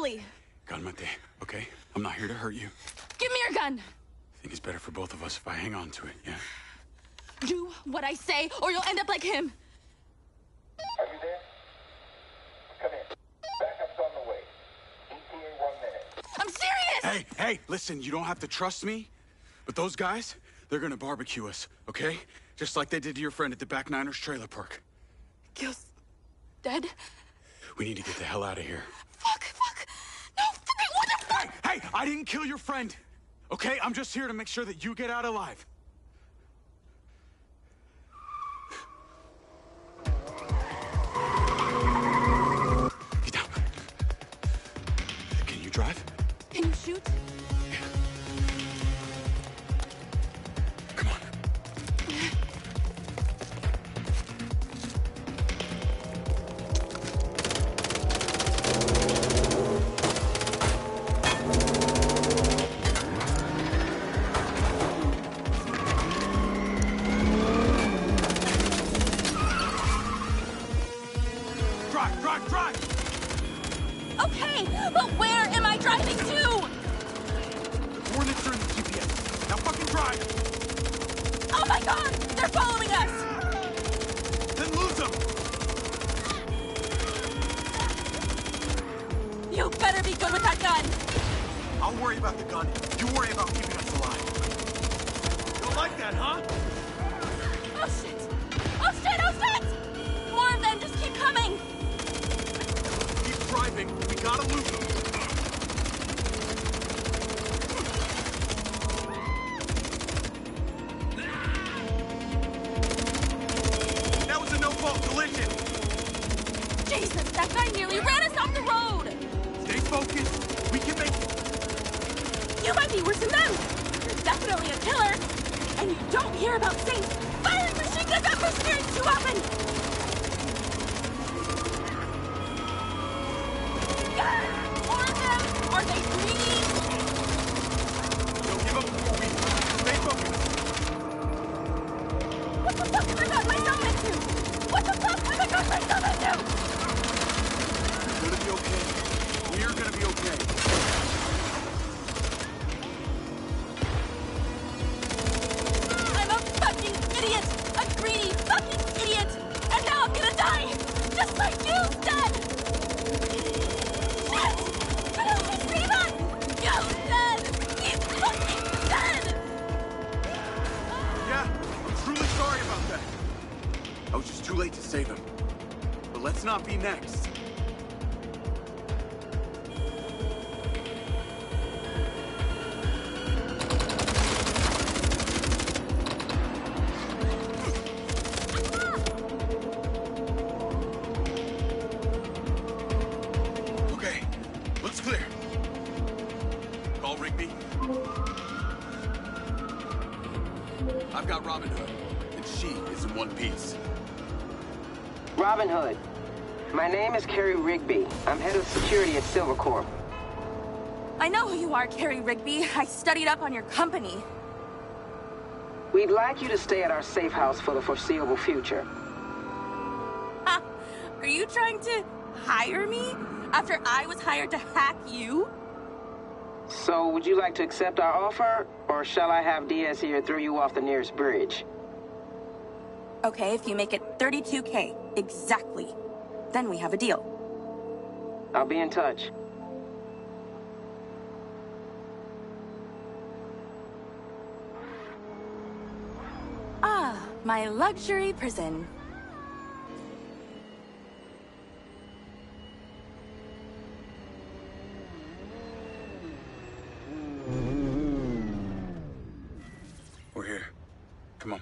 slowly. Calmate, okay? I'm not here to hurt you. Give me your gun. I think it's better for both of us if I hang on to it, yeah? Do what I say, or you'll end up like him. Are you there? Come in. Backup's on the way. ETA 1 minute. I'm serious! Hey, listen, you don't have to trust me, but those guys, they're gonna barbecue us, okay? Just like they did to your friend at the Back Niners trailer park. Gil's dead? We need to get the hell out of here. Fuck. No, what the fuck? Hey, I didn't kill your friend, okay? I'm just here to make sure that you get out alive. Get down. Can you drive? Can you shoot? Yeah. Come on. Drive! Okay, but where am I driving to? The coordinates are in the GPS. Now fucking drive! Oh my god! They're following us! Then lose them! You better be good with that gun! I'll worry about the gun. You worry about keeping us alive. Don't like that, huh? Oh shit! More of them, just keep coming! Keep driving. We gotta lose them. That was a no-fault collision. Jesus, that guy nearly ran us off the road! Stay focused. We can make it. You might be worse than them! You're definitely a killer! And you don't hear about saints firing machine guns at mercenaries too often! More of them! Are they greedy? Don't give up before we stay focused. What the fuck have I got myself into? You're gonna be okay. We're gonna be okay. I'm a fucking idiot! A greedy fucking idiot! And now I'm gonna die! Just like you dead! Shit! Can you see that? Gil's dead! He's fucking dead! Yeah, I'm truly sorry about that. I was just too late to save him. But let's not be next. Okay, looks clear. Call Rigby. I've got Robin Hood, and she is in one piece. Robin Hood. My name is Carrie Rigby. I'm head of security at Silvercorp. I know who you are, Carrie Rigby. I studied up on your company. We'd like you to stay at our safe house for the foreseeable future. Ha! Are you trying to hire me? After I was hired to hack you? So, would you like to accept our offer, or shall I have Diaz here throw you off the nearest bridge? Okay, if you make it 32K, exactly. Then we have a deal. I'll be in touch. Ah, my luxury prison. We're here. Come on.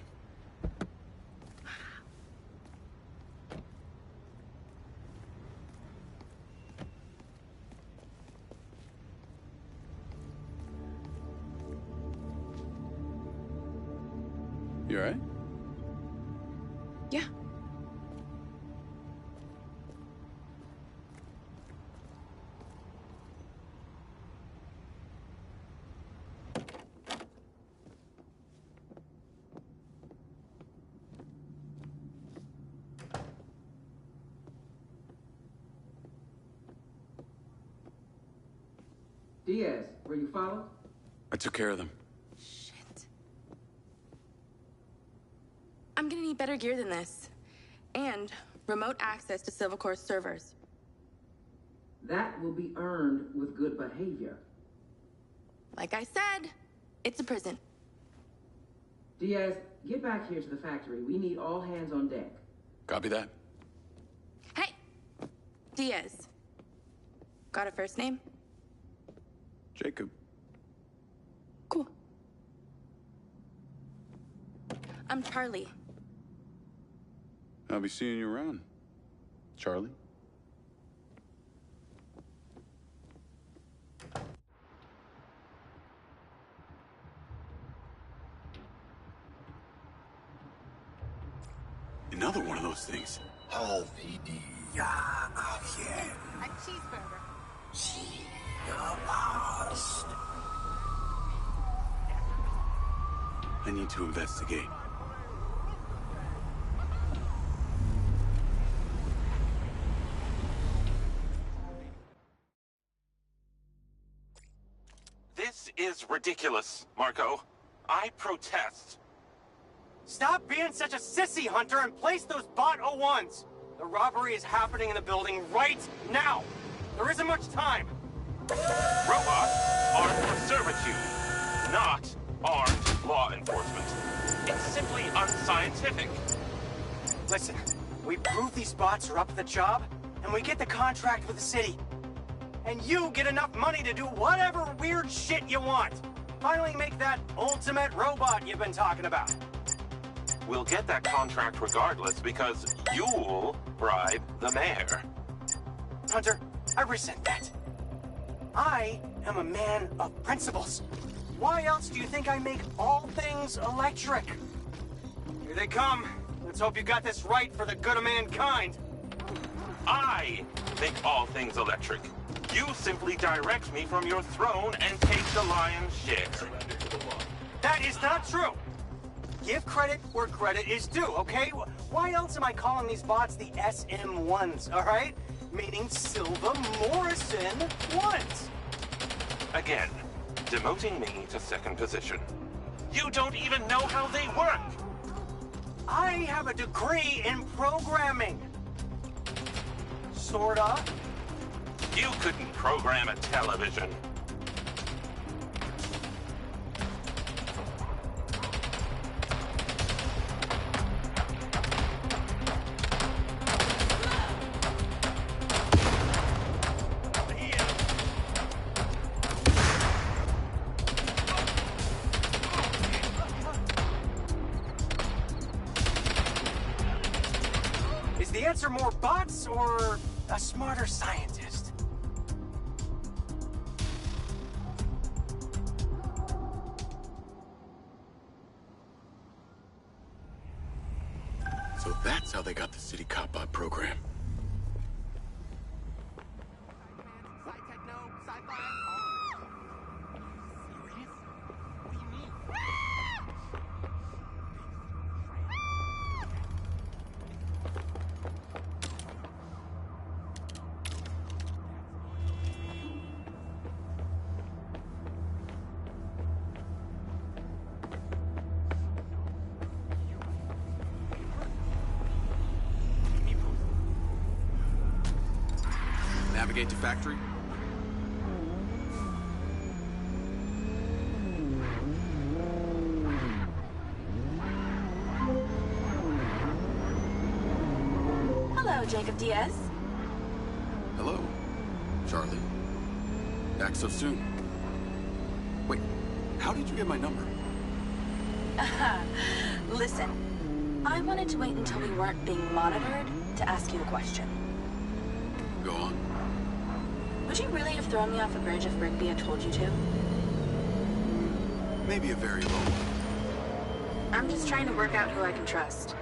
You all right? Yeah. Diaz, were you followed? I took care of them. Shit. I'm gonna need better gear than this. And remote access to Civil Corps servers. That will be earned with good behavior. Like I said, it's a prison. Diaz, get back here to the factory. We need all hands on deck. Copy that. Hey! Diaz. Got a first name? Jacob. Cool. I'm Charlie. I'll be seeing you around, Charlie. Another one of those things. Oh, PD. Ja, Agent. A cheeseburger. See, you're lost. I need to investigate. This is ridiculous, Marco. I protest. Stop being such a sissy, Hunter, and place those bot 01s. The robbery is happening in the building right now. There isn't much time. Robots are for servitude, not armed law enforcement. It's simply unscientific. Listen, we prove these bots are up to the job, and we get the contract with the city. And you get enough money to do whatever weird shit you want. Finally make that ultimate robot you've been talking about. We'll get that contract regardless because you'll bribe the mayor. Hunter, I resent that. I am a man of principles. Why else do you think I make all things electric? Here they come. Let's hope you got this right for the good of mankind. I make all things electric. You simply direct me from your throne and take the lion's share. That is not true. Give credit where credit is due, okay? Why else am I calling these bots the SM1s, all right? Meaning Silva Morrison ones. Again, demoting me to second position. You don't even know how they work. I have a degree in programming. Sorta. You couldn't program a television. Is the answer more bots or a smarter scientist? So that's how they got the city cop bot program. Navigate to factory. Hello, Jacob Diaz. Hello, Charlie. Back so soon. Wait, how did you get my number? Listen, I wanted to wait until we weren't being monitored to ask you a question. Go on. Would you really have thrown me off a bridge if Rigby had told you to? Maybe a very low one. I'm just trying to work out who I can trust.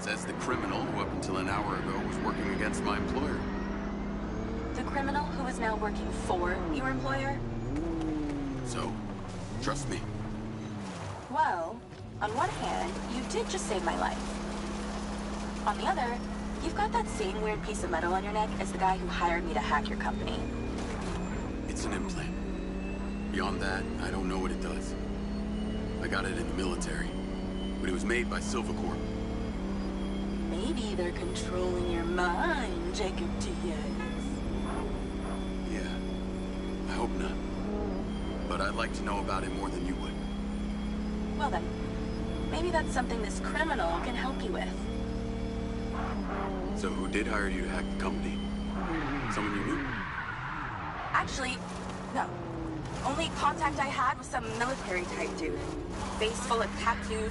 Says the criminal who up until an hour ago was working against my employer. The criminal who is now working for your employer? So, trust me. Well, on one hand, you did just save my life. On the other, you've got that same weird piece of metal on your neck as the guy who hired me to hack your company. It's It's an implant. Beyond that, I don't know what it does. I got it in the military, but it was made by Silvercorp. Maybe they're controlling your mind, Jacob Diaz. Yeah, I hope not. But I'd like to know about it more than you would. Well then, maybe that's something this criminal can help you with. So who did hire you to hack the company? Someone you knew? Actually, no. Only contact I had was some military-type dude. Face full of tattoos,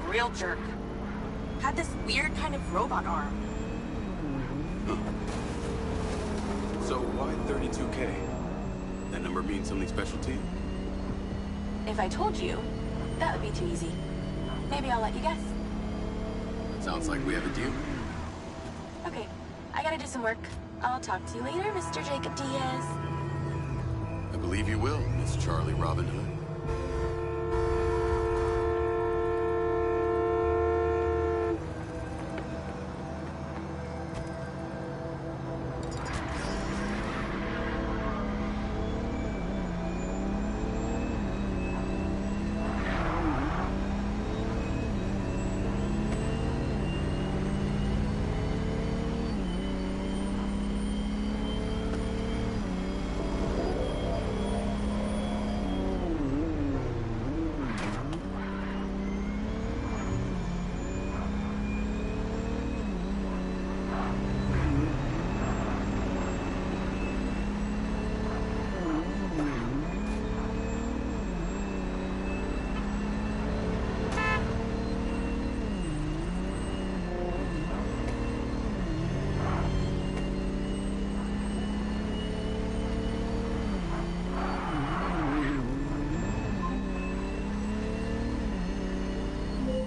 real jerk. Had this weird kind of robot arm. Huh. So why 32K? That number means something special to you? If I told you, that would be too easy. Maybe I'll let you guess. Sounds like we have a deal. Okay, I gotta do some work. I'll talk to you later, Mr. Jacob Diaz. I believe you will, Miss Charlie Robin Hood.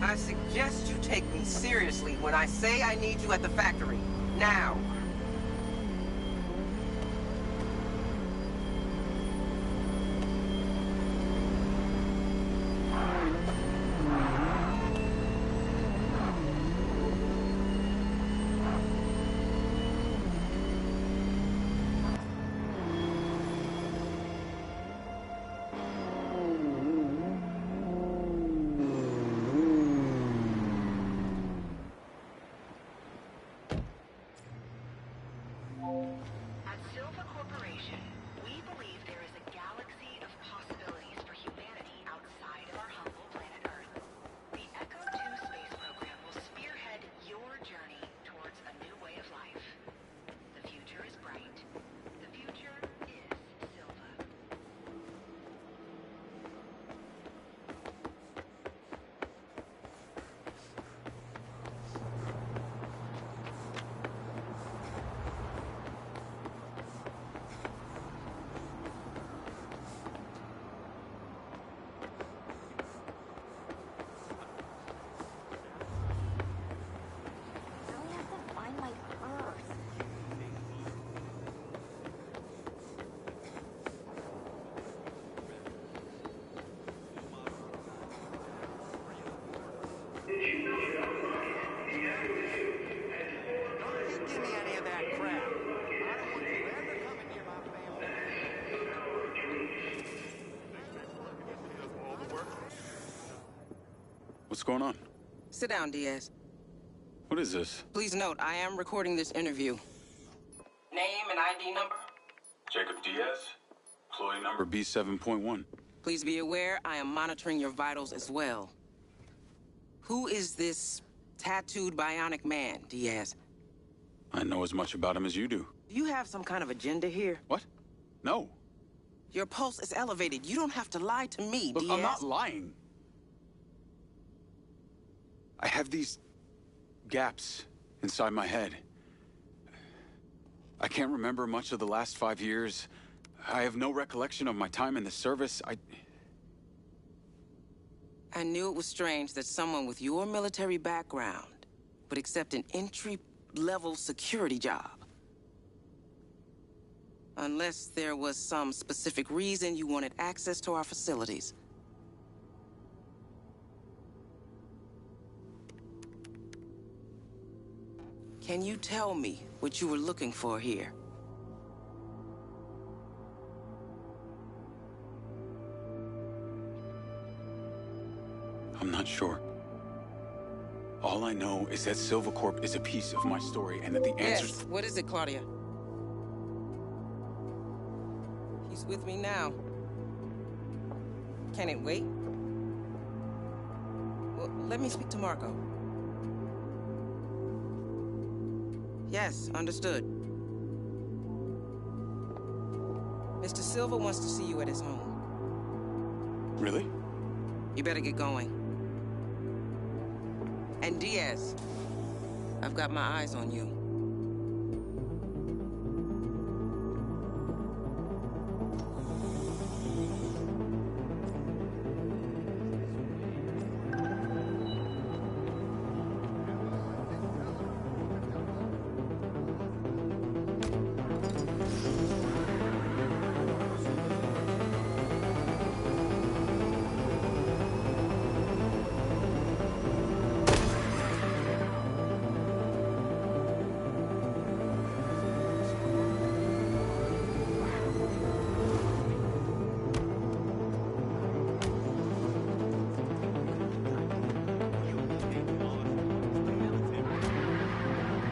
I suggest you take me seriously when I say I need you at the factory. Now. At Silva Corporation, we believe there is a galaxy of possibilities for humanity outside of our humble planet Earth. The Echo 2 space program will spearhead your journey towards a new way of life. The future is bright. The future is Silva. I have to find my purse. Give me any of that crap. I don't want you ever coming near my family. What's going on? Sit down, Diaz. What is this? Please note, I am recording this interview. Name and ID number? Jacob Diaz? Employee number B7.1. Please be aware, I am monitoring your vitals as well. Who is this tattooed bionic man, Diaz? I know as much about him as you do. Do you have some kind of agenda here? What? No. Your pulse is elevated. You don't have to lie to me, Look, Diaz. I'm not lying. I have these gaps inside my head. I can't remember much of the last 5 years. I have no recollection of my time in the service. I knew it was strange that someone with your military background would accept an entry-level security job. Unless there was some specific reason you wanted access to our facilities. Can you tell me what you were looking for here? All I know is that Silva Corp is a piece of my story and that the answers... Yes, what is it, Claudia? He's with me now. Can it wait? Well, let me speak to Marco. Yes, understood. Mr. Silva wants to see you at his home. Really? You better get going. And Diaz, I've got my eyes on you.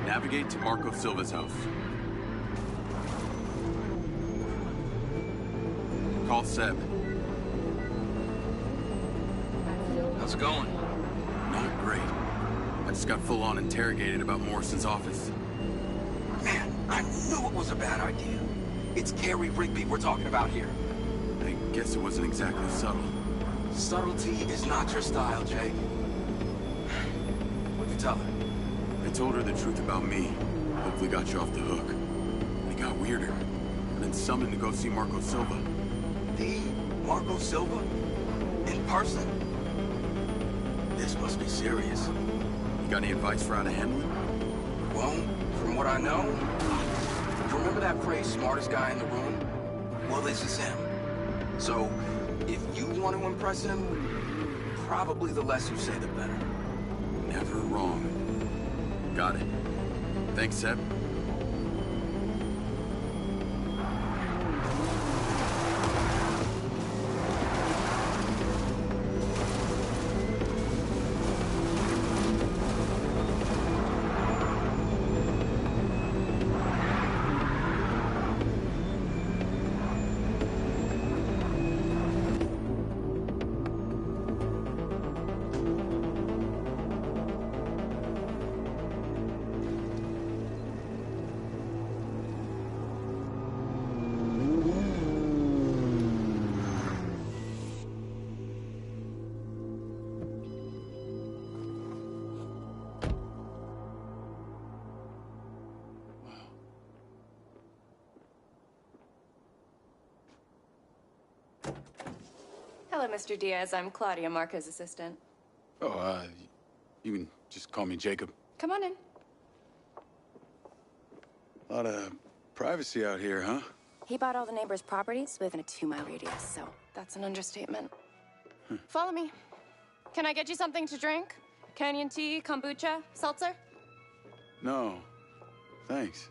Navigate to Marco Silva's house. Call Seb. How's it going? Not great. I just got full-on interrogated about Morrison's office. Man, I knew it was a bad idea. It's Carrie Rigby we're talking about here. I guess it wasn't exactly subtle. Subtlety is not your style, Jake. What'd you tell her? I told her the truth about me. Hopefully got you off the hook. And it got weirder. I've been summoned to go see Marco Silva. The Marco Silva? In person? This must be serious. You got any advice for how to handle it? Well, from what I know, you remember that phrase, smartest guy in the room? Well, this is him. So, if you want to impress him, probably the less you say, the better. Never wrong. Got it. Thanks, Seb. Hello, Mr. Diaz. I'm Claudia, Marco's assistant. Oh, you can just call me Jacob. Come on in. A lot of privacy out here, huh? He bought all the neighbors' properties within a 2-mile radius, so that's an understatement. Follow me. Can I get you something to drink? Canyon tea, kombucha, seltzer? No. Thanks.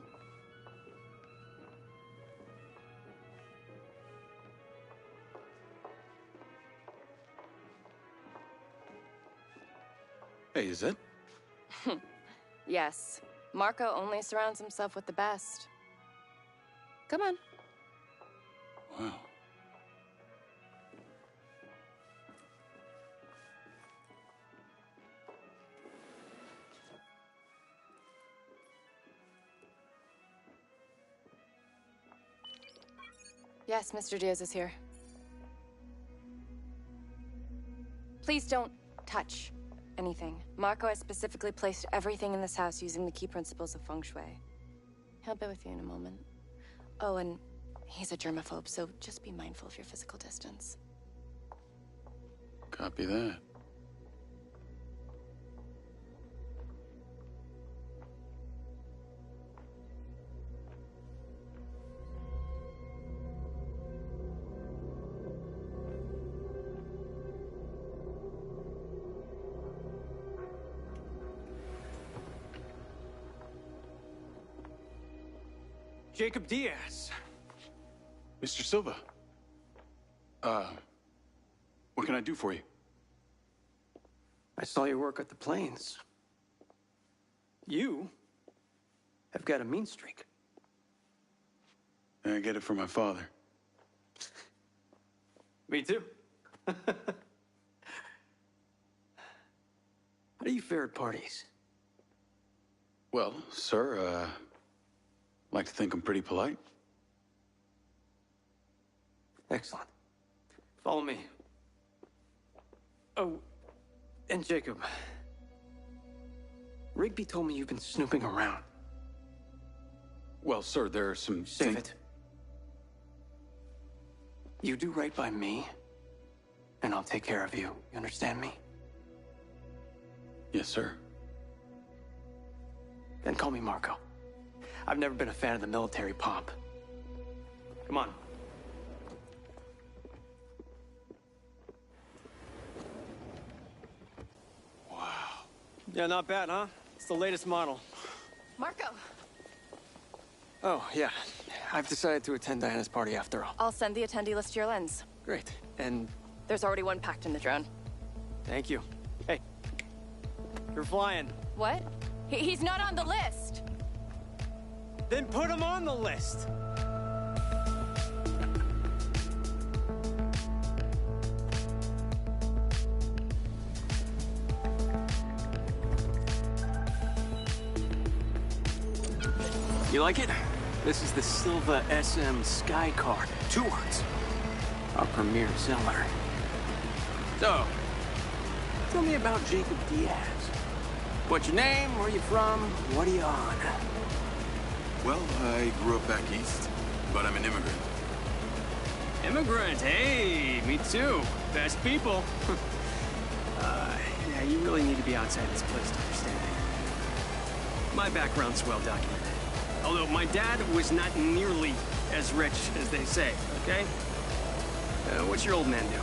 Hey, is that? Yes. Marco only surrounds himself with the best. Come on. Wow. Yes, Mr. Diaz is here. Please don't touch anything. Marco has specifically placed everything in this house using the key principles of feng shui. He'll be with you in a moment. Oh, and he's a germaphobe, so just be mindful of your physical distance. Copy that. Jacob Diaz. Mr. Silva. What can I do for you? I saw your work at the Plains. You have got a mean streak. I get it from my father. Me too. How do you fare at parties? Well, sir, like to think I'm pretty polite. Excellent. Follow me. Oh, and Jacob. Rigby told me you've been snooping around. Well, sir, there are some Save it. You do right by me, and I'll take care of you. You understand me? Yes, sir. Then call me Marco. I've never been a fan of the military pomp. Come on. Wow. Yeah, not bad, huh? It's the latest model. Marco! Oh, yeah. I've decided to attend Diana's party after all. I'll send the attendee list to your lens. Great. And There's already one packed in the drone. thank you. Hey, you're flying. What? He's not on the list! Then put him on the list. You like it? This is the Silva SM Sky Car. 2 words. Our premier seller. So, tell me about Jacob Diaz. What's your name? Where you from? What are you on? Well, I grew up back east, but I'm an immigrant. Immigrant, hey, me too. Best people. Yeah, you really need to be outside this place to understand it. My background's well documented. Although my dad was not nearly as rich as they say, okay? What's your old man do?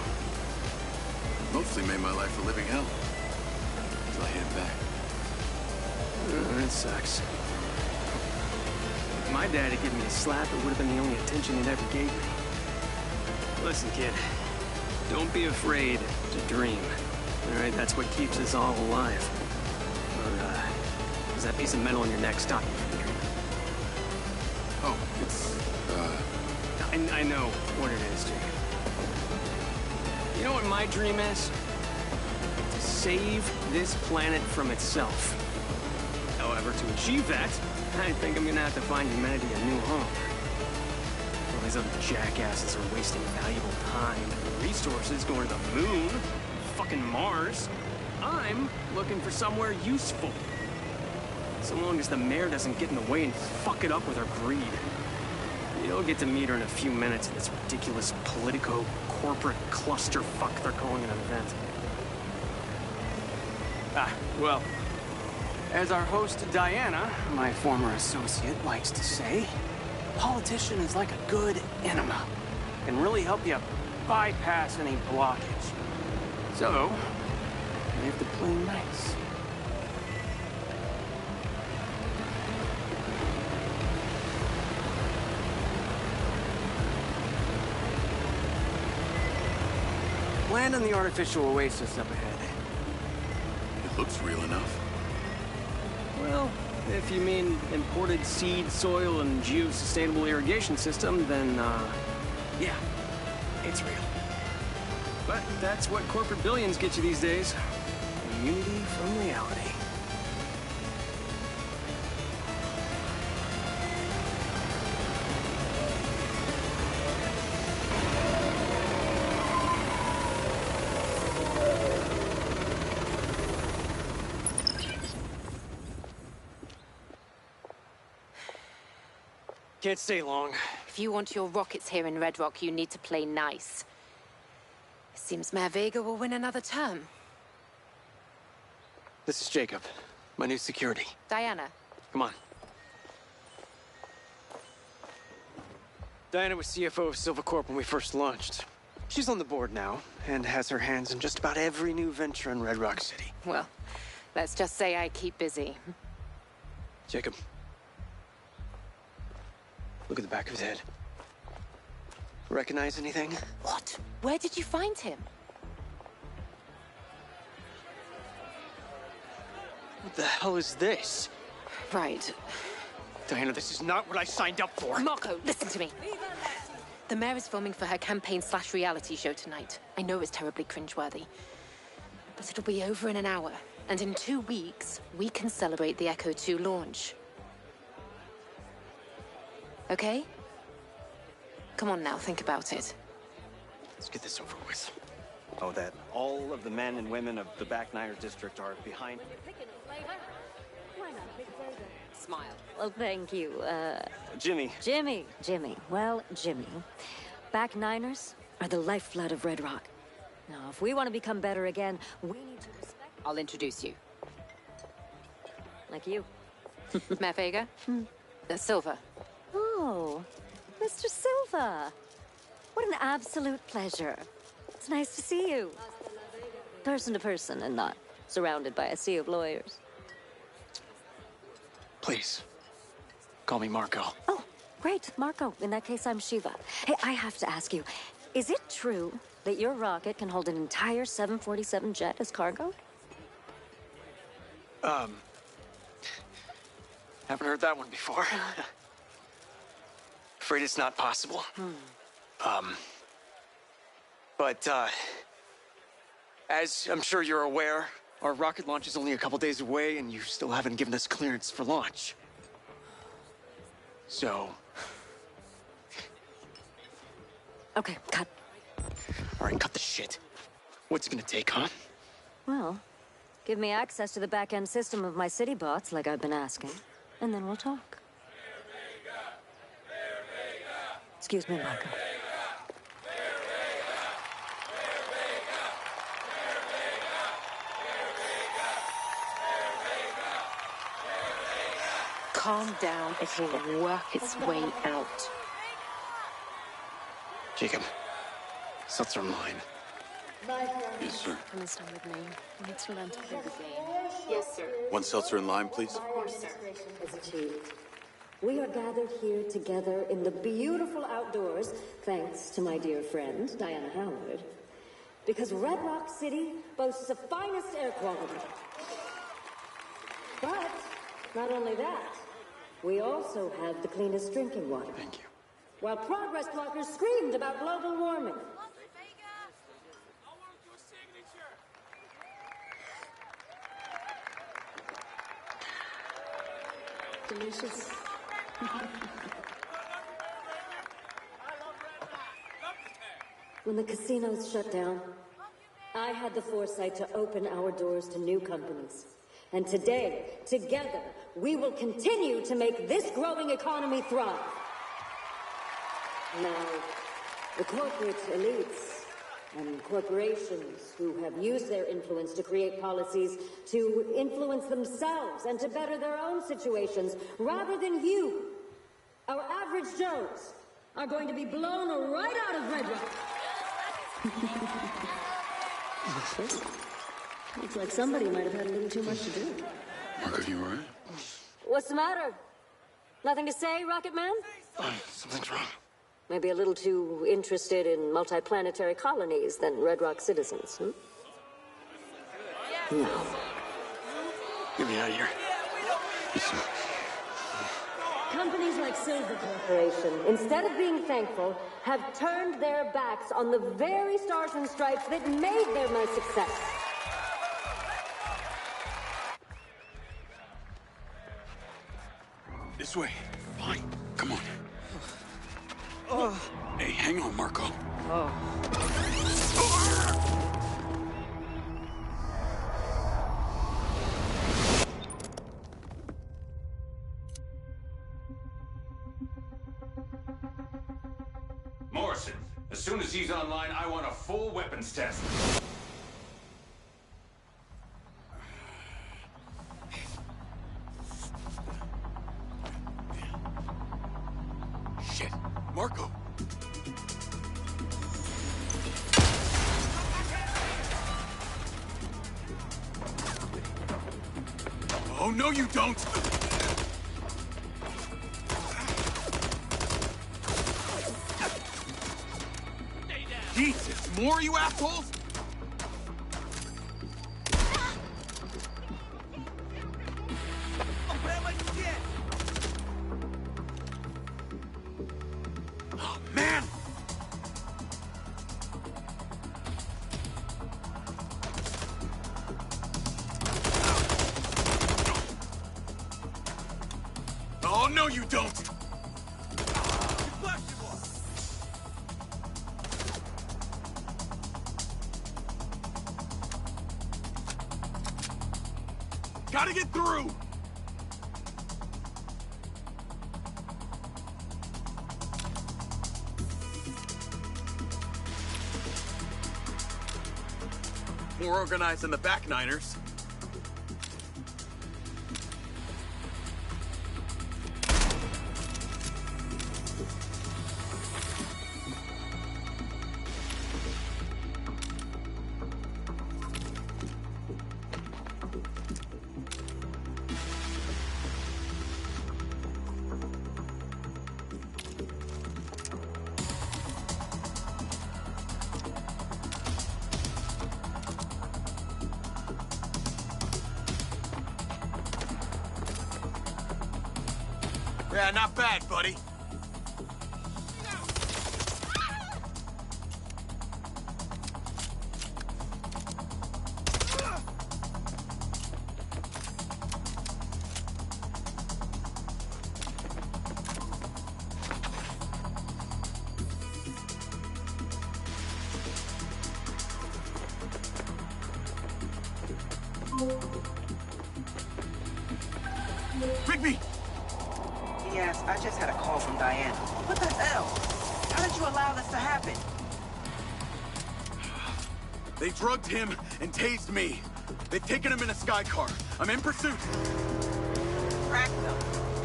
Mostly made my life a living hell. Until I hit him back. That sucks. If my dad had given me a slap, it would have been the only attention he'd ever gave me. Listen, kid. Don't be afraid to dream. All right, that's what keeps us all alive. Or, does that piece of metal on your neck stop you from dreaming? Oh, it's, I know what it is, Jacob. You know what my dream is? To save this planet from itself. However, to achieve that, I think I'm gonna have to find humanity a new home. All these other jackasses are wasting valuable time and resources going to the moon, fucking Mars. I'm looking for somewhere useful. So long as the mayor doesn't get in the way and fuck it up with her greed. You'll get to meet her in a few minutes at this ridiculous politico-corporate clusterfuck they're calling an event. Well, as our host Diana, my former associate, likes to say, politician is like a good enema. Can really help you bypass any blockage. So, we have to play nice. Land on the artificial oasis up ahead. it looks real enough. Well, if you mean imported seed, soil, and geosustainable irrigation system, then, yeah, it's real. But that's what corporate billions get you these days. Immunity from reality. Can't stay long. If you want your rockets here in Red Rock, you need to play nice. It seems Mayor Vega will win another term. This is Jacob, my new security. Diana. Come on. Diana was CFO of Silva Corp when we first launched. She's on the board now, and has her hands in just about every new venture in Red Rock City. Well, let's just say I keep busy. Jacob. Look at the back of his head. Recognize anything? What? Where did you find him? What the hell is this? Right. Diana, this is not what I signed up for. Marco, listen to me. The mayor is filming for her campaign/reality show tonight. I know it's terribly cringeworthy, but it'll be over in an hour. And in 2 weeks, we can celebrate the Echo 2 launch. Okay? Come on now, think about it. Let's get this over with. Oh, that all of the men and women of the Back Niners district are behind. Smile. Well, thank you. Jimmy. Jimmy. Well, Jimmy, Back Niners are the lifeblood of Red Rock. Now, if we want to become better again, we need to respect... I'll introduce you. Like you. Mayor Vega? Silva. Oh, Mr. Silva. What an absolute pleasure. It's nice to see you. Person to person and not surrounded by a sea of lawyers. Please, call me Marco. Oh, great, Marco. In that case, I'm Shiva. Hey, I have to ask you, is it true that your rocket can hold an entire 747 jet as cargo? Haven't heard that one before. Afraid it's not possible. But as I'm sure you're aware, our rocket launch is only a couple days away, and you still haven't given us clearance for launch. So... Okay, cut. All right, cut the shit. What's it gonna take, huh? Well, give me access to the back-end system of my city bots, like I've been asking, and then we'll talk. Excuse me, Marco. Calm down, it will work its way out. Jacob, seltzer in line. Yes, sir. Come and stand with me. We need to learn to play the game. Yes, sir. One seltzer and lime, please. Of course, sir. Is achieved. We are gathered here together in the beautiful outdoors, thanks to my dear friend, Diana Howard, because Red Rock City boasts the finest air quality. But not only that, we also have the cleanest drinking water. Thank you. While progress blockers screamed about global warming. Delicious. When the casinos shut down, I had the foresight to open our doors to new companies. And today, together, we will continue to make this growing economy thrive. Now, the corporate elites and corporations who have used their influence to create policies to influence themselves and to better their own situations, rather than you, our average Joes, are going to be blown right out of Red Rock. Looks like somebody might have had a little too much to do. Marco, you all right? What's the matter? Nothing to say, Rocket Man? Something's wrong. Maybe a little too interested in multi-planetary colonies than Red Rock citizens, No. Get me out of here. Yes, sir. Companies like Silver Corporation, instead of being thankful, have turned their backs on the very stars and stripes that made them a success. This way. Fine. Come on. Hey, hang on, Marco. Morrison, as soon as he's online, I want a full weapons test. Shit. Marco. Oh, no, you don't! Jesus, more, you assholes? Oh, no, you don't! Gotta get through! More organized than the back niners. Yeah, not bad, buddy. Rigby! Yes, I just had a call from Diana. What the hell? How did you allow this to happen? They drugged him and tased me. They've taken him in a sky car. I'm in pursuit. Track them.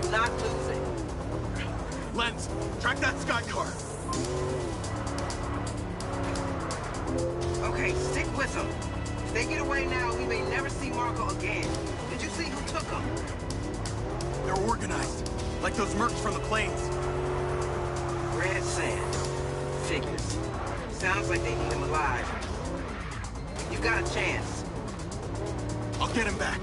Do not lose it. Lens, track that sky car. Okay, stick with them. If they get away now, we may never see Marco again. Did you see who took them? They're organized. Like those mercs from the plains. Red sand. Figures. Sounds like they need him alive. You've got a chance. I'll get him back.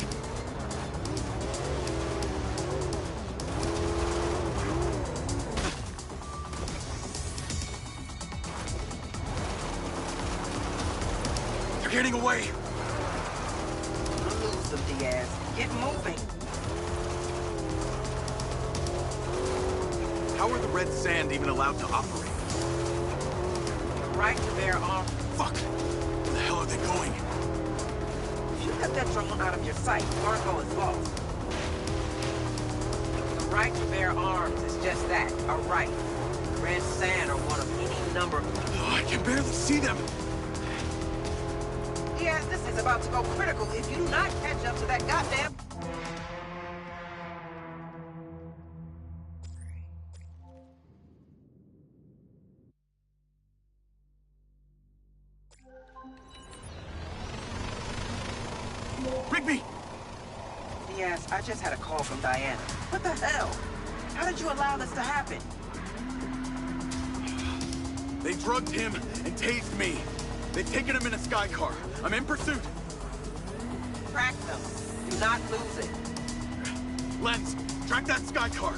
They're getting away. Don't lose them, Diaz. Get moving. How are the Red Sand even allowed to operate? Right to bear arms. Fuck! Where the hell are they going? If you cut that drone out of your sight, Marco is lost. The right to bear arms is just that, a right. The Red Sand are one of any number of... Oh, I can barely see them. Yes, this is about to go critical if you do not catch up to that goddamn... Rigby! Yes, I just had a call from Diana. What the hell? How did you allow this to happen? They drugged him and tased me. They've taken him in a sky car. I'm in pursuit. Track them. Do not lose it. Lens, track that sky car.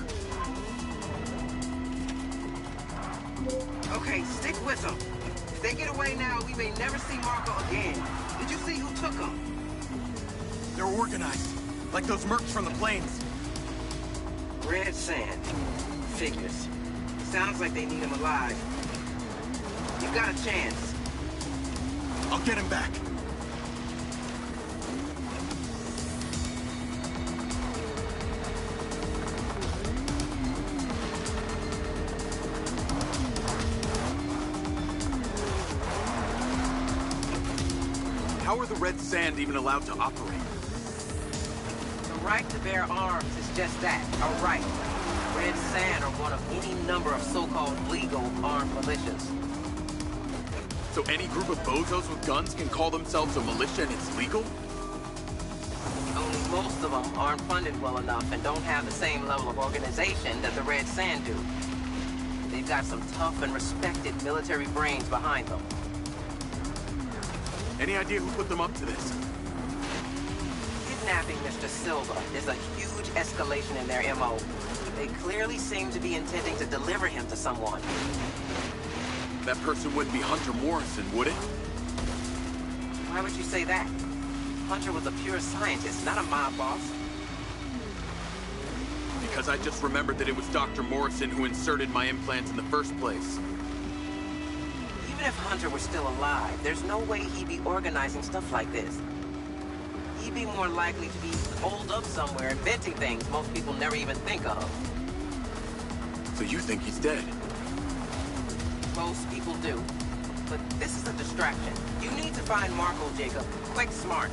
Okay, stick with them. If they get away now, we may never see Marco again. Did you see who took them? They're organized. Like those mercs from the plains. Red sand. Figures. Sounds like they need him alive. You've got a chance. I'll get him back. How are the Red Sand even allowed to operate? The right to bear arms is just that, a right. Red Sand are one of any number of so-called legal armed militias. So any group of bozos with guns can call themselves a militia and it's legal? Only most of them aren't funded well enough and don't have the same level of organization that the Red Sand do. They've got some tough and respected military brains behind them. Any idea who put them up to this? Kidnapping Mr. Silva is a huge escalation in their MO. They clearly seem to be intending to deliver him to someone. That person wouldn't be Hunter Morrison, would it? Why would you say that? Hunter was a pure scientist, not a mob boss. because I just remembered that it was Dr. Morrison who inserted my implants in the first place. Even if Hunter was still alive, there's no way he'd be organizing stuff like this. He'd be more likely to be holed up somewhere inventing things most people never even think of. So you think he's dead? Most people do. But this is a distraction. You need to find Marco, Jacob. Quick, smart.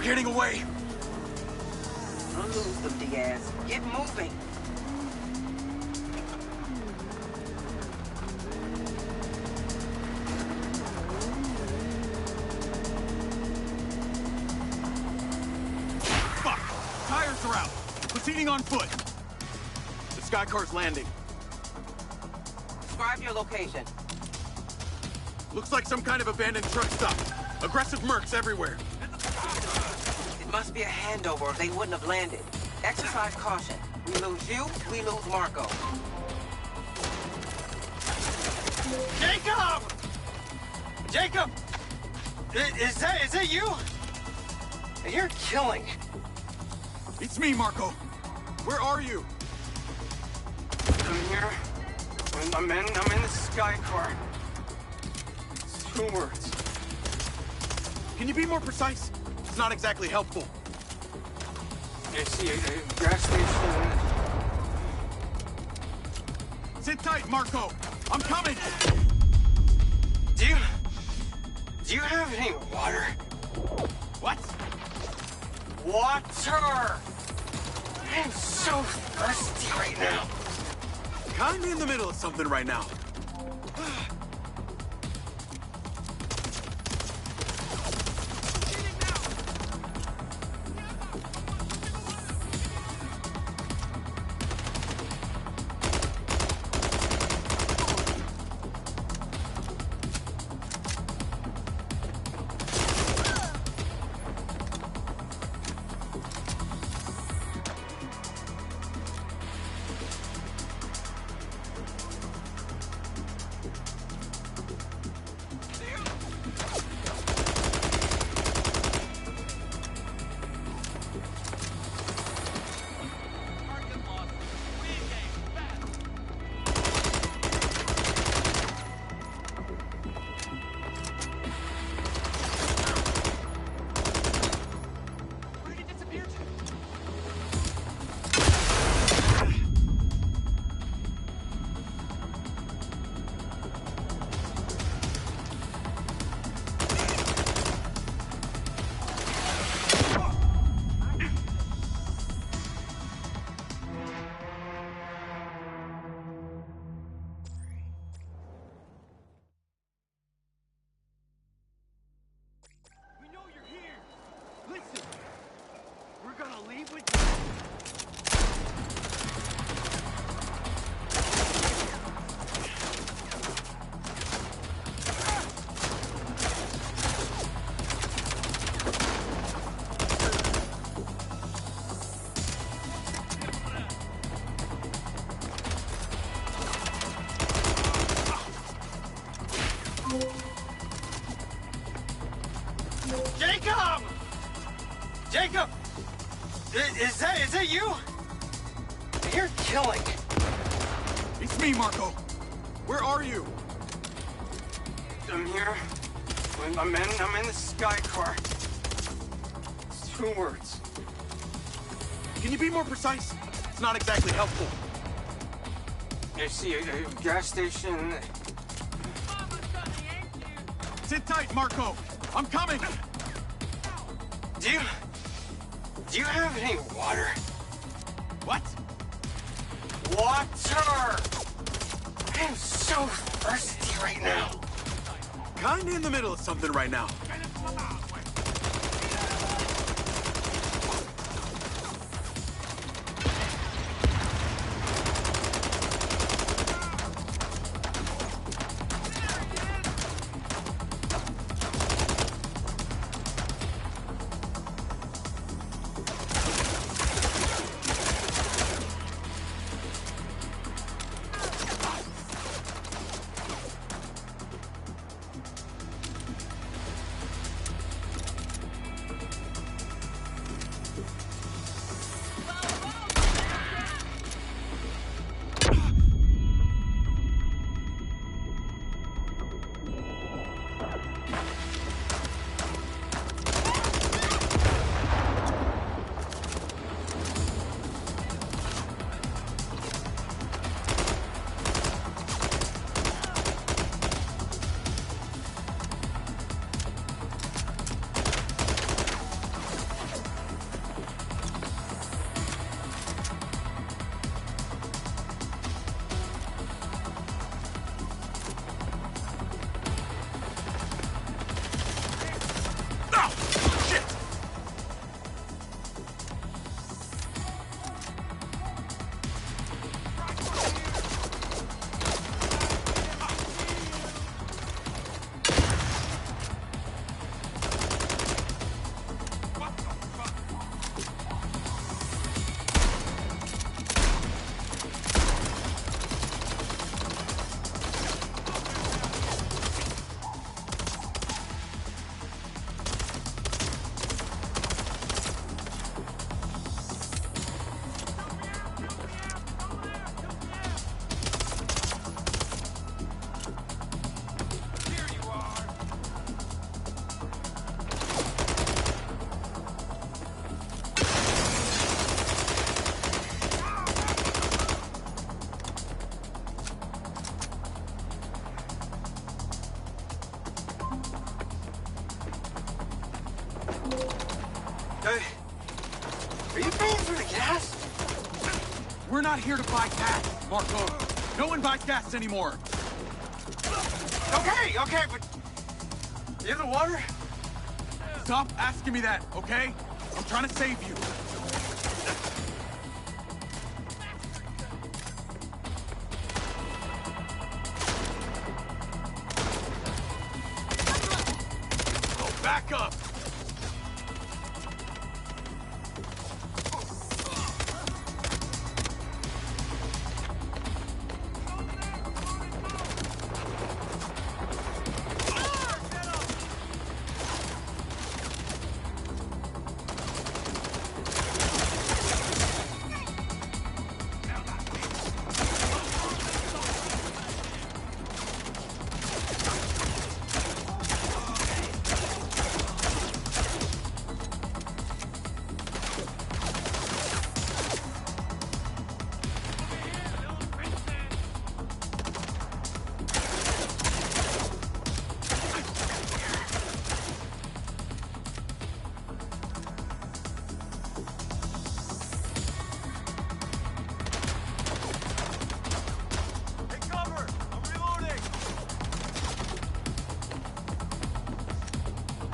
Getting away! Don't lose them, Diaz. Get moving! Fuck! Tires are out! Proceeding on foot! The Sky Car's landing. Describe your location. Looks like some kind of abandoned truck stop. Aggressive mercs everywhere. It must be a handover or they wouldn't have landed. Exercise caution. We lose you, we lose Marco. Jacob! Jacob! Is that you? You're killing. It's me, Marco. Where are you? I'm here. I'm in the Sky Car. It's 2 words. Can you be more precise? It's not exactly helpful. I see a gas station. Sit tight, Marco. I'm coming. Do you have any water? What? Water! I'm so thirsty right now. Kinda in the middle of something right now. Jacob! Jacob! Is that you? You're killing. It's me, Marco. Where are you? I'm here. I'm in the Sky Car. It's 2 words. Can you be more precise? It's not exactly helpful. I see a gas station. Sit tight, Marco. I'm coming. Do you have any water? What? Water! I am so thirsty right now. Kinda in the middle of something right now. Are you paying for the gas? We're not here to buy gas, Marco. No one buys gas anymore. Okay, but you have the water? Stop asking me that, okay? I'm trying to save you. Oh, back up!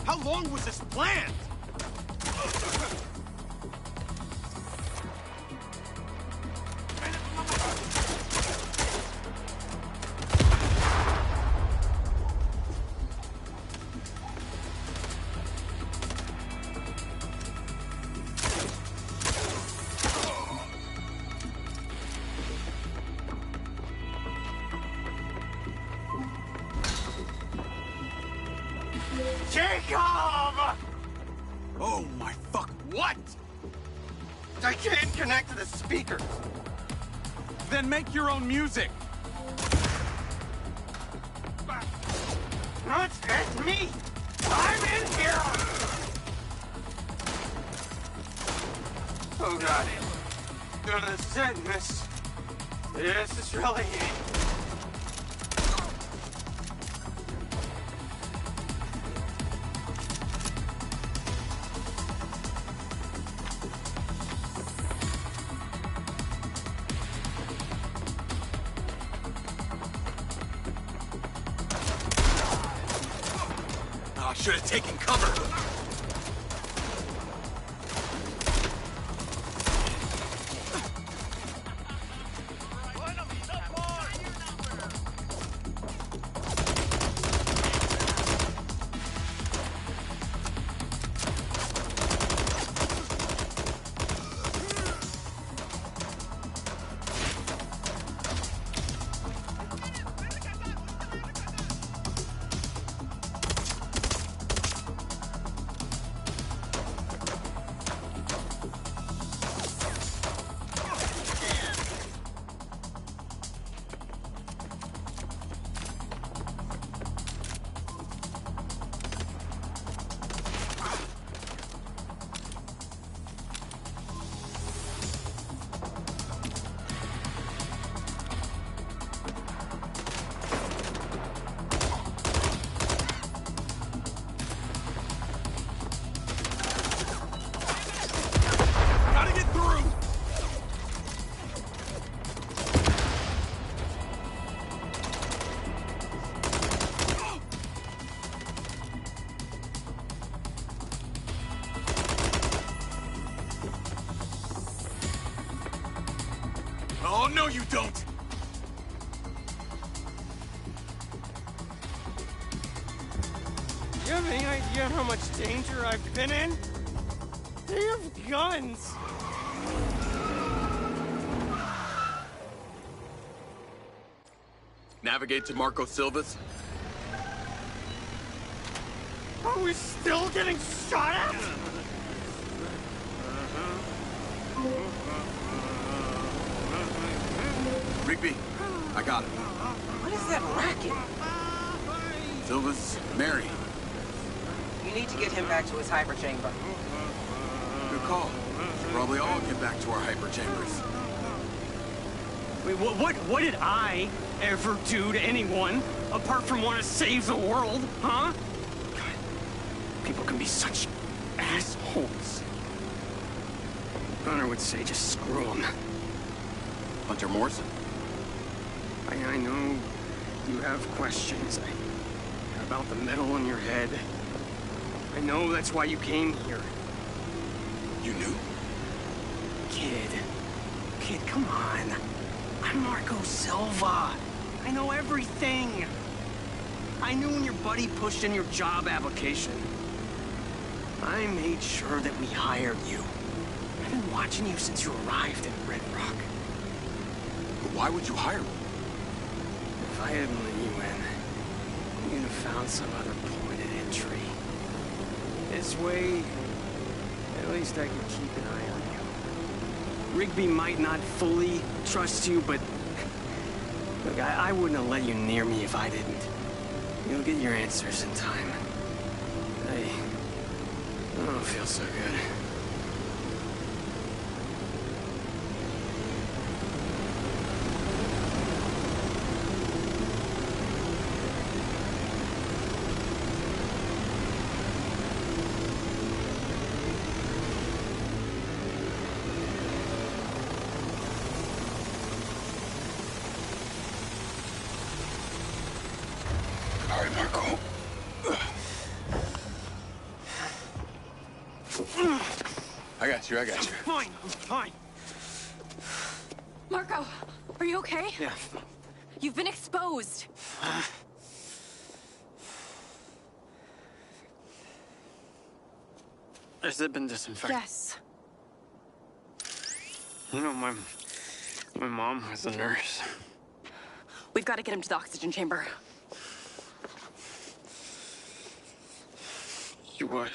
How long was this planned? Jacob! Oh my fuck, what? I can't connect to the speakers. Then make your own music. Not at me! I'm in here! Oh god. Sadness. This is really... I should have taken cover. Oh, no, you don't! You have any idea how much danger I've been in? They have guns! Navigate to Marco Silva's. Are we still getting shot at? Rigby, I got it. What is that racket? Silva's Mary. You need to get him back to his hyperchamber. Good call. Should probably all get back to our hyperchambers. Wait, what did I ever do to anyone apart from want to save the world, huh? God, people can be such assholes. Hunter would say just screw them. Hunter Morrison. I know you have questions about the metal in your head. I know that's why you came here. You knew? Kid, come on. I'm Marco Silva. I know everything. I knew when your buddy pushed in your job application. I made sure that we hired you. I've been watching you since you arrived in Red Rock. But why would you hire me? If I hadn't let you in, you'd have found some other point of entry. This way, at least I could keep an eye on you. Rigby might not fully trust you, but look, I wouldn't have let you near me if I didn't. You'll get your answers in time. I don't feel so good. All right, Marco. I got you. I'm fine. Marco, are you okay? Yeah. You've been exposed. Has it been disinfected? Yes. You know, my mom was a nurse. We've got to get him to the oxygen chamber. She was.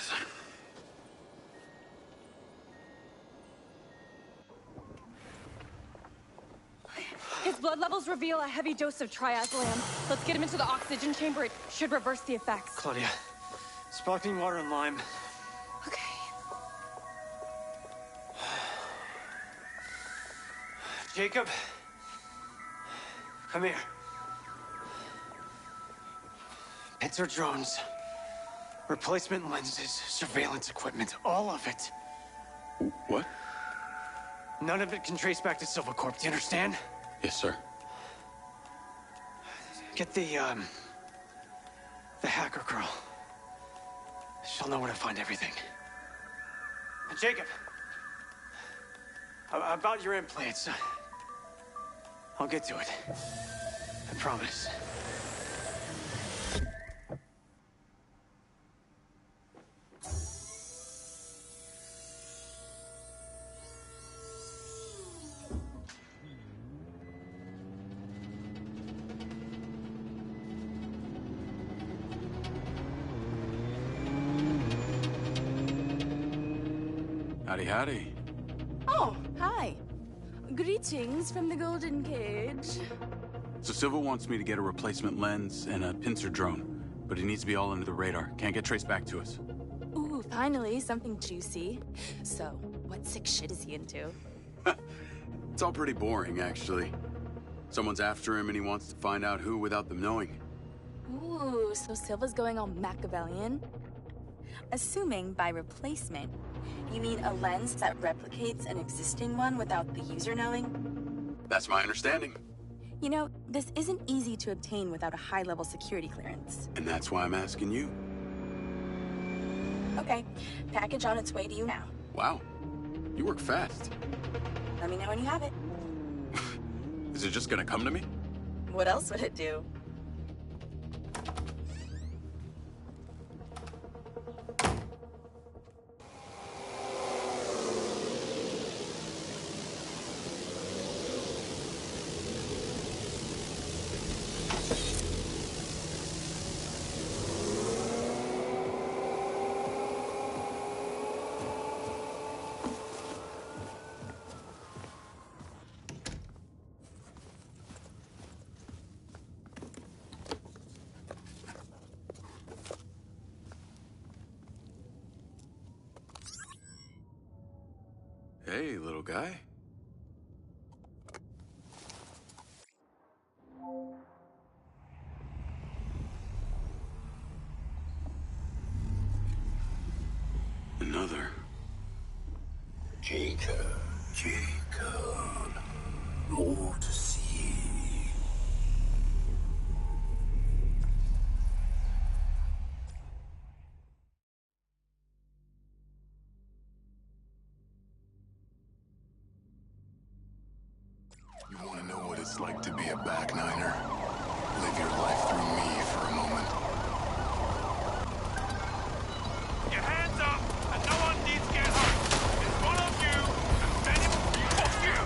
His blood levels reveal a heavy dose of triazolam. Let's get him into the oxygen chamber. It should reverse the effects. Claudia, sparkling water and lime. Okay. Jacob, Come here. Pincer drones, replacement lenses, surveillance equipment, all of it. What? None of it can trace back to Silvercorp, do you understand? Yes, sir. Get the hacker girl. She'll know where to find everything. And Jacob, about your implants, I'll get to it. I promise. Howdy, howdy. Oh, hi. Greetings from the Golden Cage. So Silva wants me to get a replacement lens and a pincer drone, but it needs to be all under the radar. Can't get traced back to us. Ooh, finally, something juicy. So, what sick shit is he into? It's all pretty boring, actually. Someone's after him and he wants to find out who without them knowing. Ooh, so Silva's going all Machiavellian? Assuming by replacement, you mean a lens that replicates an existing one without the user knowing? That's my understanding. You know, this isn't easy to obtain without a high-level security clearance. And that's why I'm asking you. Okay, package on its way to you now. Wow, you work fast. Let me know when you have it. Is it just gonna come to me? What else would it do? Hey, little guy. Another. Jacob, more to see. You want to know what it's like to be a back niner? Live your life through me for a moment. Your hands up, and no one needs to get hurt. It's one of you, and then it will be fuck you!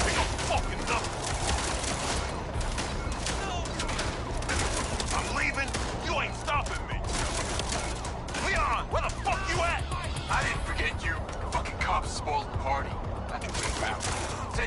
Pick up fucking up! I'm leaving, you ain't stopping me! Leon, where the fuck you at? I didn't forget you. The fucking cops spoiled the party. I can wait around. Say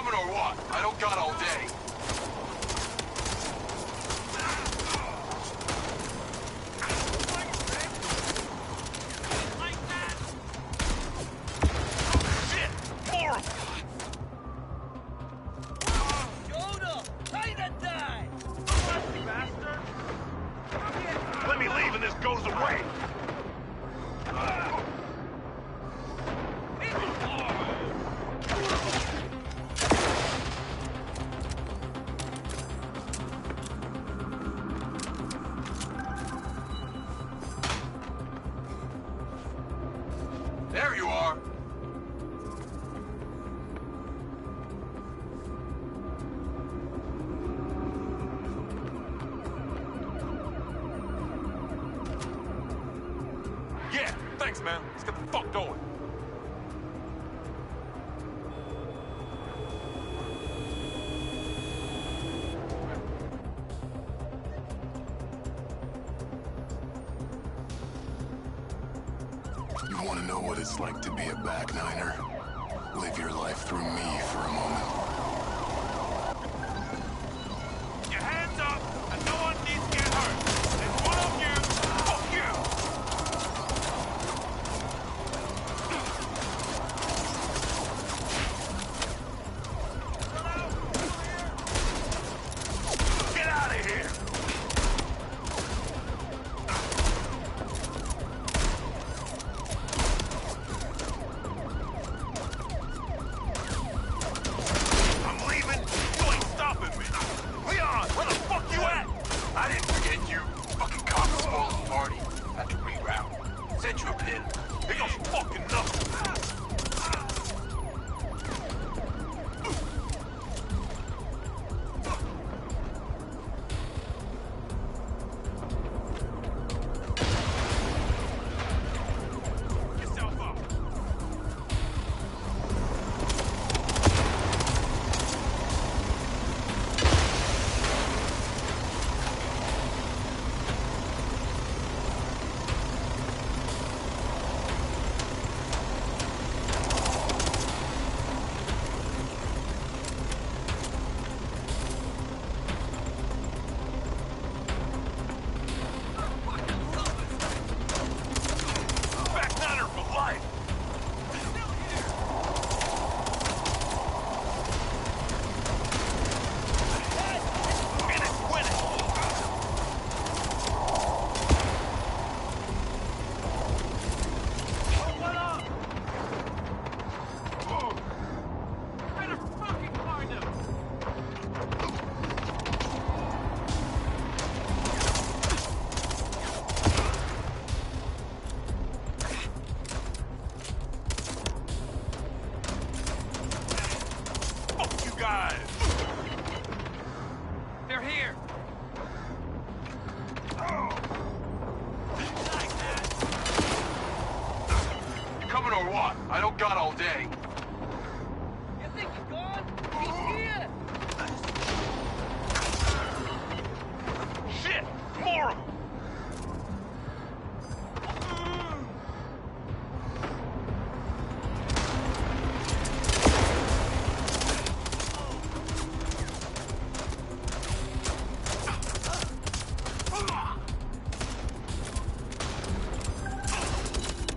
coming or what? I don't got all day. Let me leave and this goes away. There you are. Yeah, thanks, man. Let's get the fuck going. You want to know what it's like to be a back niner? Live your life through me for a moment. Your hands up, and no one needs to get hurt. There's one of you. Fuck you. Get out of here. I'm leaving. You ain't stopping me. Leon, where the fuck you at? I didn't forget you. Fucking cops spoiled the party. Had to reroute. Sent you a pin. They got fucking nothing. Yourself up. Back niner for life. And it's winning. What up? Better fucking find him. Fuck you guys. They're here. Like that. You coming or what? I don't got all day. You think you're gone? He's here! Shit! More of them!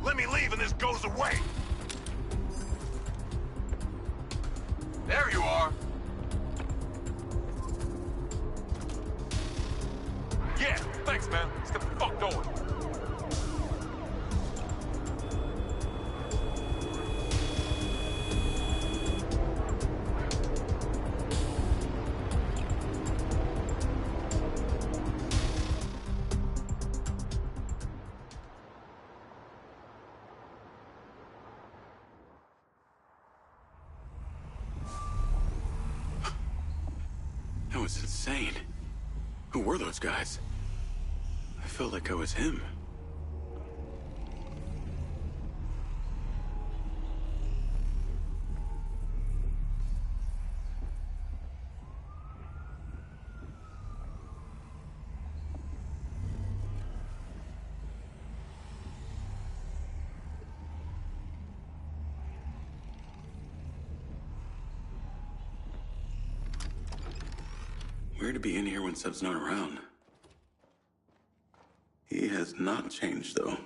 Let me leave and this goes away! There you are. Yeah, thanks, man. Let's get the fuck going. That was insane. Who were those guys? I felt like I was him. Weird to be in here when Seb's not around. He has not changed, though.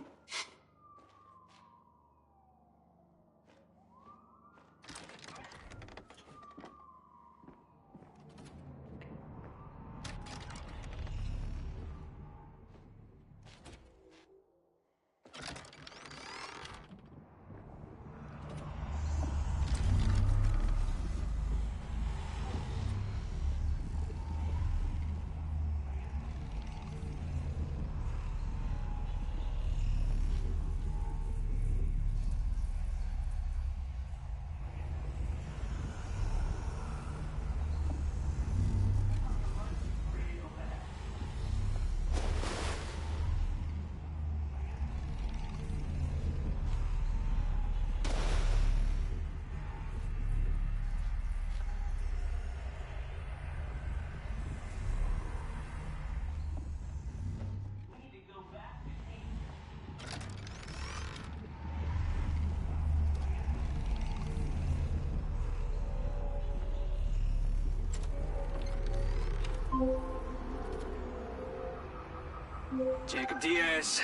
Jacob Diaz.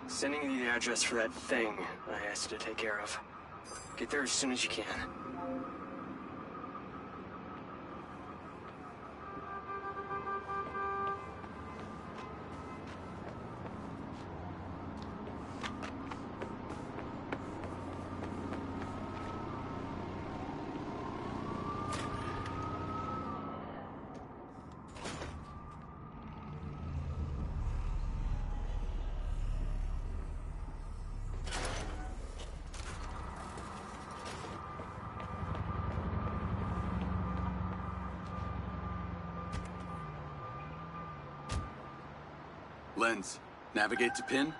Sending you the address for that thing I asked you to take care of. Get there as soon as you can. Lens, navigate to pin.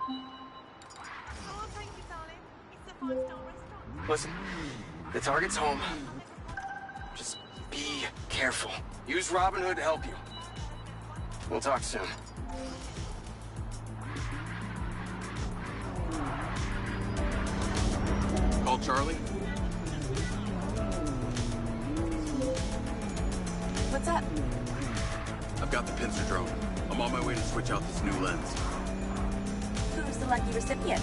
Listen, the target's home. Just be careful. Use Robin Hood to help you. We'll talk soon. Call Charlie. What's up? I've got the pincer drone. I'm on my way to switch out this new lens. Who's the lucky recipient?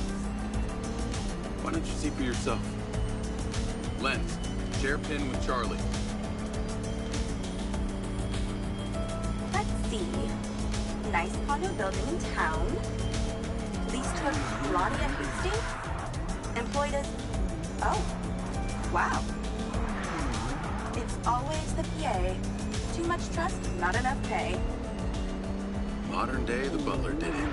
Why don't you see for yourself? Lens, share pin with Charlie. Let's see. Nice condo building in town. Leased to Claudia Hastings. Employed as... Oh. Wow. It's always the PA. Too much trust, not enough pay. Modern day, the butler did it.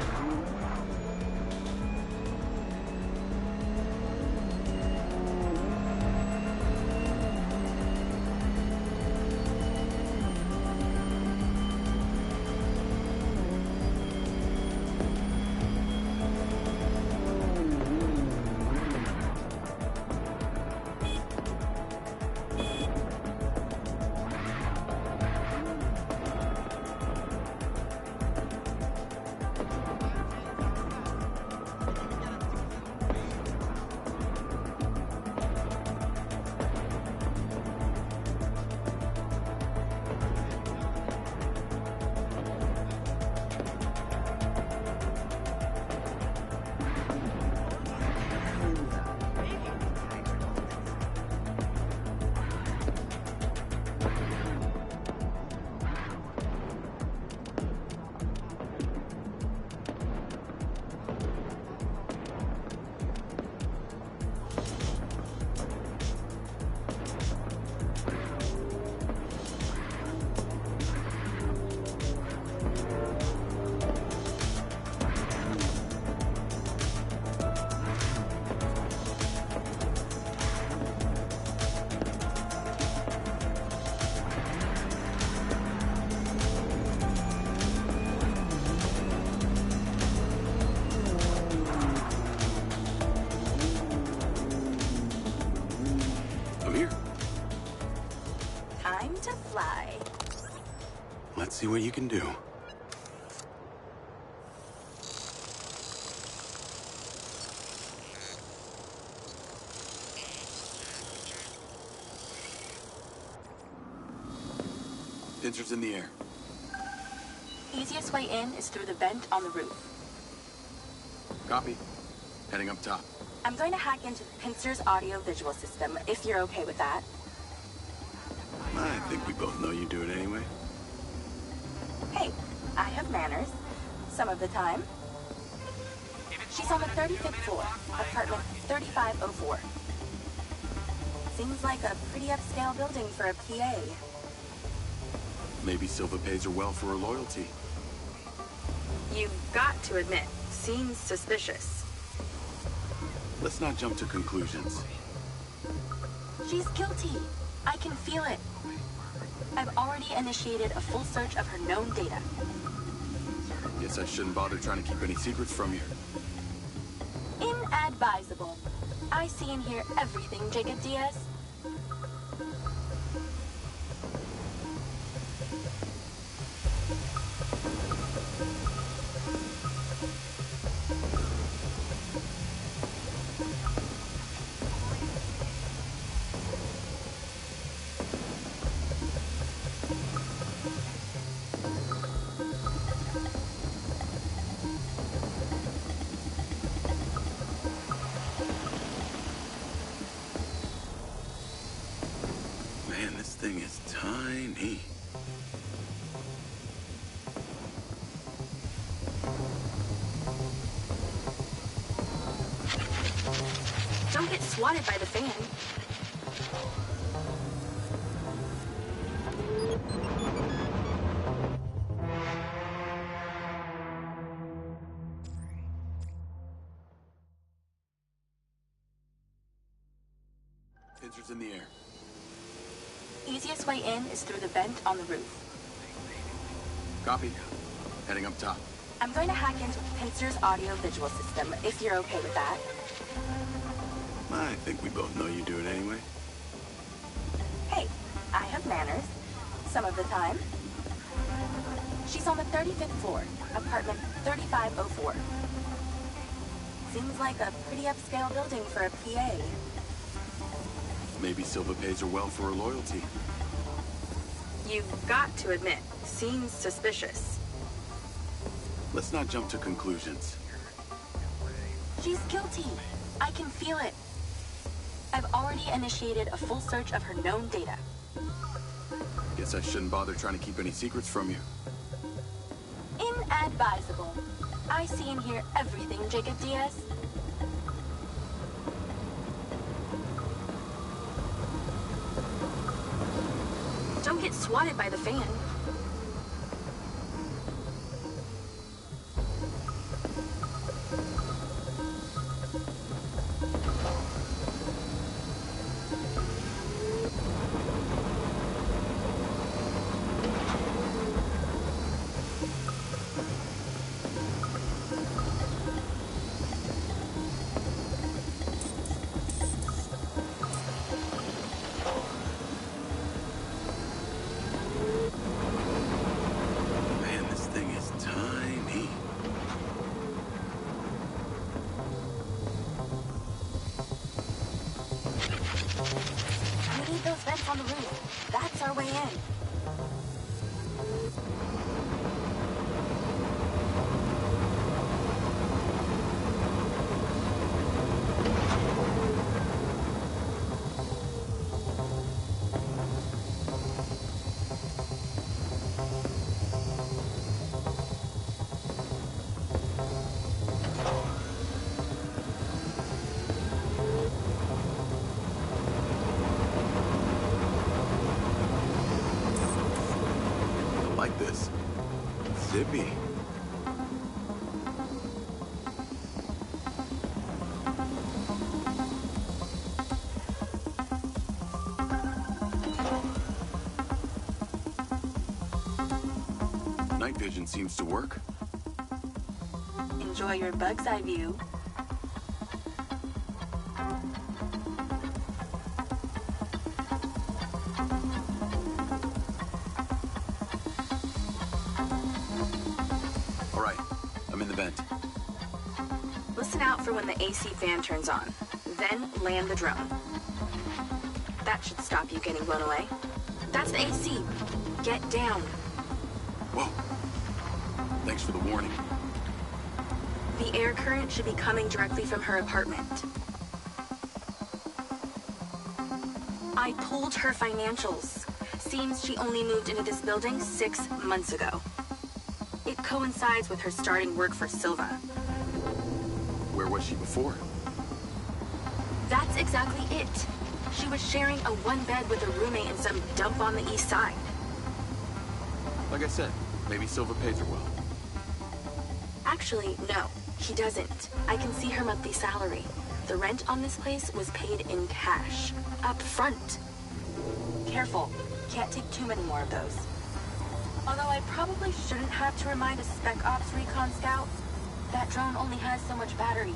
Time to fly. Let's see what you can do. Pincer's in the air. Easiest way in is through the vent on the roof. Copy. Heading up top. I'm going to hack into the Pincer's audio-visual system, if you're okay with that. I think we both know you do it anyway. Hey, I have manners. Some of the time. She's on the 35th floor, apartment 3504. Seems like a pretty upscale building for a PA. Maybe Silva pays her well for her loyalty. You've got to admit, seems suspicious. Let's not jump to conclusions. She's guilty. I can feel it. I've already initiated a full search of her known data. Guess I shouldn't bother trying to keep any secrets from you. Inadvisable. I see and hear everything, Jacob Diaz. Man, this thing is tiny. Don't get swatted by the fan. Pincer's in the air. Easiest way in is through the vent on the roof. Copy. Heading up top. I'm going to hack into Pincer's audio-visual system, if you're okay with that. I think we both know you do it anyway. Hey, I have manners. Some of the time. She's on the 35th floor, apartment 3504. Seems like a pretty upscale building for a PA. Maybe Silva pays her well for her loyalty. You've got to admit, seems suspicious. Let's not jump to conclusions. She's guilty. I can feel it. I've already initiated a full search of her known data. Guess I shouldn't bother trying to keep any secrets from you. Inadvisable. I see and hear everything, Jacob Diaz. Don't get swatted by the fan. Man, this thing is tiny. We need those vents on the roof. That's our way in. I like this. Zippy. Night vision seems to work. Enjoy your bug's eye view. All right, I'm in the vent. Listen out for when the AC fan turns on. Then land the drone. That should stop you getting blown away. That's the AC. Get down. Whoa. Thanks for the warning. The air current should be coming directly from her apartment. I pulled her financials. Seems she only moved into this building 6 months ago. It coincides with her starting work for Silva. Where was she before? That's exactly it. She was sharing a one-bed with a roommate in some dump on the east side. Like I said, maybe Silva pays her well. Actually, no, he doesn't. I can see her monthly salary. The rent on this place was paid in cash, up front. Careful, can't take too many more of those. Although I probably shouldn't have to remind a Spec Ops recon scout, that drone only has so much battery.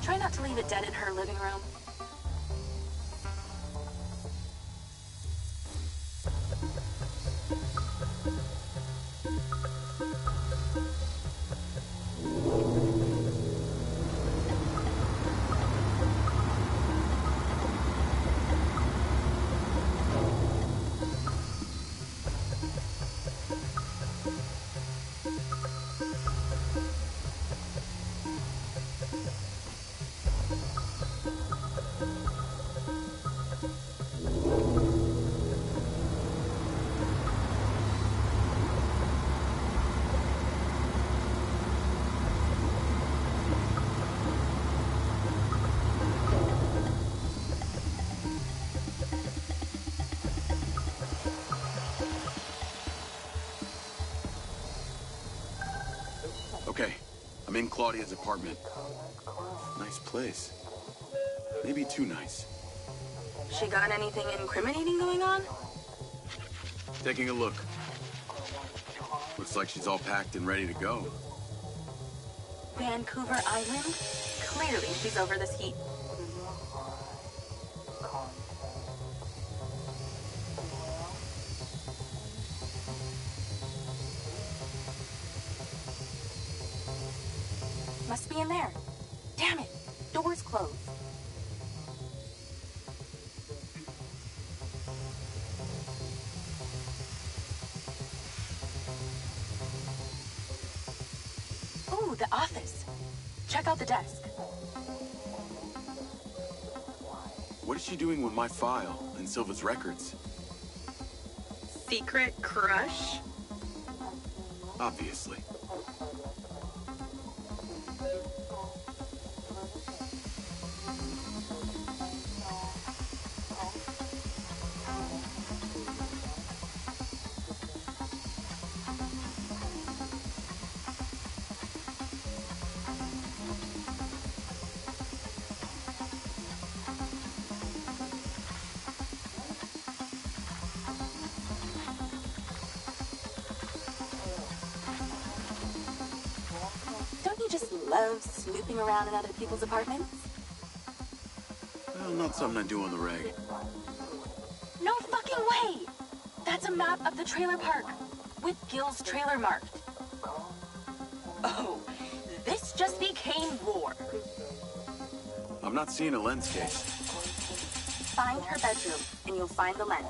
Try not to leave it dead in her living room. Okay, I'm in Claudia's apartment. Nice place. Maybe too nice. She got anything incriminating going on? Taking a look. Looks like she's all packed and ready to go. Vancouver Island? Clearly she's over this heat. Must be in there. Damn it, door's closed. Ooh, the office. Check out the desk. What is she doing with my file and Silva's records? Secret crush? Obviously. Love snooping around in other people's apartments? Well, not something I do on the reg. No fucking way! That's a map of the trailer park, with Gil's trailer marked. Oh, this just became war. I'm not seeing a lens case. Find her bedroom, and you'll find the lens.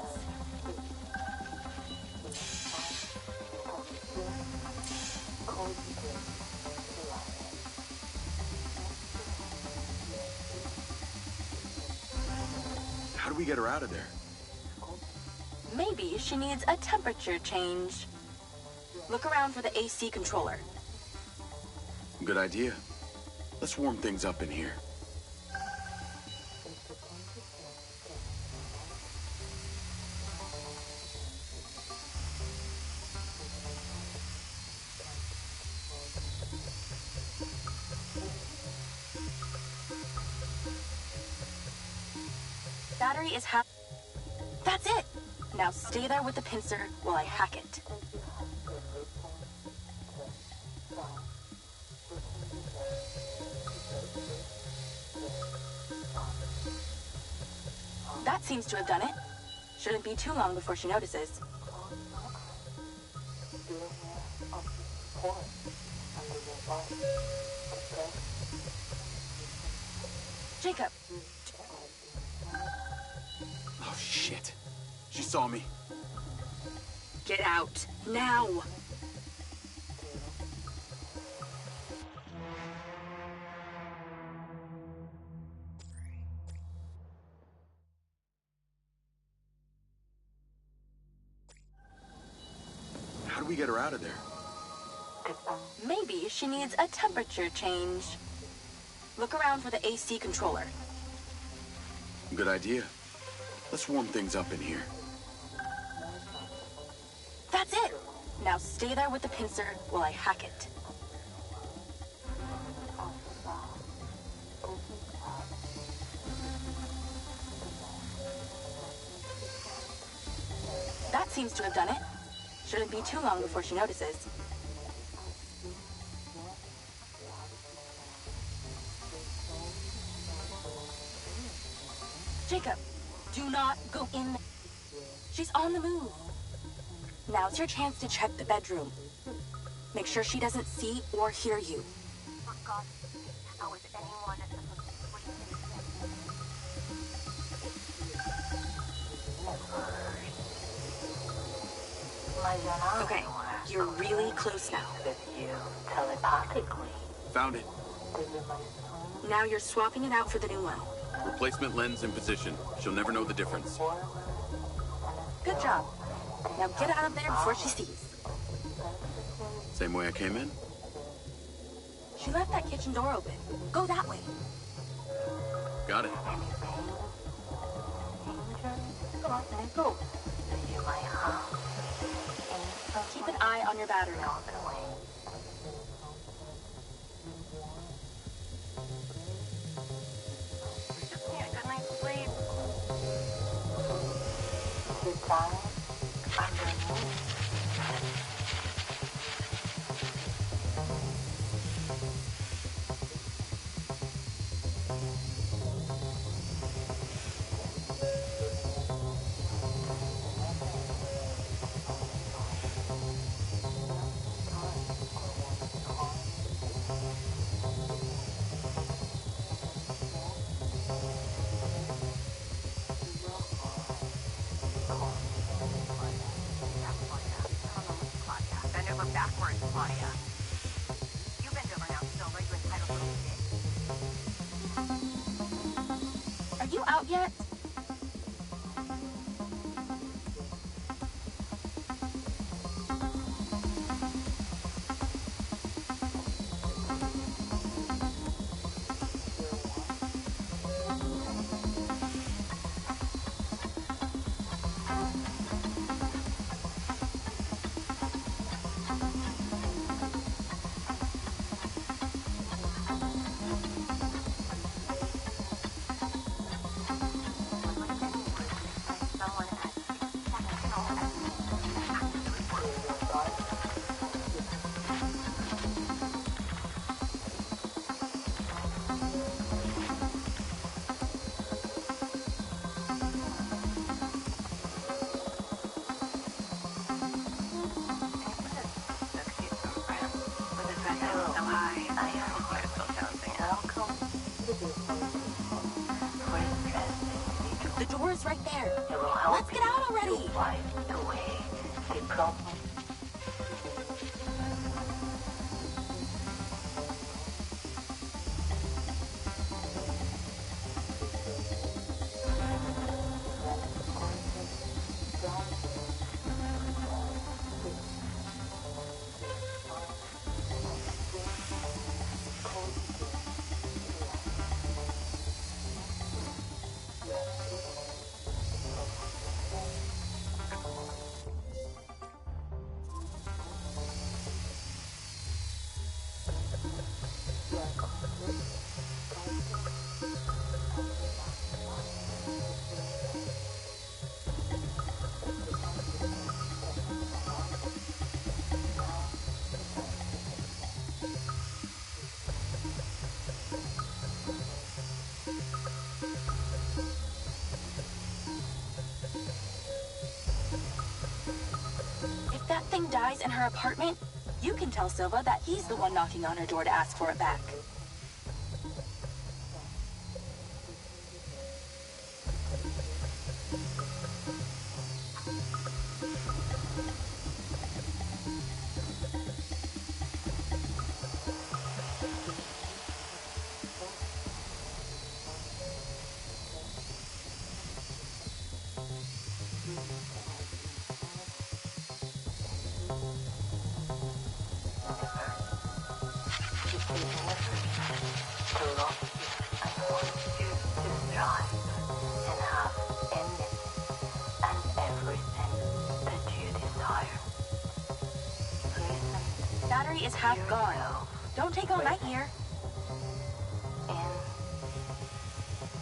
How do we get her out of there? Maybe she needs a temperature change. Look around for the AC controller. Good idea. Let's warm things up in here. Battery is half. That's it! Now stay there with the pincer while I hack it. That seems to have done it. Shouldn't be too long before she notices. Jacob. Oh, shit. She saw me. Get out. Now. we get her out of there? Maybe she needs a temperature change. Look around for the AC controller. Good idea. Let's warm things up in here. That's it! Now stay there with the pincer while I hack it. That seems to have done it. Shouldn't be too long before she notices. Jacob, do not go in. She's on the move. Now's your chance to check the bedroom. Make sure she doesn't see or hear you. For God's sake, how is anyone Okay, you're really close now. with you telepathically? Found it. Now you're swapping it out for the new one. Replacement lens in position. She'll never know the difference. Good job. Now get out of there before she sees. Same way I came in? She left that kitchen door open. Go that way. Got it. Keep an eye on your battery. Good night's sleep. Goodbye. Bend over backwards, Claudia. You bend over now, Silva. You entitled little shit. Are you out yet? The door's right there. Let's get out already. If that thing dies in her apartment, you can tell Silva that he's the one knocking on her door to ask for it back. to love you and want you to thrive and have anything and everything that you desire. Listen. Battery is half gone. Don't take all night here. In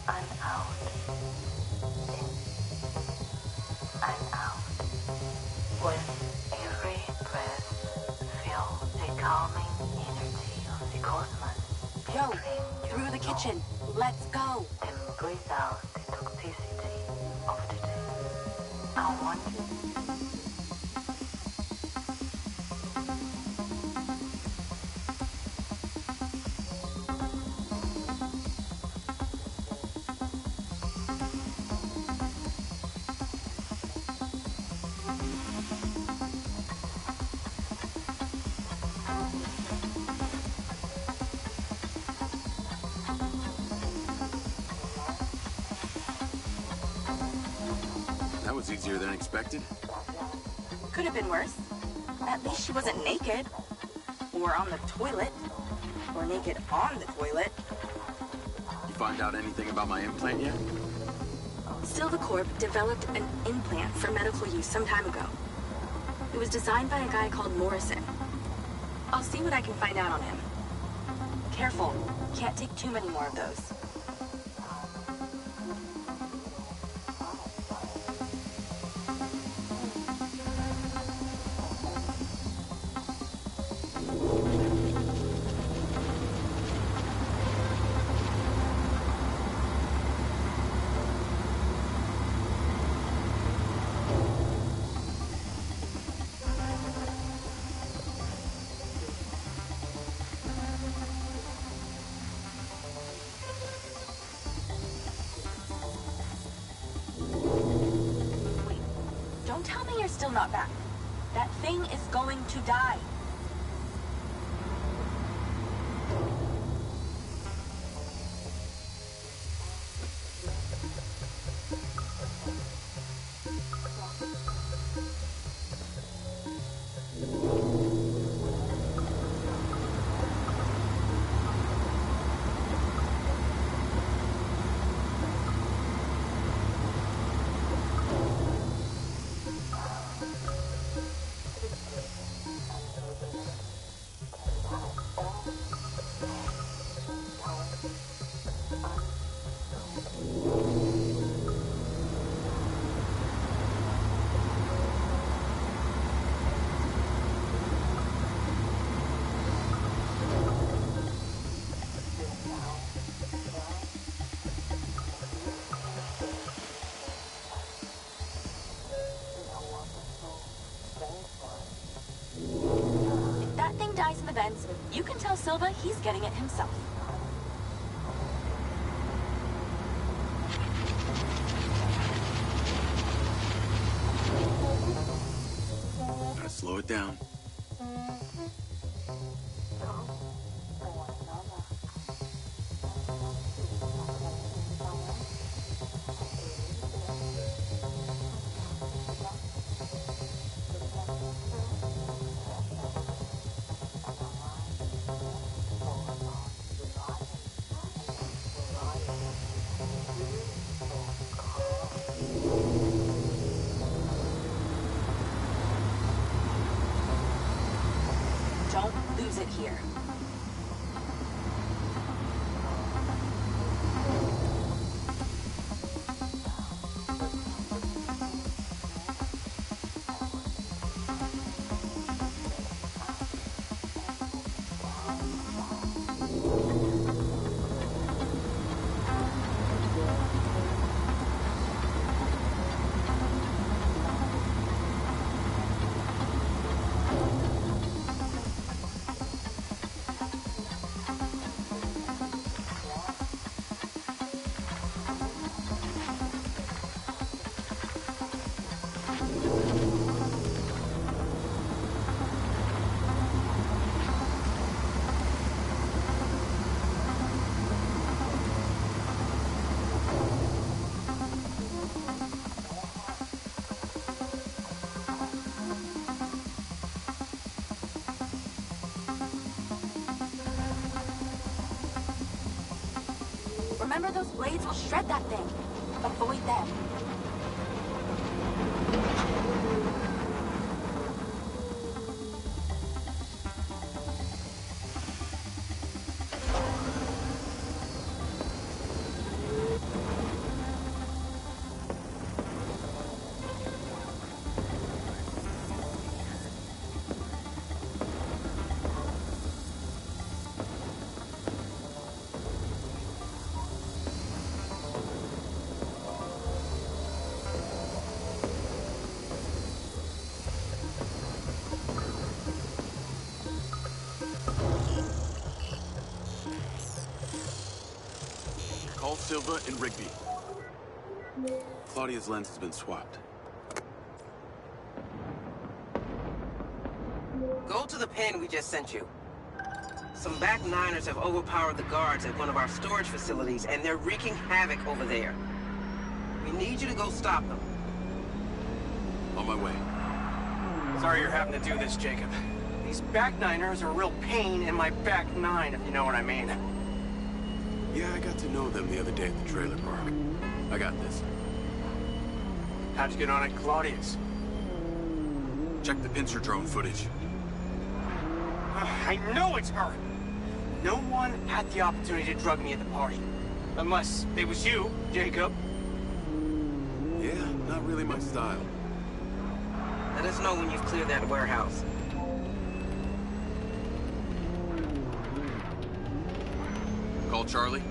and out. In and out. With every breath, feel the calming energy of the cosmos. Yo, through the kitchen. Let's go. Then breathe out the toxicity of the day. I want you. That was easier than expected. Could have been worse. At least she wasn't naked. Or on the toilet. Or naked on the toilet. You find out anything about my implant yet? Silva Corp developed an implant for medical use some time ago. It was designed by a guy called Morrison. I'll see what I can find out on him. Careful. Can't take too many more of those. Don't tell me you're still not back. That thing is going to die. If that thing dies in the vents, you can tell Silva he's getting it himself. Gotta slow it down. Don't lose it here. Remember, those blades will shred that thing. Avoid them. Call Silva and Rigby. Claudia's lens has been swapped. Go to the pen we just sent you. Some back niners have overpowered the guards at one of our storage facilities, and they're wreaking havoc over there. We need you to go stop them. On my way. Sorry you're having to do this, Jacob. These back niners are a real pain in my back nine, if you know what I mean. Yeah, I got to know them the other day at the trailer park. I got this. How'd you get on at Claudia's? Check the pincer drone footage. I know it's her! No one had the opportunity to drug me at the party. Unless it was you, Jacob. Yeah, not really my style. Let us know when you've cleared that warehouse. Call Charlie.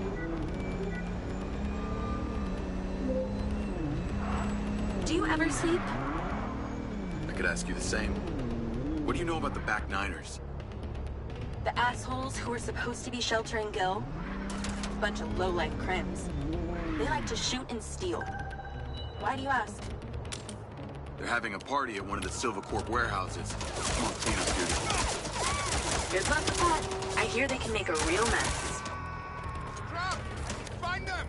Do you ever sleep? I could ask you the same. What do you know about the back niners? The assholes who were supposed to be sheltering Gil? Bunch of low-life crims. They like to shoot and steal. Why do you ask? They're having a party at one of the Silva Corp warehouses. I'm on cleanup duty. Good luck with that. I hear they can make a real mess. Find them!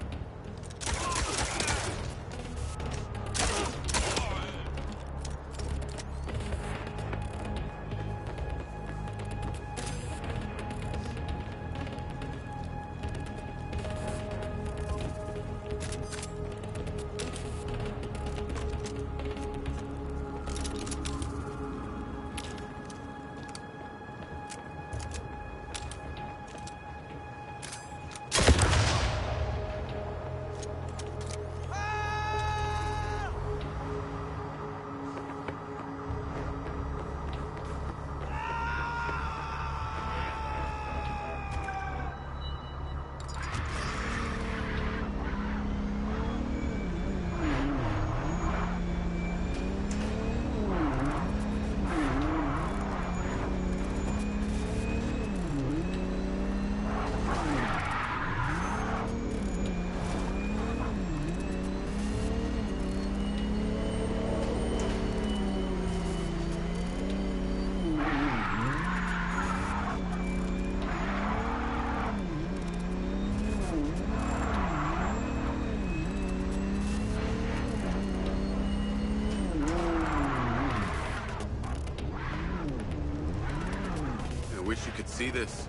Wish you could see this.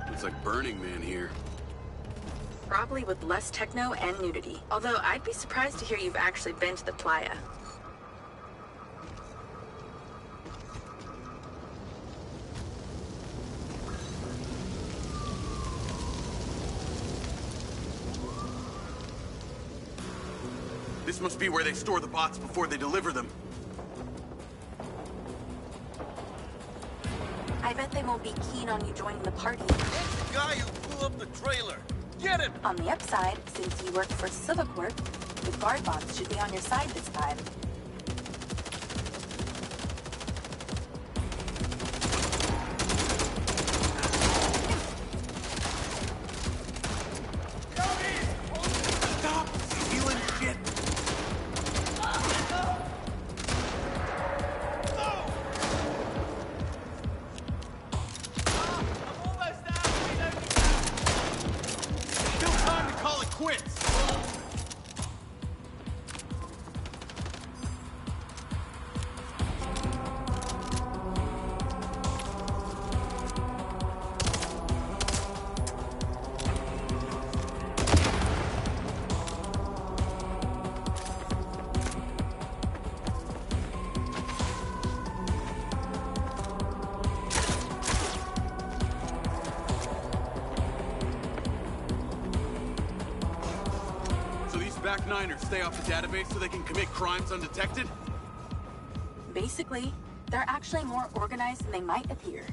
Looks like Burning Man here. Probably with less techno and nudity. Although I'd be surprised to hear you've actually been to the playa. This must be where they store the bots before they deliver them. I bet they won't be keen on you joining the party. It's the guy who blew up the trailer. Get him! On the upside, since you work for Silva Corp, the guard bots should be on your side this time. Stop stealing shit! Niners stay off the database so they can commit crimes undetected? Basically, they're actually more organized than they might appear.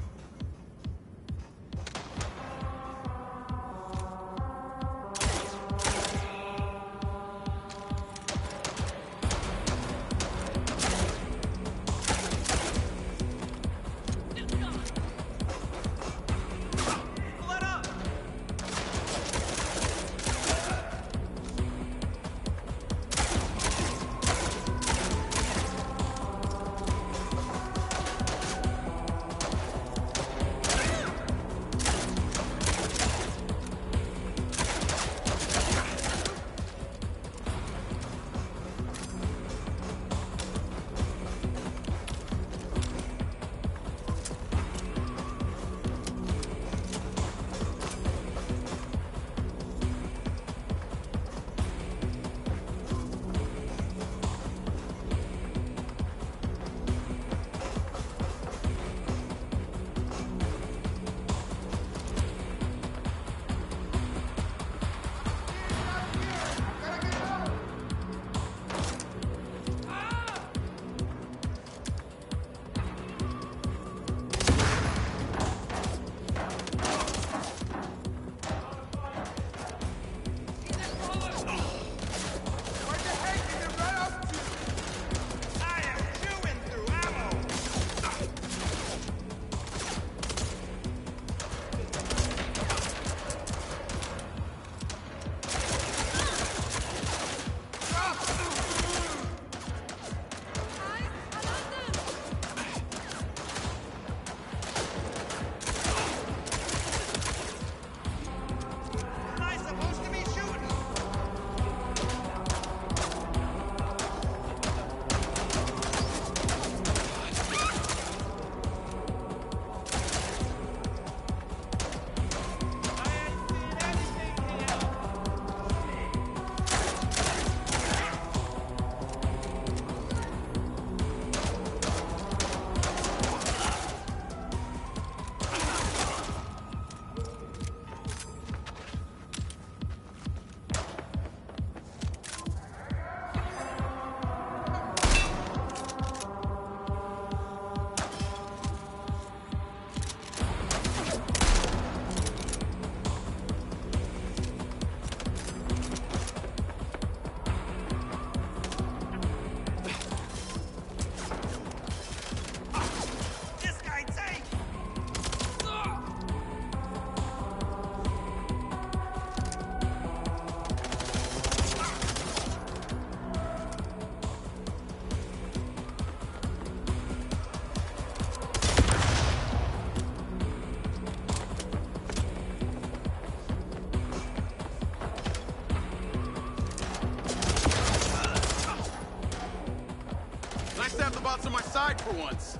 Bots on my side for once.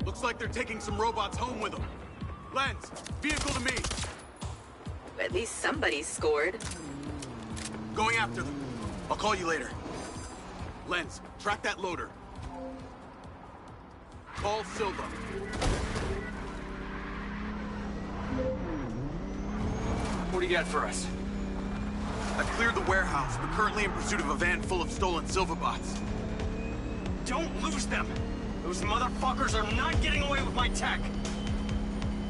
Looks like they're taking some robots home with them. Lens, vehicle to me. At least somebody scored. Going after them. I'll call you later. Lens, track that loader. Call Silva. What do you got for us? I've cleared the warehouse, but currently in pursuit of a van full of stolen Silva bots. Don't lose them! Those motherfuckers are not getting away with my tech!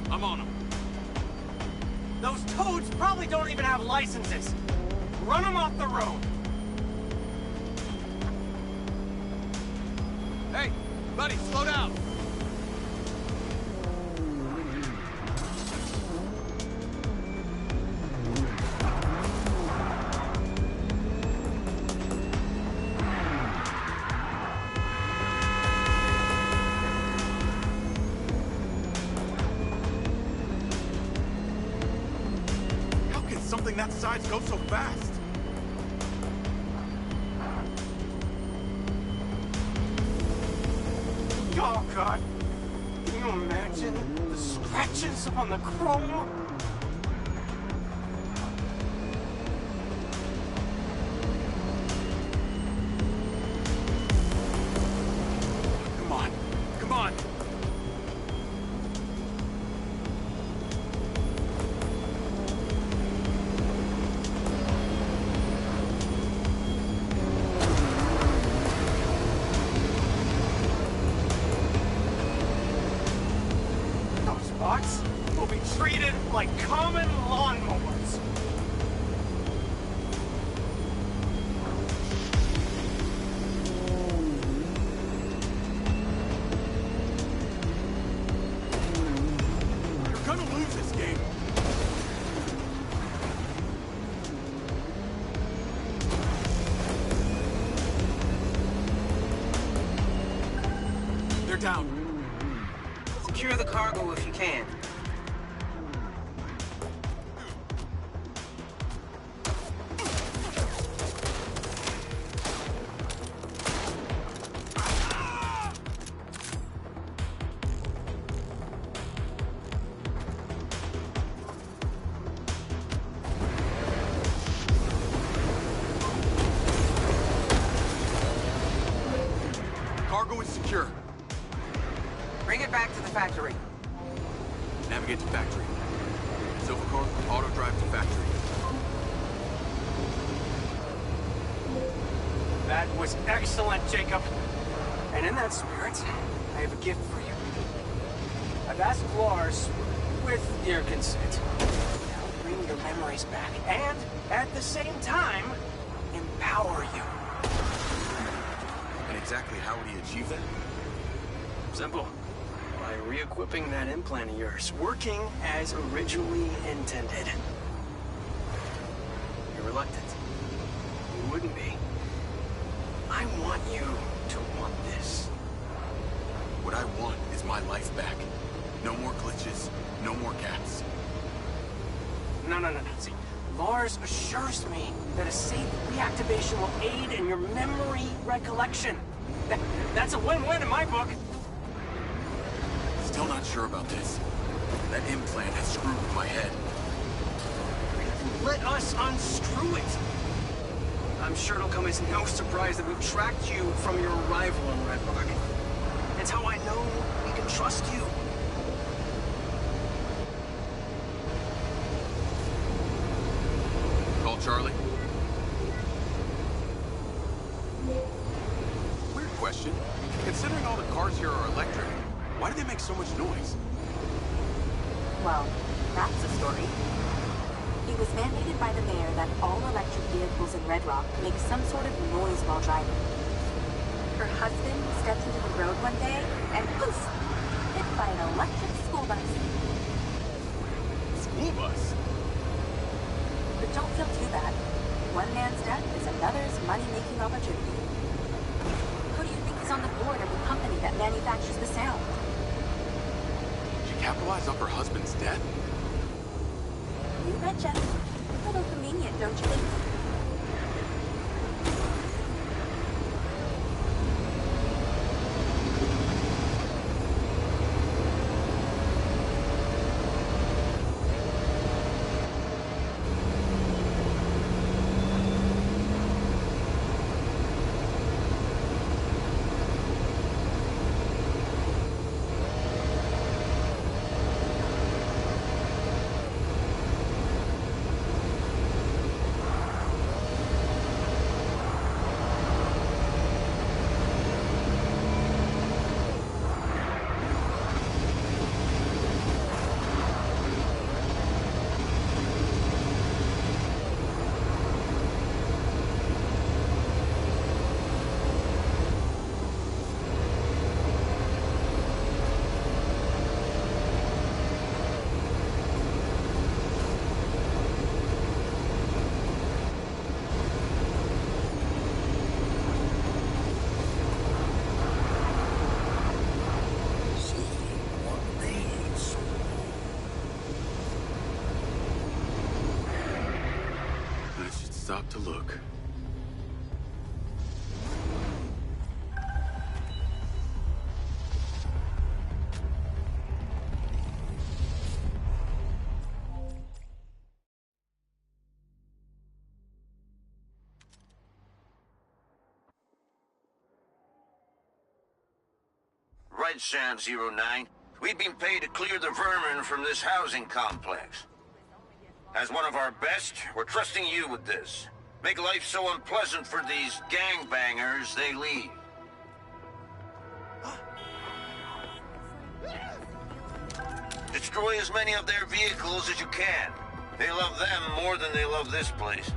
I'm on them. Those toads probably don't even have licenses! Run them off the road! Hey, buddy, slow down! building that size go so fast? Oh, God. Can you imagine the scratches on the chrome? Come on. Come on. Bots will be treated like common lawnmowers. You're gonna lose this game. They're down. Secure the cargo if you can. Cargo is secure. Bring it back to the factory. Navigate to factory. Silver car, auto drive to factory. That was excellent, Jacob. And in that spirit, I have a gift for you. I've asked Lars, with your consent, to bring your memories back and, at the same time, empower you. And exactly how would he achieve that? Simple. By re-equipping that implant of yours, working as originally intended. You're reluctant. You wouldn't be. I want you to want this. What I want is my life back. No more glitches, no more gaps. No. See, Lars assures me that a safe reactivation will aid in your memory recollection. That's a win-win in my book. Still not sure about this. That implant has screwed with my head. Let us unscrew it. I'm sure it'll come as no surprise that we've tracked you from your arrival in Red Rock. It's how I know we can trust you. Call Charlie. Weird question. Considering all the cars here are electric, why do they make so much noise? Well, that's a story. It was mandated by the mayor that all electric vehicles in Red Rock make some sort of noise while driving. Her husband stepped into the road one day and poof! Hit by an electric school bus. School bus? But don't feel too bad. One man's death is another's money-making opportunity. Who do you think is on the board of the company that manufactures the sound? She capitalized off her husband's death? You betcha. A little convenient, don't you think? stop to look. Red Sam 09. We've been paid to clear the vermin from this housing complex. As one of our best, we're trusting you with this. Make life so unpleasant for these gangbangers, they leave. Destroy as many of their vehicles as you can. They love them more than they love this place.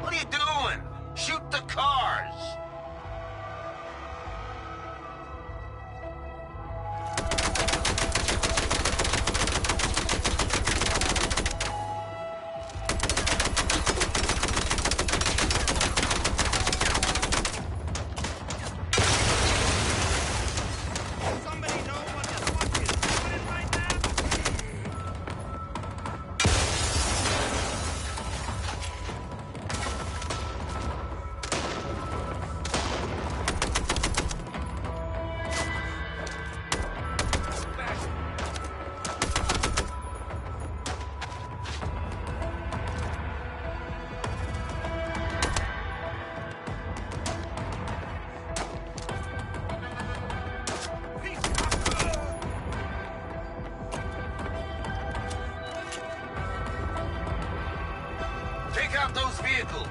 What are you doing? Shoot the cars! Take out those vehicles!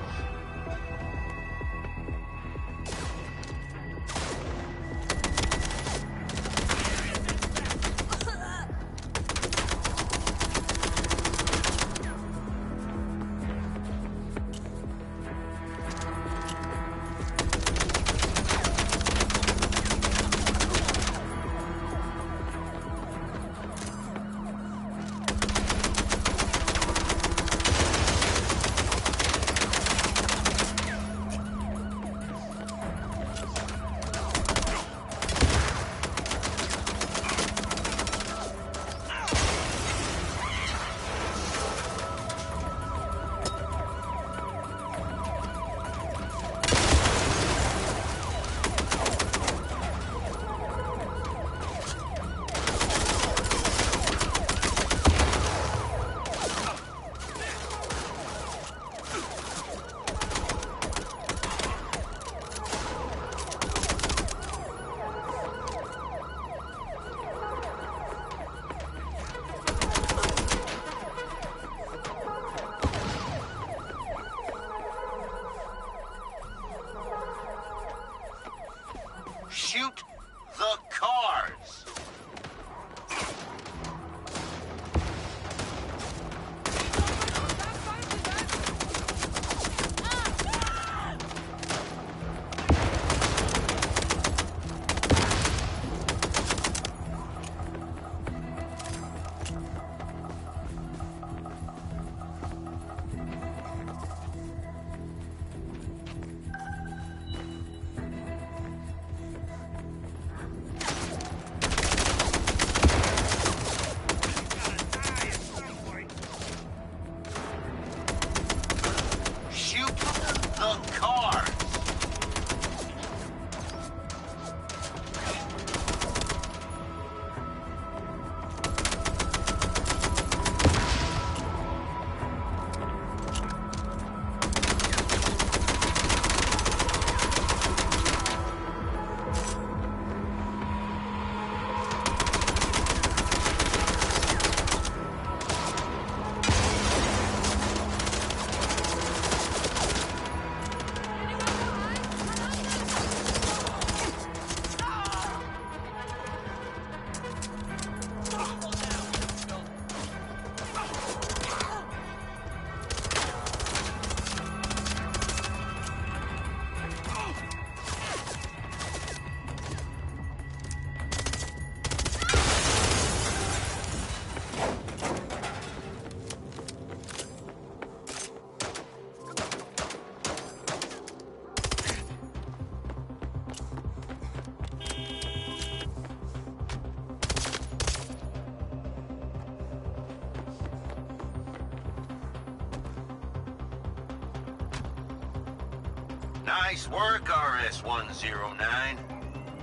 Nice work, RS-109.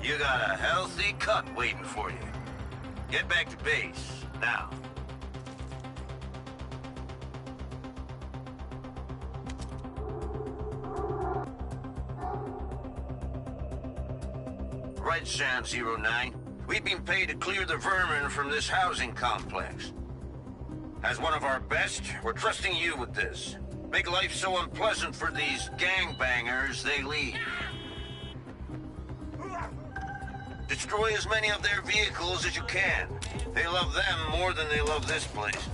You got a healthy cut waiting for you. Get back to base, now. Right, Sam 09. We've been paid to clear the vermin from this housing complex. As one of our best, we're trusting you with this. Make life so unpleasant for these gangbangers, they leave. Destroy as many of their vehicles as you can. They love them more than they love this place.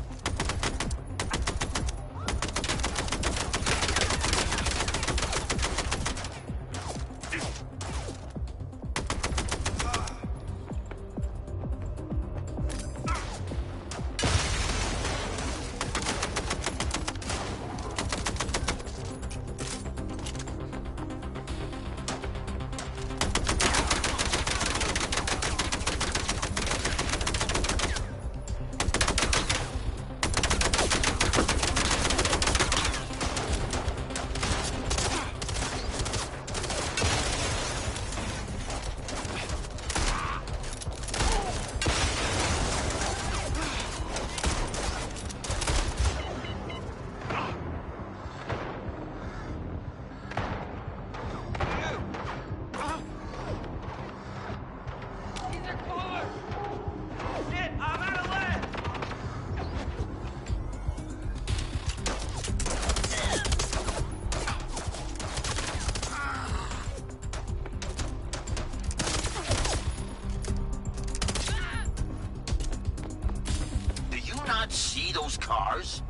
See those cars?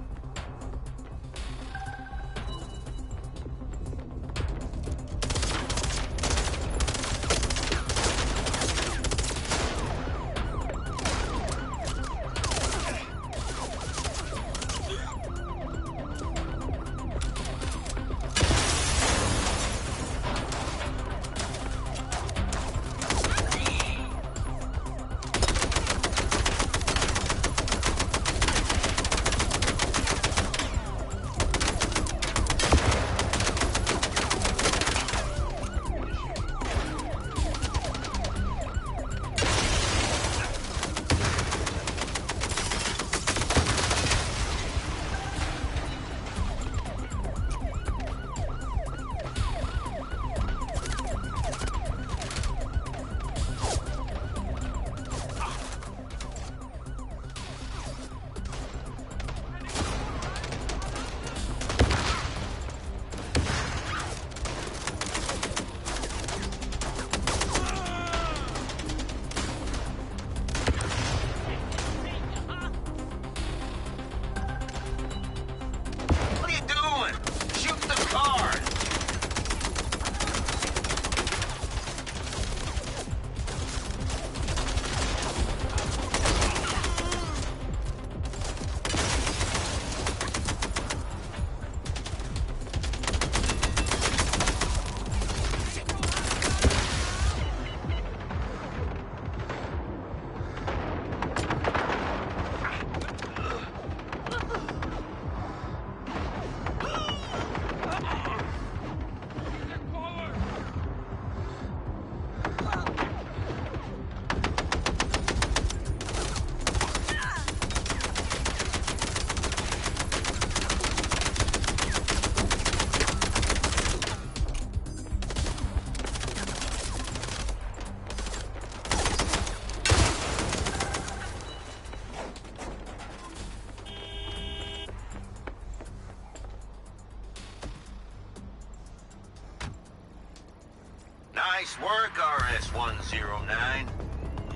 Nice work, RS-109.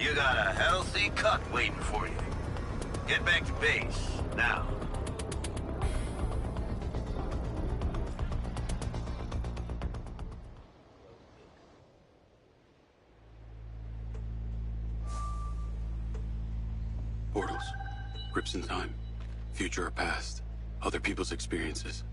You got a healthy cut waiting for you. Get back to base, now. Portals. Grips in time. Future or past. Other people's experiences.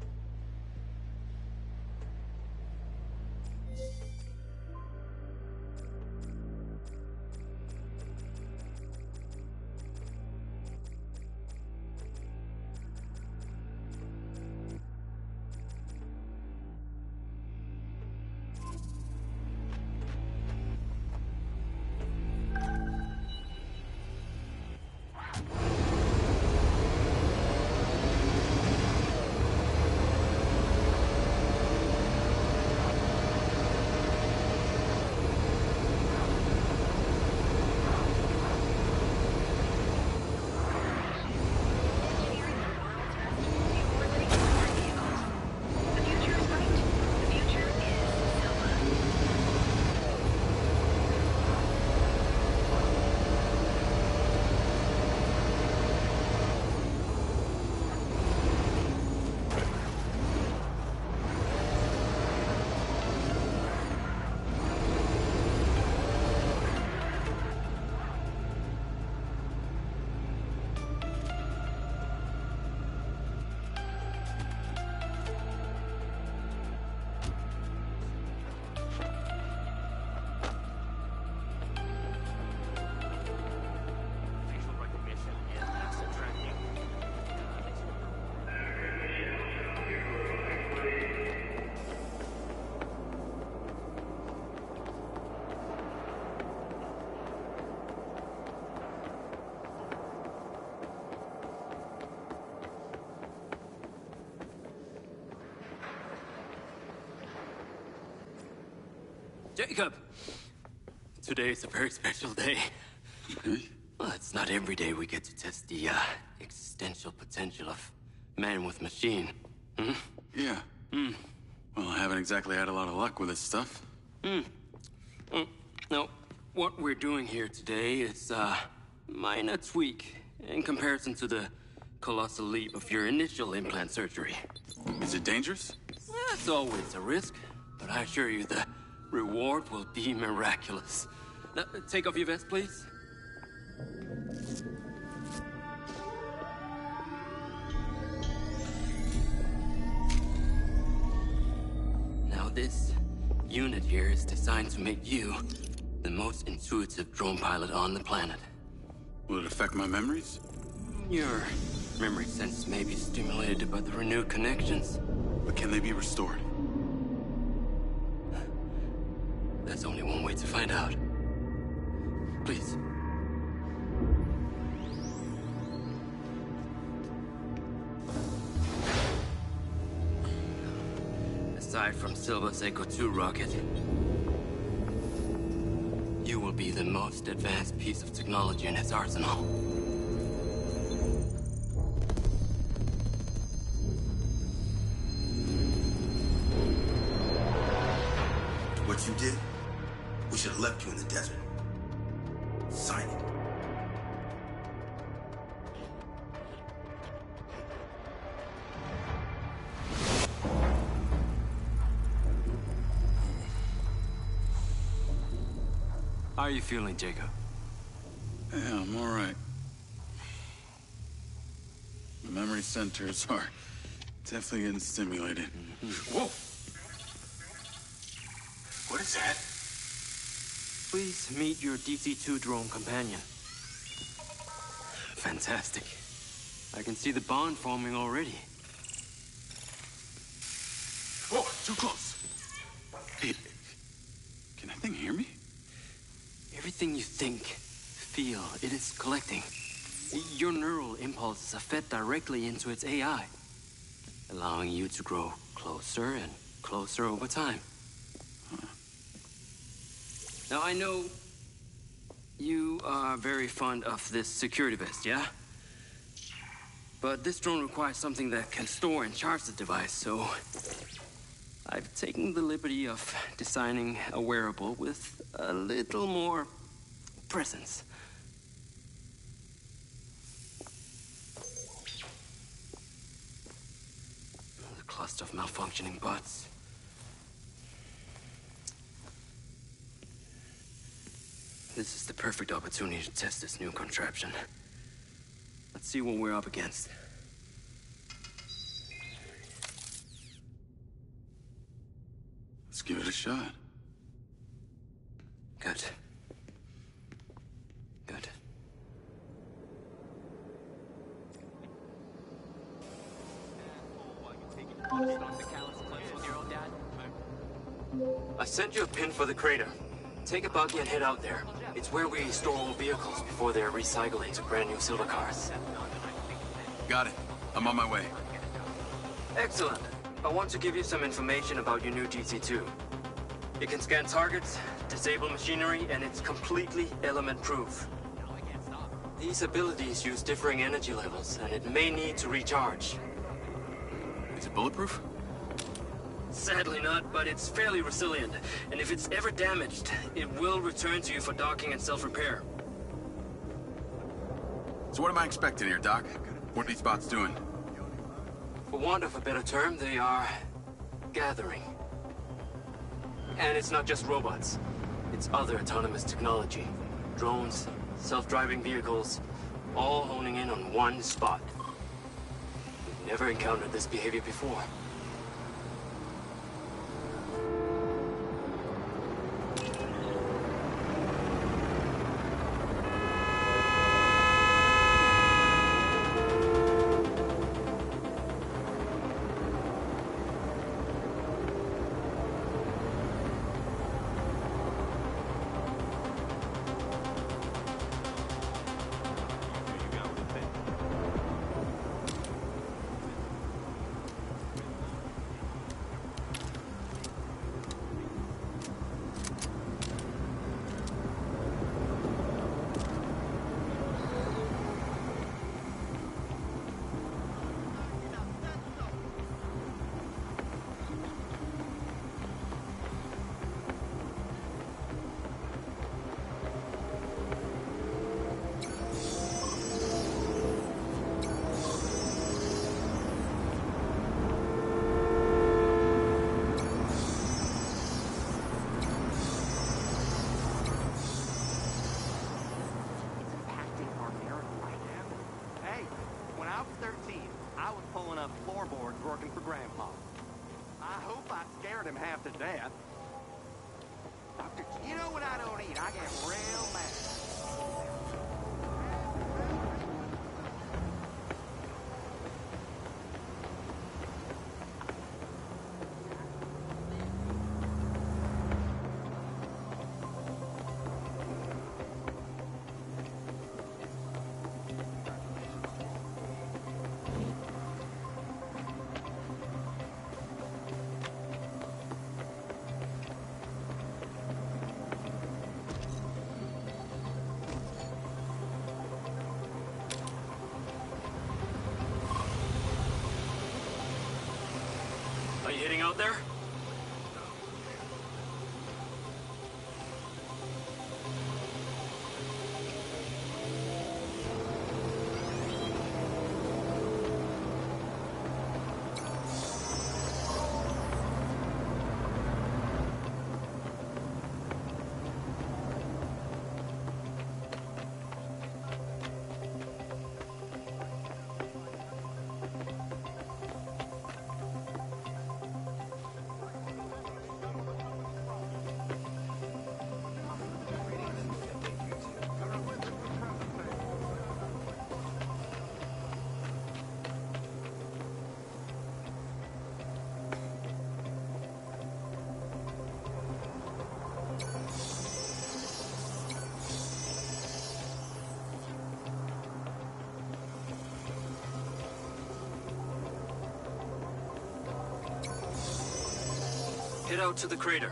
Jacob! Today is a very special day. Well, it's not every day we get to test the existential potential of man with machine. Hmm? Yeah. Well, I haven't exactly had a lot of luck with this stuff. No, what we're doing here today is a minor tweak in comparison to the colossal leap of your initial implant surgery. Is it dangerous? It's always a risk, but I assure you the reward will be miraculous. Now, take off your vest, please. Now, this unit here is designed to make you the most intuitive drone pilot on the planet. Will it affect my memories? Your memory sense may be stimulated by the renewed connections. But can they be restored? There's only one way to find out. Please. Aside from Silva's Echo 2 rocket, you will be the most advanced piece of technology in his arsenal. What you did, we should have left you in the desert. Sign it. How are you feeling, Jacob? Yeah, I'm all right. The memory centers are definitely getting stimulated. Whoa! What is that? Please meet your DC-2 drone companion. Fantastic. I can see the bond forming already. Whoa, too close. Hey, can that thing hear me? Everything you think, feel, it is collecting. Your neural impulses are fed directly into its AI, allowing you to grow closer and closer over time. Now, I know you are very fond of this security vest, yeah? But this drone requires something that can store and charge the device, so I've taken the liberty of designing a wearable with a little more presence. The cluster of malfunctioning bots. This is the perfect opportunity to test this new contraption. Let's see what we're up against. Let's give it a shot. Good. Good. I sent you a pin for the crater. Take a buggy and head out there. It's where we store all vehicles before they're recycled into brand new silver cars. Got it. I'm on my way. Excellent. I want to give you some information about your new DC-2. It can scan targets, disable machinery, and it's completely element-proof. These abilities use differing energy levels, and it may need to recharge. Is it bulletproof? Sadly not, but it's fairly resilient. And if it's ever damaged, it will return to you for docking and self-repair. So what am I expecting here, Doc? What are these bots doing? For want of a better term, they are gathering. And it's not just robots. It's other autonomous technology. Drones, self-driving vehicles, all honing in on one spot. We've never encountered this behavior before. I was 13, I was pulling up floorboards working for Grandpa. I hope I scared him half to death. Doctor, you know when I don't eat, I get real mad. Are you heading out there? Head out to the crater.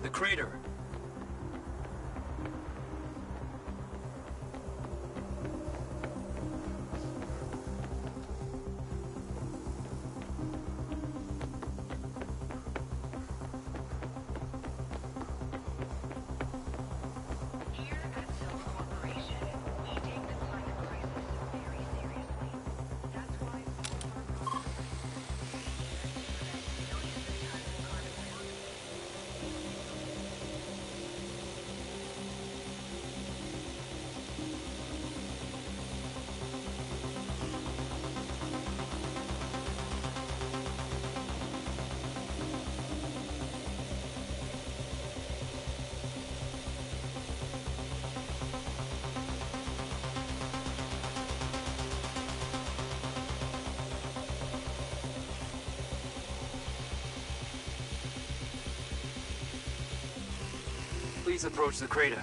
The crater. Please approach the crater.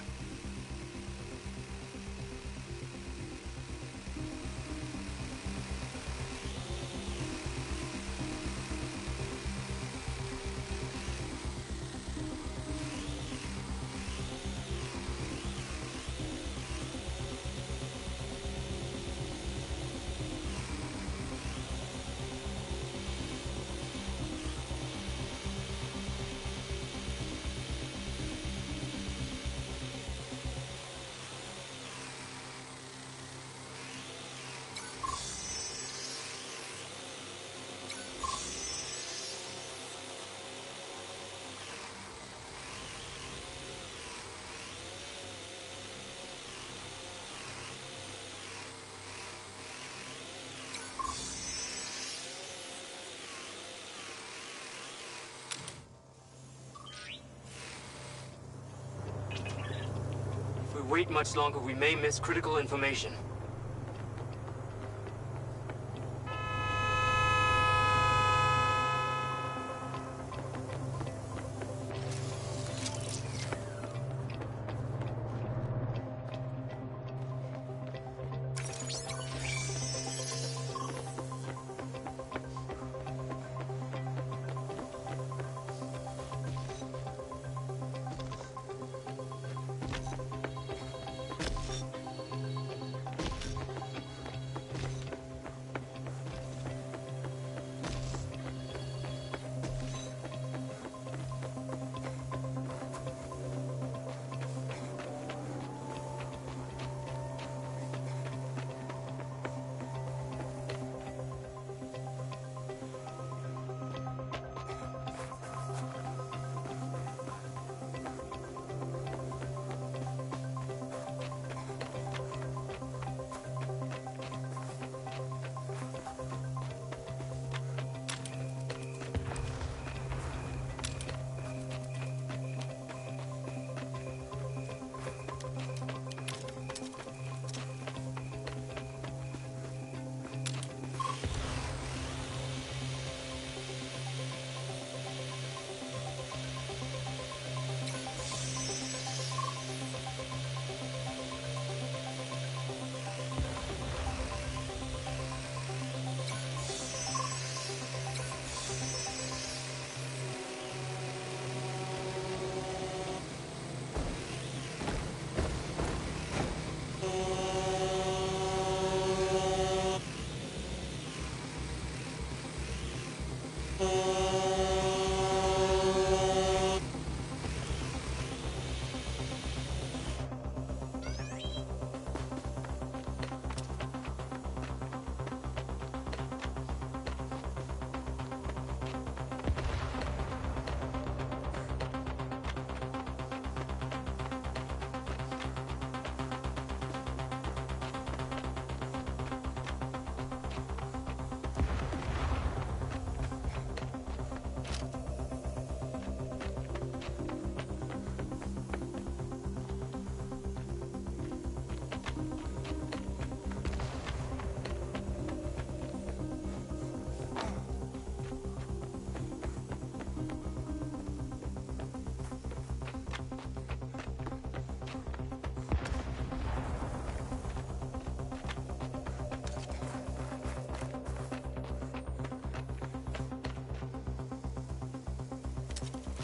If we wait much longer, we may miss critical information.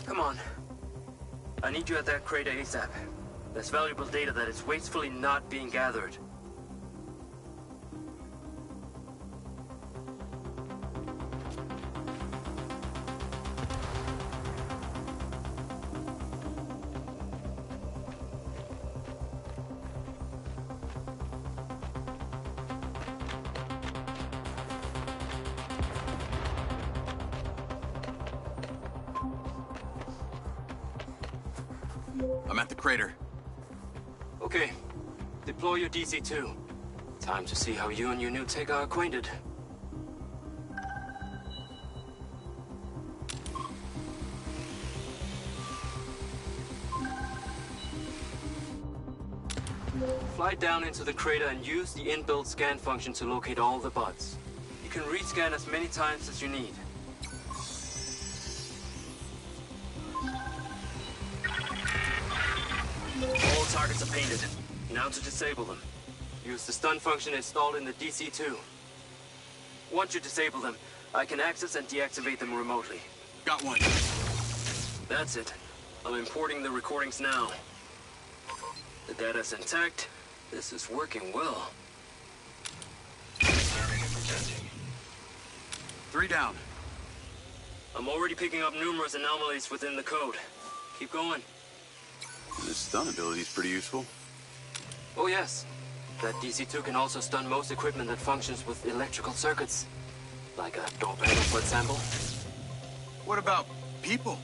Come on. I need you at that crater ASAP. There's valuable data that is wastefully not being gathered. I'm at the crater. Okay. Deploy your DC-2. Time to see how you and your new tech are acquainted. Fly down into the crater and use the inbuilt scan function to locate all the buds. You can rescan as many times as you need. All targets are painted. Now to disable them. Use the stun function installed in the DC-2. Once you disable them, I can access and deactivate them remotely. Got one. That's it. I'm importing the recordings now. The data's intact. This is working well. 3 down. I'm already picking up numerous anomalies within the code. Keep going. This stun ability is pretty useful. Oh yes. That DC-2 can also stun most equipment that functions with electrical circuits. Like a door panel, for example. What about people?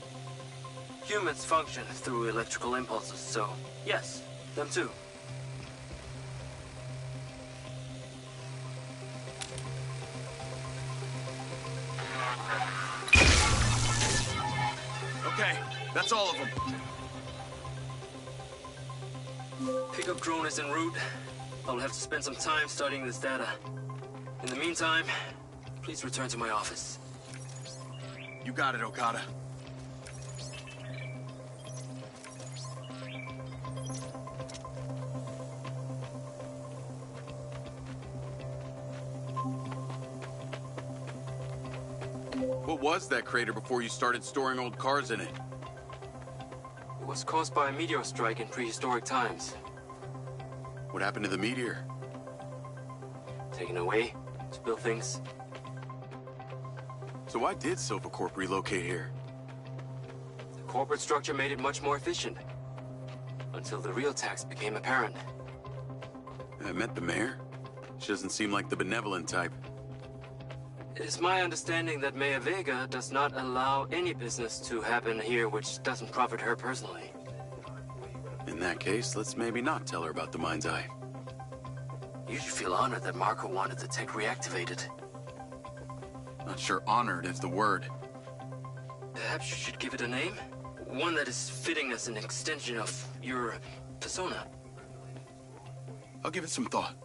Humans function through electrical impulses, so yes, them too. Okay, that's all of them. Pickup drone is en route. I'll have to spend some time studying this data. In the meantime, please return to my office. You got it, Okada. What was that crater before you started storing old cars in it? It was caused by a meteor strike in prehistoric times. What happened to the meteor? Taken away to build things. So why did Silvercorp relocate here? The corporate structure made it much more efficient. Until the real tax became apparent. I met the mayor. She doesn't seem like the benevolent type. It is my understanding that Mayor Vega does not allow any business to happen here which doesn't profit her personally. In that case, let's maybe not tell her about the MindsEye. You should feel honored that Marco wanted the tech reactivated. Not sure honored is the word. Perhaps you should give it a name? One that is fitting as an extension of your persona. I'll give it some thought.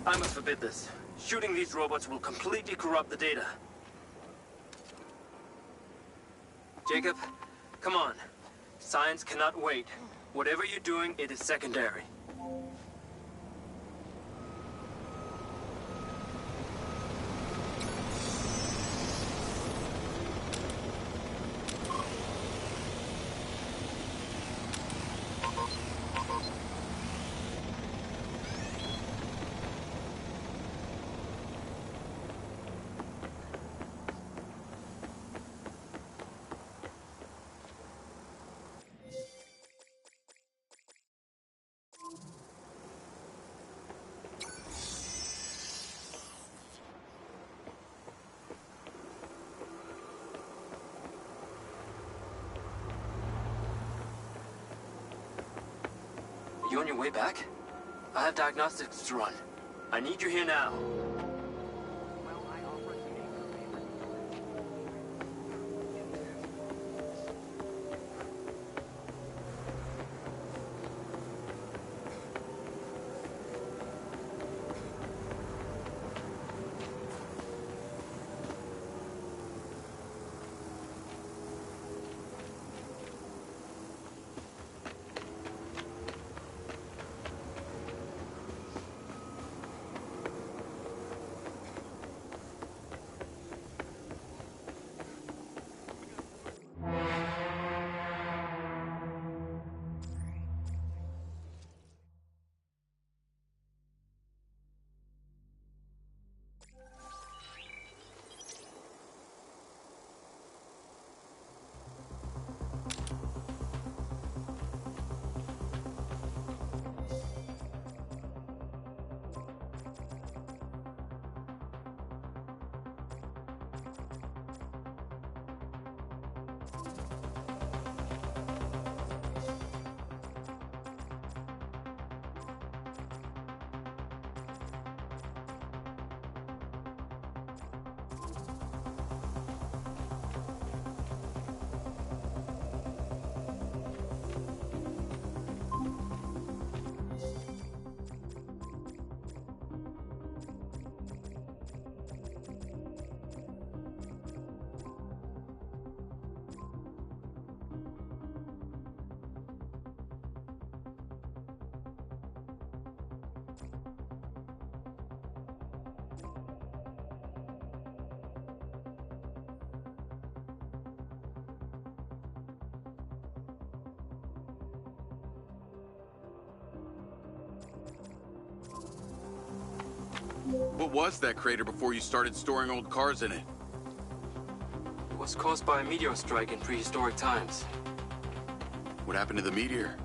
I must forbid this. Shooting these robots will completely corrupt the data. Jacob, come on. Science cannot wait. Whatever you're doing, it is secondary. You on your way back? I have diagnostics to run. I need you here now. What was that crater before you started storing old cars in it? It was caused by a meteor strike in prehistoric times. What happened to the meteor?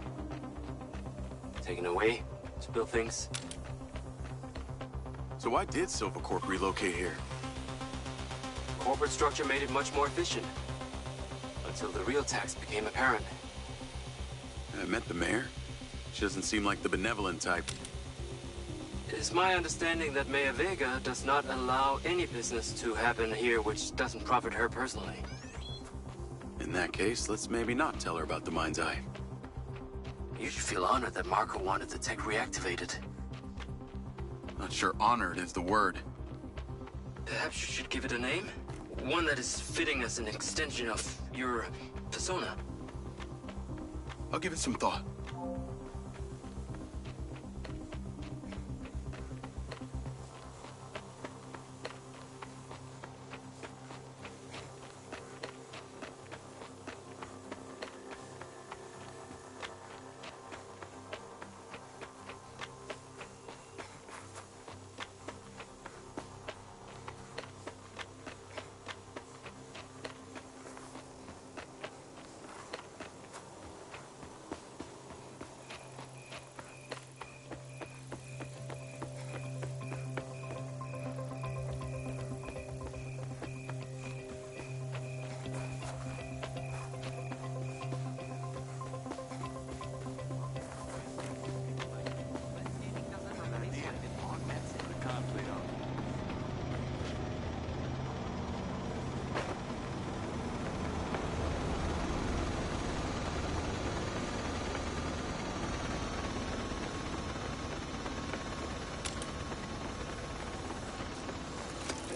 Taken away to build things. So why did Silva Corp relocate here? Corporate structure made it much more efficient. Until the real tax became apparent. I met the mayor. She doesn't seem like the benevolent type. It is my understanding that Mayor Vega does not allow any business to happen here which doesn't profit her personally. In that case, let's maybe not tell her about the MindsEye. You should feel honored that Marco wanted the tech reactivated. Not sure honored is the word. Perhaps you should give it a name? One that is fitting as an extension of your persona. I'll give it some thought.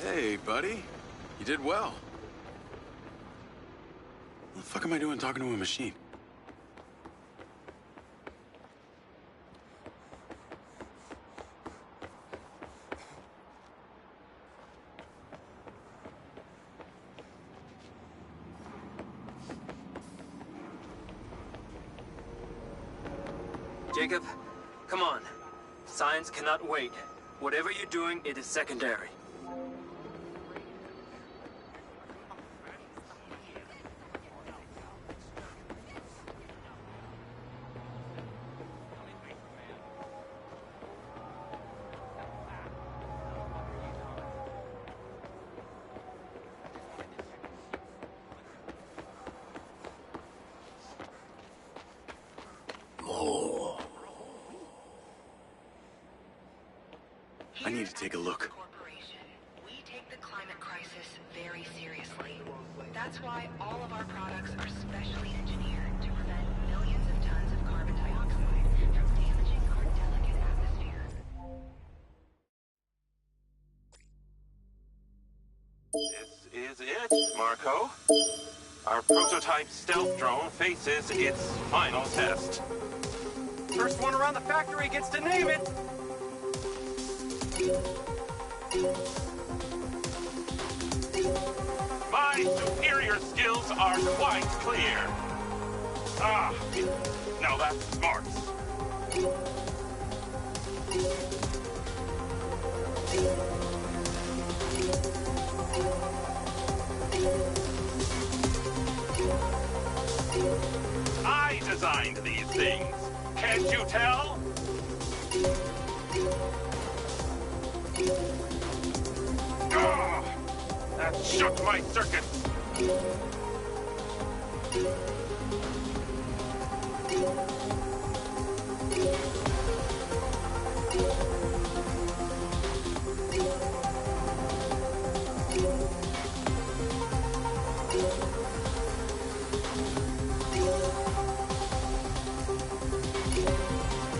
Hey, buddy. You did well. What the fuck am I doing talking to a machine? Jacob, come on. Science cannot wait. Whatever you're doing, it is secondary. I need to take a look. We take the climate crisis very seriously. That's why all of our products are specially engineered to prevent millions of tons of carbon dioxide from damaging our delicate atmosphere. This is it, Marco. Our prototype stealth drone faces its final test. First one around the factory gets to name it. My superior skills are quite clear. Ah, now that's smart. I designed these things. Can't you tell? Ah, that shook my circuits.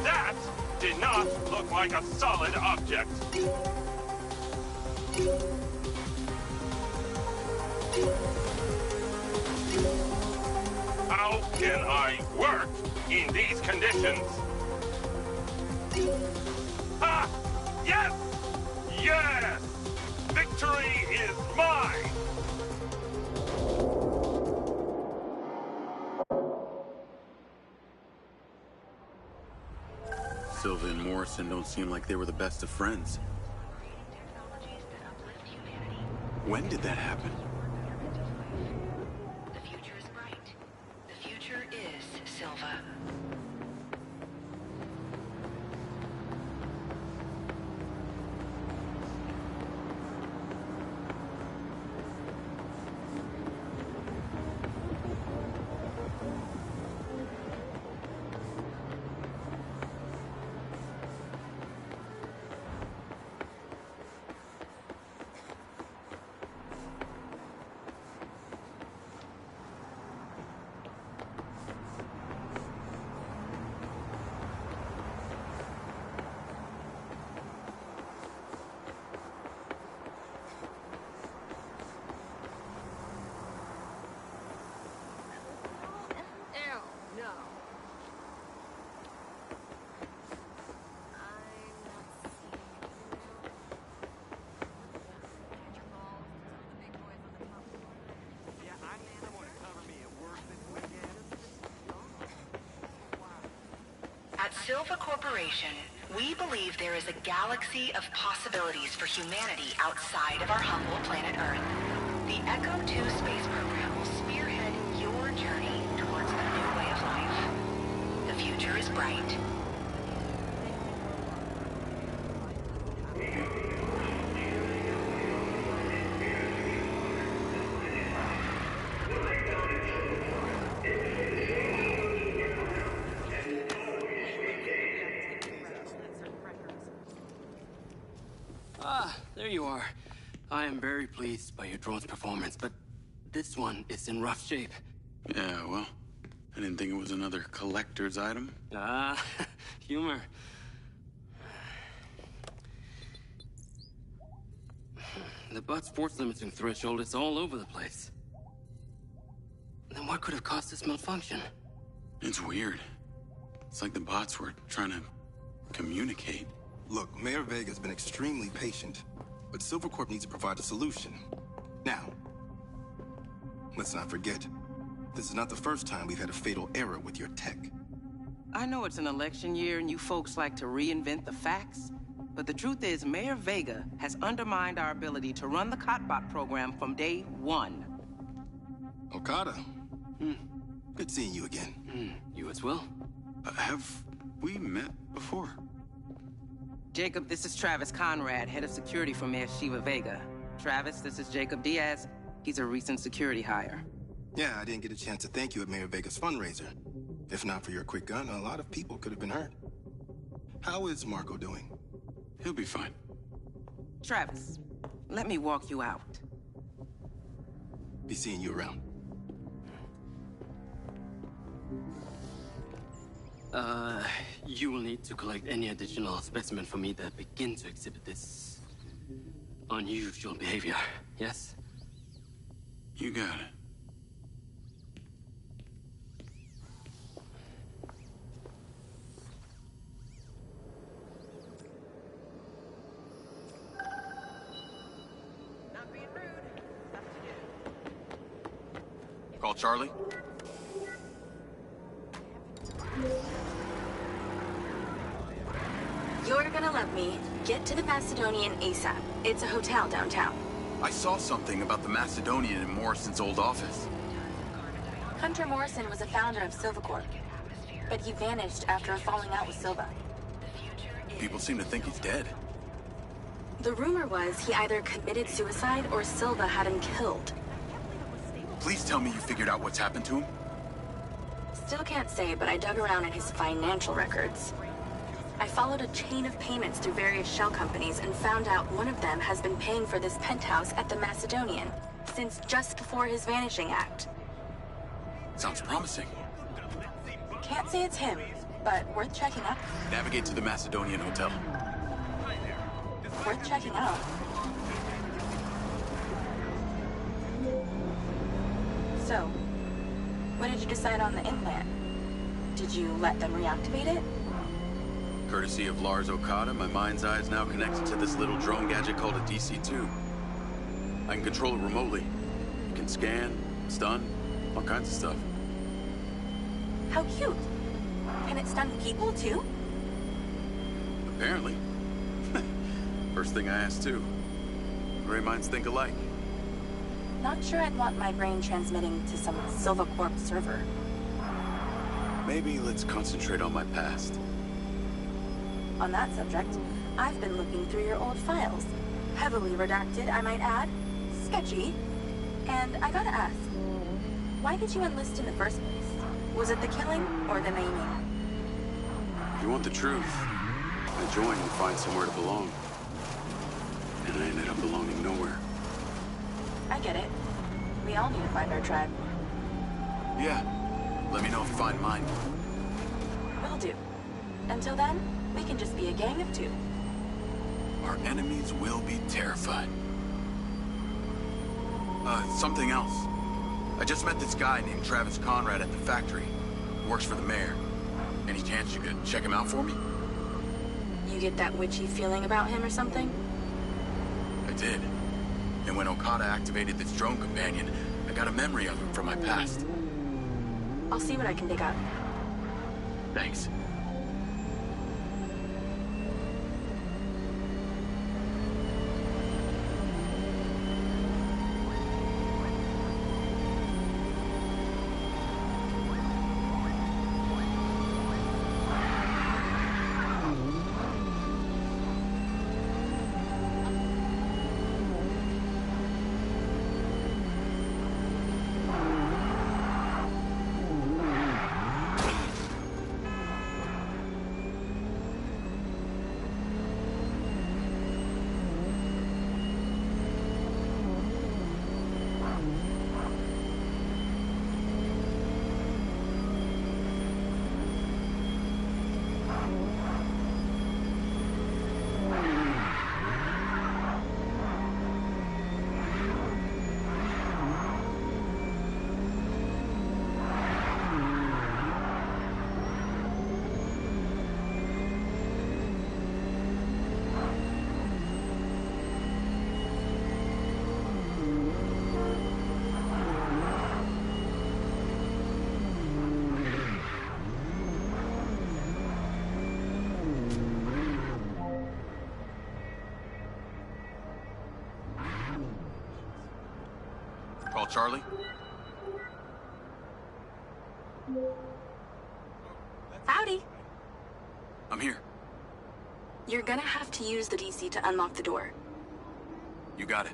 That did not look like a solid object. How can I work in these conditions? Ah! Yes! Yes! Victory is mine! Silva and Morrison don't seem like they were the best of friends. When did that happen? The future is bright. The future is Silva. At Silva Corporation, we believe there is a galaxy of possibilities for humanity outside of our humble planet Earth. The Echo 2 space program will spearhead your journey towards a new way of life. The future is bright. Ah, there you are. I am very pleased by your drone's performance, but this one is in rough shape. Yeah, well, I didn't think it was another collector's item. Ah, humor. The butt's force limiting threshold is all over the place. Then what could have caused this malfunction? It's weird. It's like the bots were trying to communicate. Look, Mayor Vega's been extremely patient, but Silvercorp needs to provide a solution. Now, let's not forget, this is not the first time we've had a fatal error with your tech. I know it's an election year and you folks like to reinvent the facts, but the truth is Mayor Vega has undermined our ability to run the Cotbot program from day one. Okada. Good seeing you again. You as well. Have we met before? Jacob, this is Travis Conrad, head of security for Mayor Shiva Vega. Travis, this is Jacob Diaz. He's a recent security hire. Yeah, I didn't get a chance to thank you at Mayor Vega's fundraiser. If not for your quick gun, a lot of people could have been hurt. How is Marco doing? He'll be fine. Travis, let me walk you out. Be seeing you around. You will need to collect any additional specimen for me that begin to exhibit this unusual behavior, yes? You got it. Call Charlie. You're gonna let me get to the Macedonian ASAP. It's a hotel downtown. I saw something about the Macedonian in Morrison's old office. Hunter Morrison was a founder of Silvacorp, but he vanished after a falling out with Silva. People seem to think he's dead. The rumor was he either committed suicide or Silva had him killed. Please tell me you figured out what's happened to him. Still can't say, but I dug around in his financial records. I followed a chain of payments through various shell companies and found out one of them has been paying for this penthouse at the Macedonian since just before his vanishing act. Sounds promising. Can't say it's him, but worth checking out. Navigate to the Macedonian Hotel. Worth checking out. So, what did you decide on the implant? Did you let them reactivate it? Courtesy of Lars Okada, my mind's eye is now connected to this little drone gadget called a DC-2. I can control it remotely. It can scan, stun, all kinds of stuff. How cute. Can it stun people too? Apparently. First thing I asked too. Gray minds think alike. Not sure I'd want my brain transmitting to some Silvacorp server. Maybe let's concentrate on my past. On that subject, I've been looking through your old files. Heavily redacted, I might add. Sketchy. And I gotta ask, why did you enlist in the first place? Was it the killing or the maiming? If you want the truth, I joined to find somewhere to belong. And I ended up belonging nowhere. I get it. We all need to find our tribe. Yeah. Let me know if you find mine. Will do. Until then, we can just be a gang of two. Our enemies will be terrified. Something else. I just met this guy named Travis Conrad at the factory. He works for the mayor. Any chance you could check him out for me? You get that witchy feeling about him or something? I did. And when Okada activated this drone companion, I got a memory of him from my past. I'll see what I can dig up. Thanks. Charlie? Howdy. I'm here. You're gonna have to use the DC to unlock the door. You got it.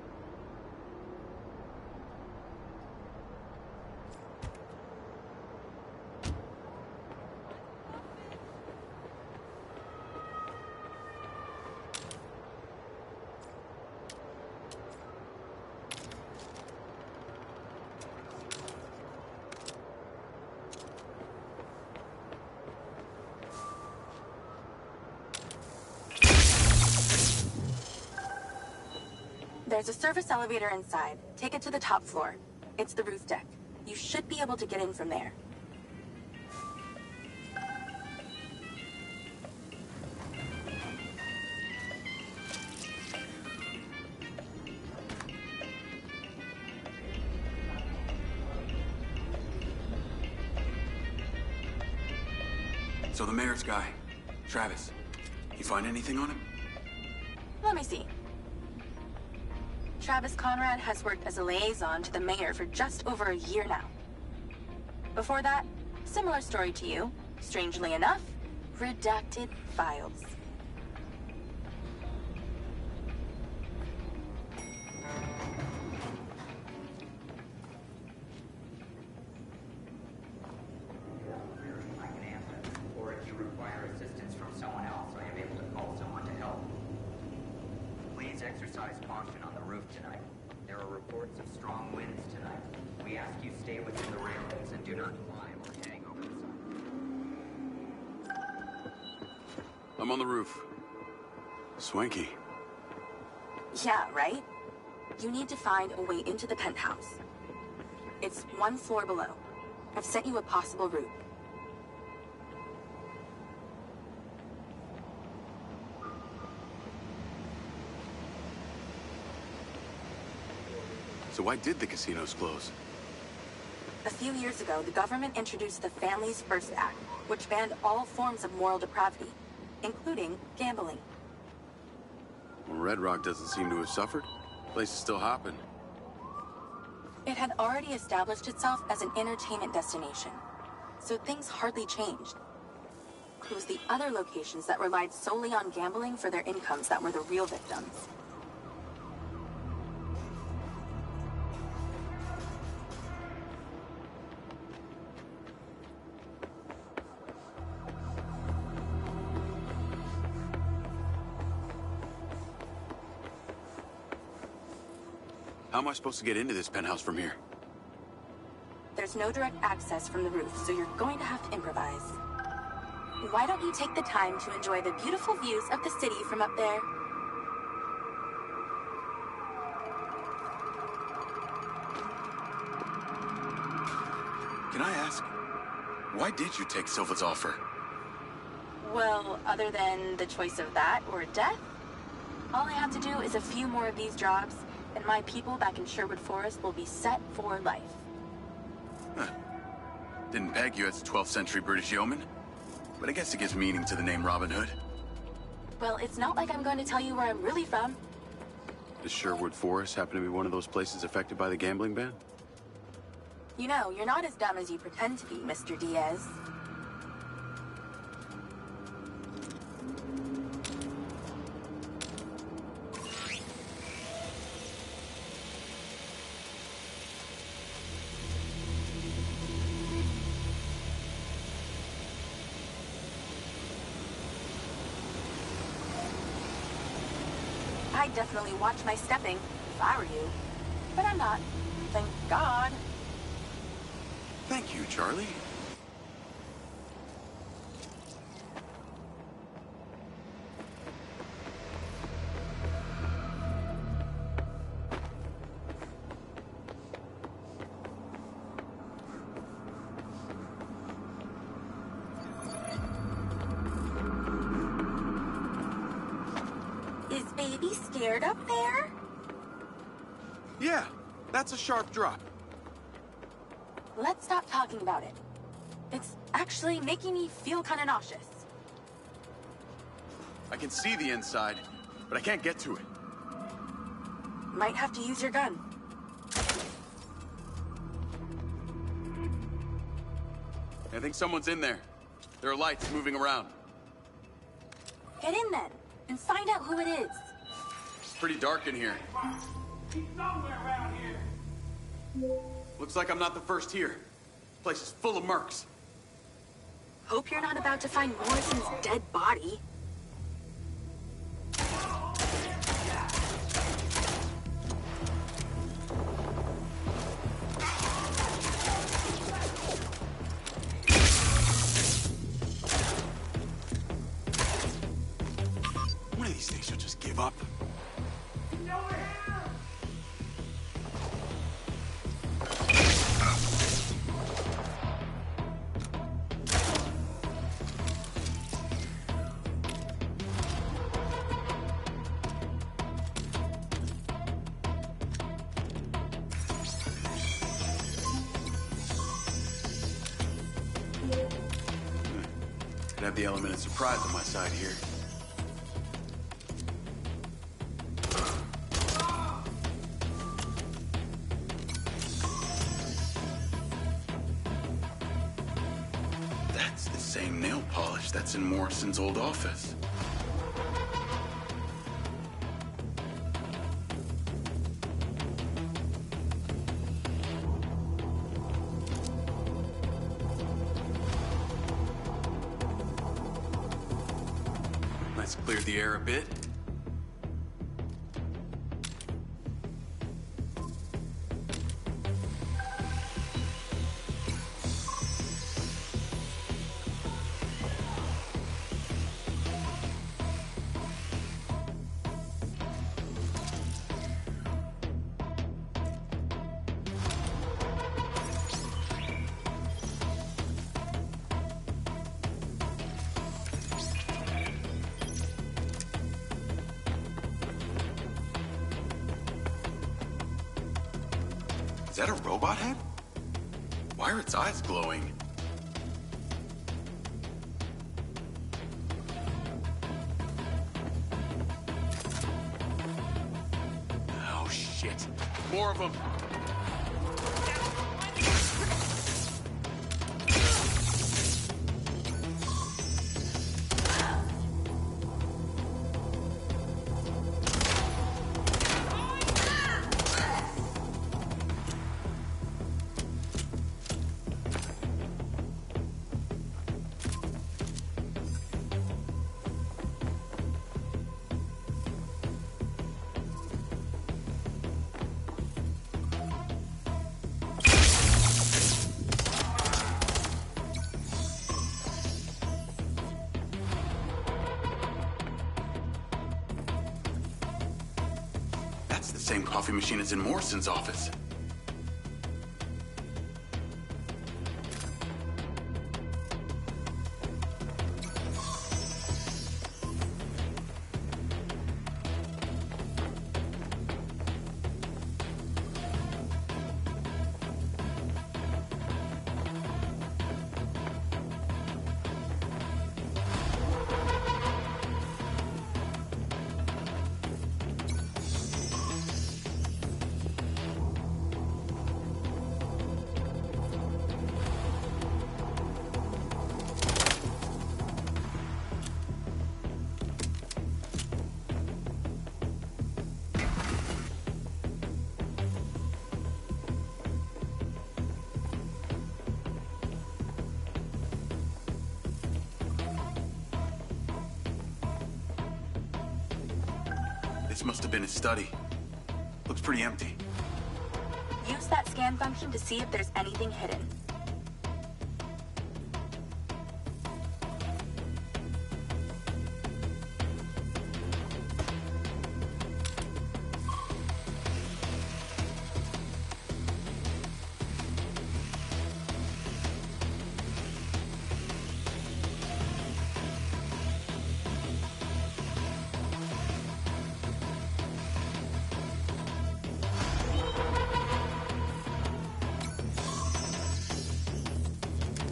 There's a service elevator inside. Take it to the top floor. It's the roof deck. You should be able to get in from there. So the mayor's guy, Travis, you find anything on him? Let me see. Travis Conrad has worked as a liaison to the mayor for just over a year now. Before that, similar story to you. Strangely enough, redacted files. Or if you require assistance from someone else, I am able to call someone to help. Please exercise caution on the roof tonight. There are reports of strong winds tonight. We ask you stay within the railings and do not climb or hang over the side. I'm on the roof. Swanky. Yeah, right? You need to find a way into the penthouse. It's one floor below. I've sent you a possible route. So why did the casinos close? A few years ago, the government introduced the Families First Act, which banned all forms of moral depravity, including gambling. Well, Red Rock doesn't seem to have suffered. The place is still hopping. It had already established itself as an entertainment destination, so things hardly changed. It was the other locations that relied solely on gambling for their incomes that were the real victims. How am I supposed to get into this penthouse from here? There's no direct access from the roof, so you're going to have to improvise. Why don't you take the time to enjoy the beautiful views of the city from up there? Can I ask, why did you take Silva's offer? Well, other than the choice of that or death, all I have to do is a few more of these jobs, and my people back in Sherwood Forest will be set for life. Huh. Didn't peg you as a 12th century British yeoman, but I guess it gives meaning to the name Robin Hood. Well, it's not like I'm going to tell you where I'm really from. Does Sherwood Forest happen to be one of those places affected by the gambling ban? You know, you're not as dumb as you pretend to be, Mr. Diaz. I'd definitely watch my stepping if I were you. But I'm not. Thank God. Thank you, Charlie. Is baby scared up there? Yeah, that's a sharp drop. Let's stop talking about it. It's actually making me feel kind of nauseous. I can see the inside, but I can't get to it. Might have to use your gun. I think someone's in there. There are lights moving around. Get in then, and find out who it is. It's pretty dark in here. He's somewhere around here. Looks like I'm not the first here. This place is full of mercs. Hope you're not about to find Morrison's dead body. One of these things will just give up. Could have the element of surprise on my side here. That's the same nail polish that's in Morrison's old office. Let's clear the air a bit. Is that a robot head? Why are its eyes glowing? Oh, shit. More of them. That's the same coffee machine as in Morrison's office. This must have been his study. Looks pretty empty. Use that scan function to see if there's anything hidden.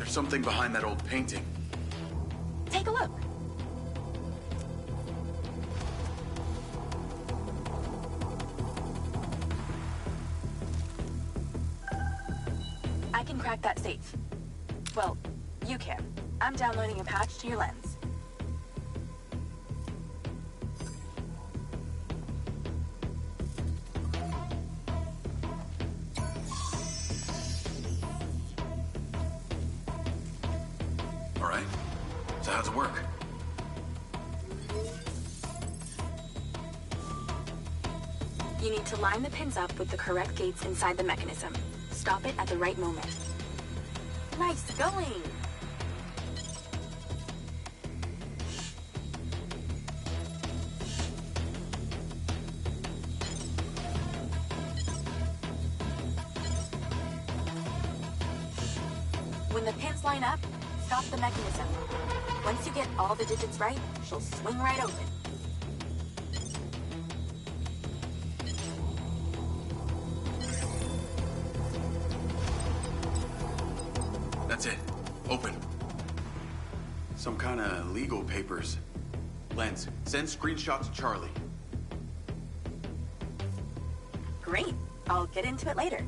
Something behind that old painting. Take a look. I can crack that safe. Well, You can. I'm downloading a patch to your lens. All right. So how's it work? You need to line the pins up with the correct gates inside the mechanism. Stop it at the right moment. Nice going! When the pins line up, stop the mechanism. Once you get all the digits right, she'll swing right open. That's it. Open. Some kind of legal papers. Lens, send screenshot to Charlie. Great. I'll get into it later.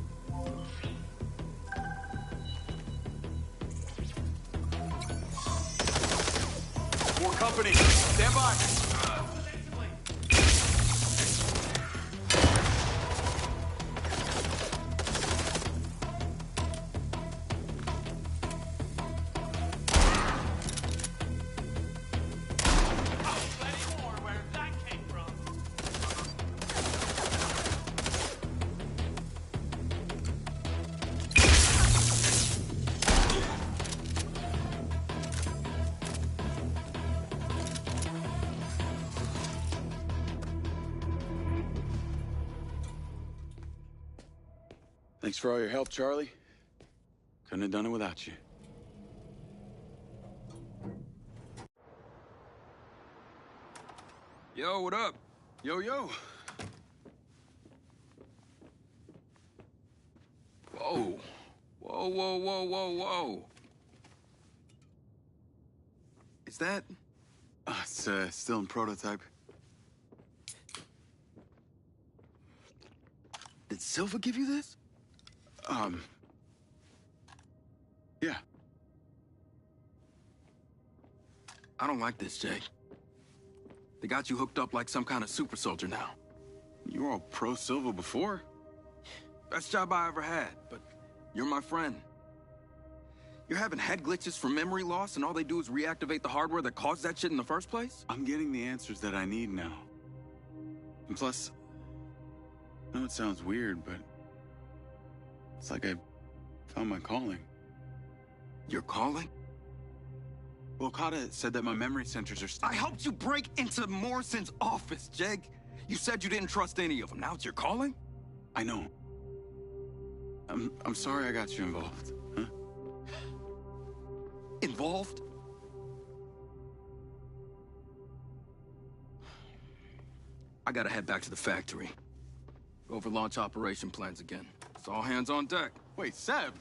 More company. Stand by. Thanks for all your help, Charlie. Couldn't have done it without you. Yo, what up? Yo, yo. Whoa. Whoa, whoa, whoa, whoa, whoa. Is that? It's still in prototype. Did Silva give you this? Yeah. I don't like this, Jake. They got you hooked up like some kind of super soldier now. You were all pro Silva before. Best job I ever had, but you're my friend. You're having head glitches from memory loss, and all they do is reactivate the hardware that caused that shit in the first place? I'm getting the answers that I need now. And plus, I know it sounds weird, but it's like I found my calling. Your calling? Well, Okada said that my memory centers are I helped you break into Morrison's office, Jake. You said you didn't trust any of them. Now it's your calling? I know. I'm sorry I got you involved, huh? Involved? I gotta head back to the factory. Go over launch operation plans again. It's all hands on deck. Wait, Seb!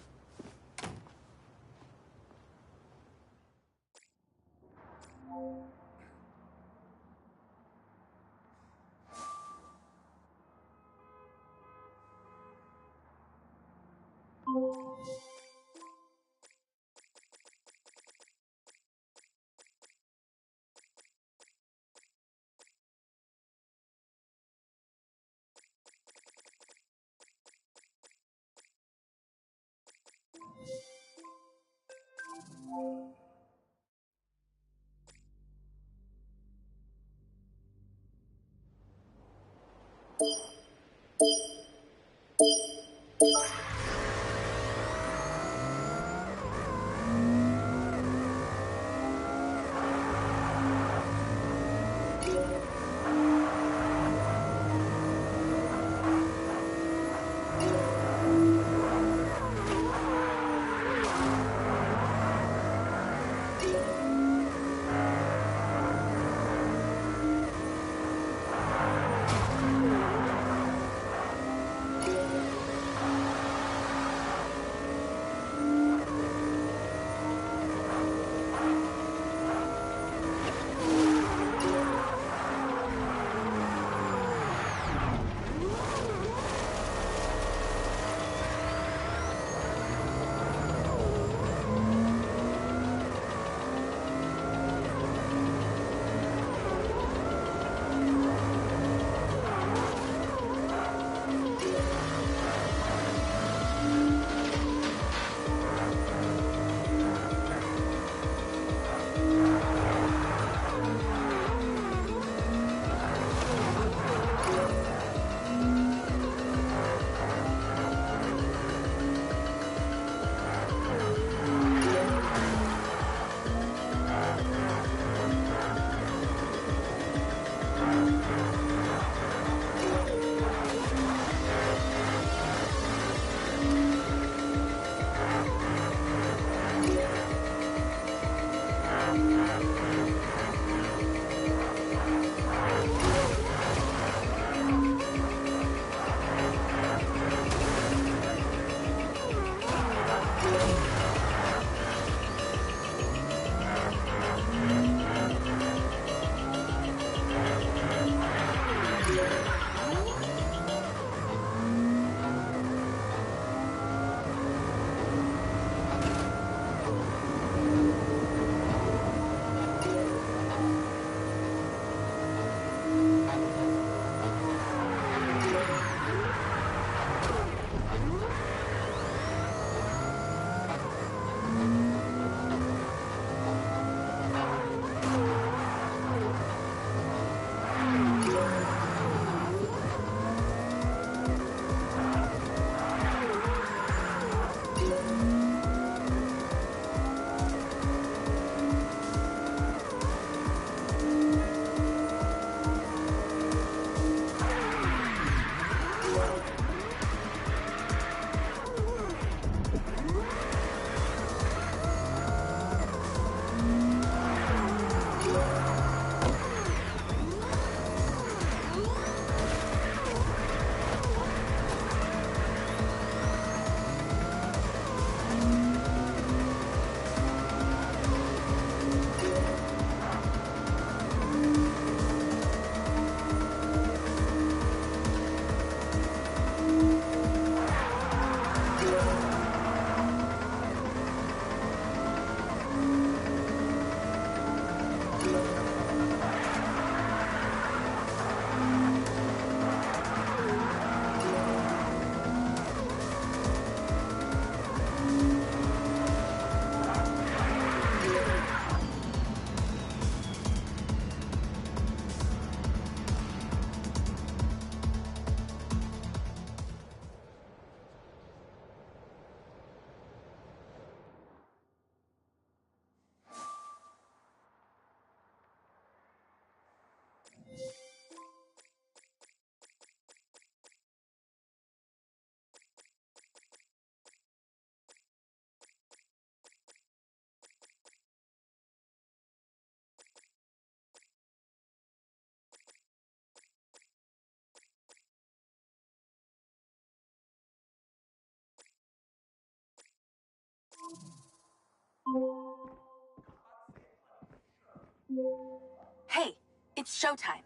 Hey, it's showtime.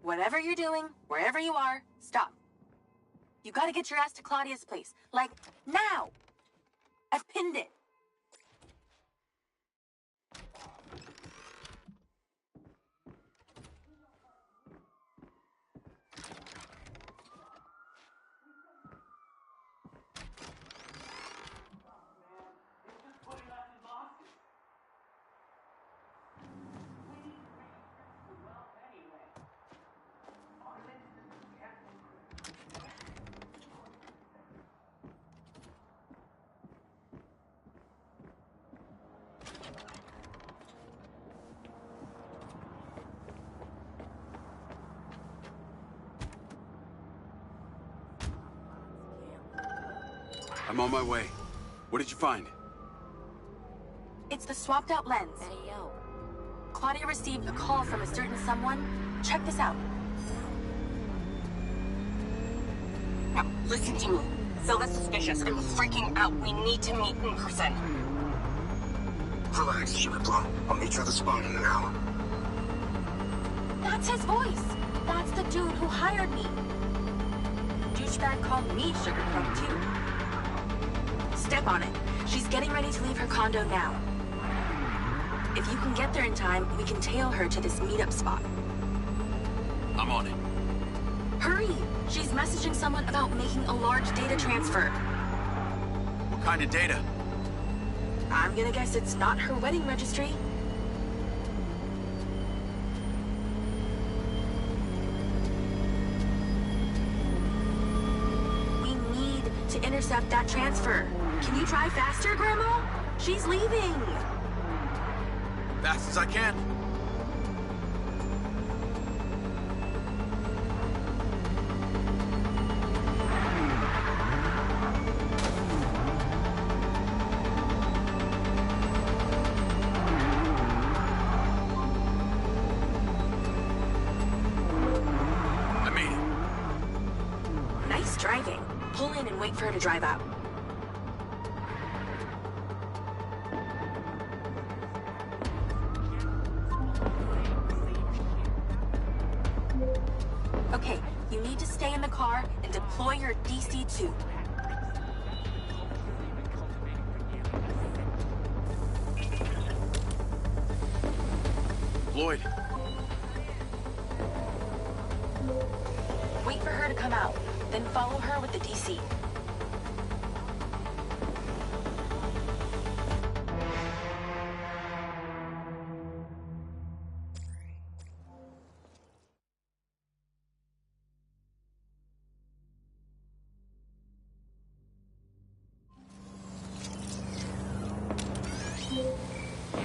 Whatever you're doing, wherever you are, stop. You gotta get your ass to Claudia's place. Like, now! I've pinned it. I'm on my way. What did you find? It's the swapped out lens. Hey, yo. Claudia received a call from a certain someone. Check this out. Now, listen to me. Silva's suspicious. I'm freaking out. We need to meet in person. Relax, Sugar Plum. I'll meet you at the spot in an hour. That's his voice. That's the dude who hired me. Douchebag called me Sugar Plum, too. Step on it. She's getting ready to leave her condo now. If you can get there in time, we can tail her to this meetup spot. I'm on it. Hurry! She's messaging someone about making a large data transfer. What kind of data? I'm gonna guess it's not her wedding registry. We need to intercept that transfer. Can you drive faster, Grandma? She's leaving. Fast as I can. I made it. Nice driving. Pull in and wait for her to drive out. Okay, you need to stay in the car and deploy your DC-2. Lloyd. Wait for her to come out, then follow her with the DC.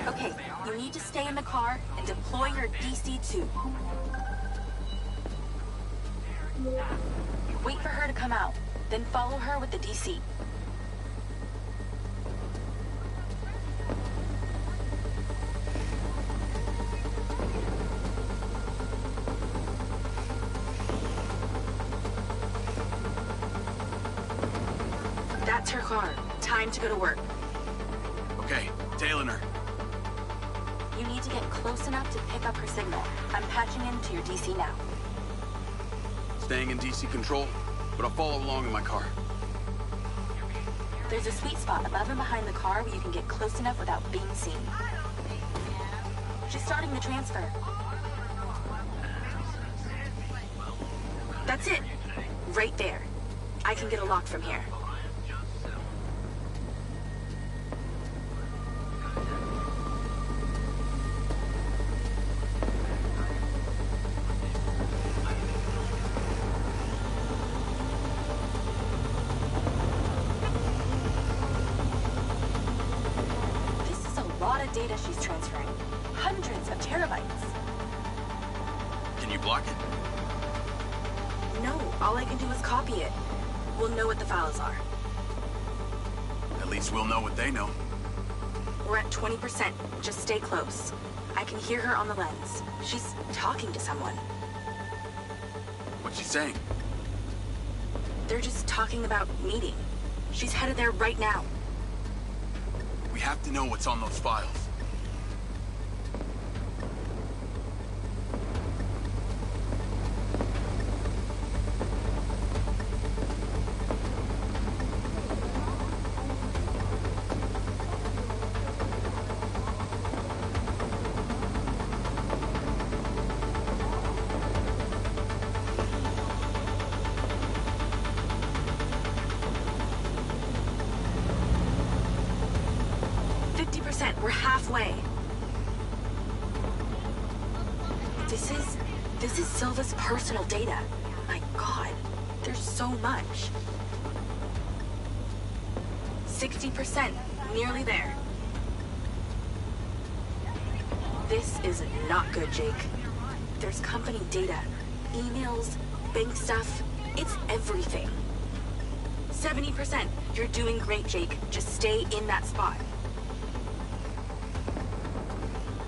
Okay, you need to stay in the car and deploy your DC-2. Wait for her to come out, then follow her with the DC. That's her car. Time to go to work. Okay, tailing her. You need to get close enough to pick up her signal. I'm patching into your DC now. Staying in DC control, but I'll follow along in my car. There's a sweet spot above and behind the car where you can get close enough without being seen. She's starting the transfer. That's it. Right there. I can get a lock from here. Data she's transferring. Hundreds of terabytes. Can you block it? No, all I can do is copy it. We'll know what the files are. At least we'll know what they know. We're at 20%. Just stay close. I can hear her on the lens. She's talking to someone. What's she saying? They're just talking about meeting. She's headed there right now. We have to know what's on those files. We're halfway. This is Silva's personal data. My God, there's so much. 60%, nearly there. This is not good, Jake. There's company data, emails, bank stuff. It's everything. 70%. You're doing great, Jake. Just stay in that spot.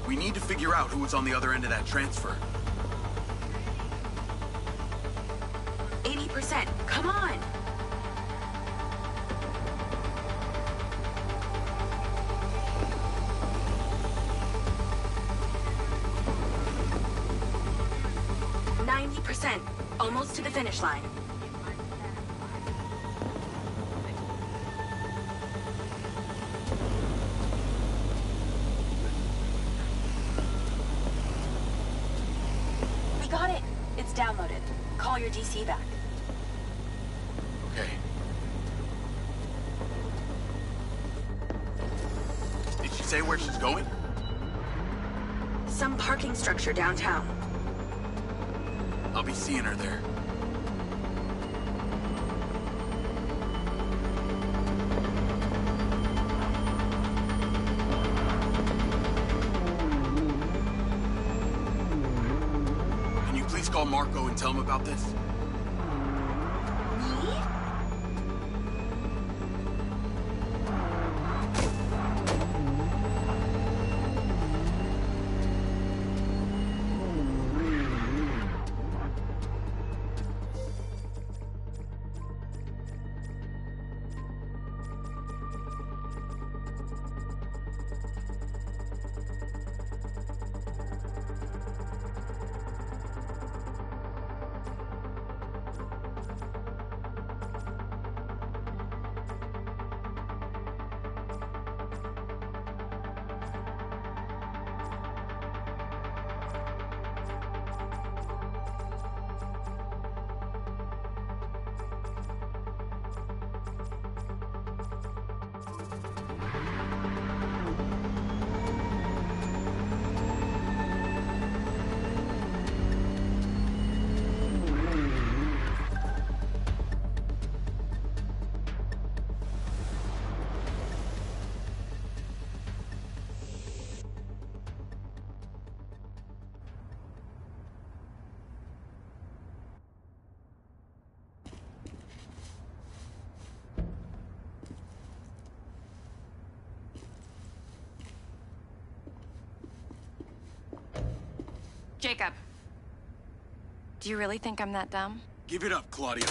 We need to figure out who was on the other end of that transfer. 80%. Come on. Almost to the finish line. We got it. It's downloaded. Call your DC back. Okay. Did she say where she's going? Some parking structure downtown. I'll be seeing her there. Can you please call Marco and tell him about this? Jacob. Do you really think I'm that dumb? Give it up, Claudia.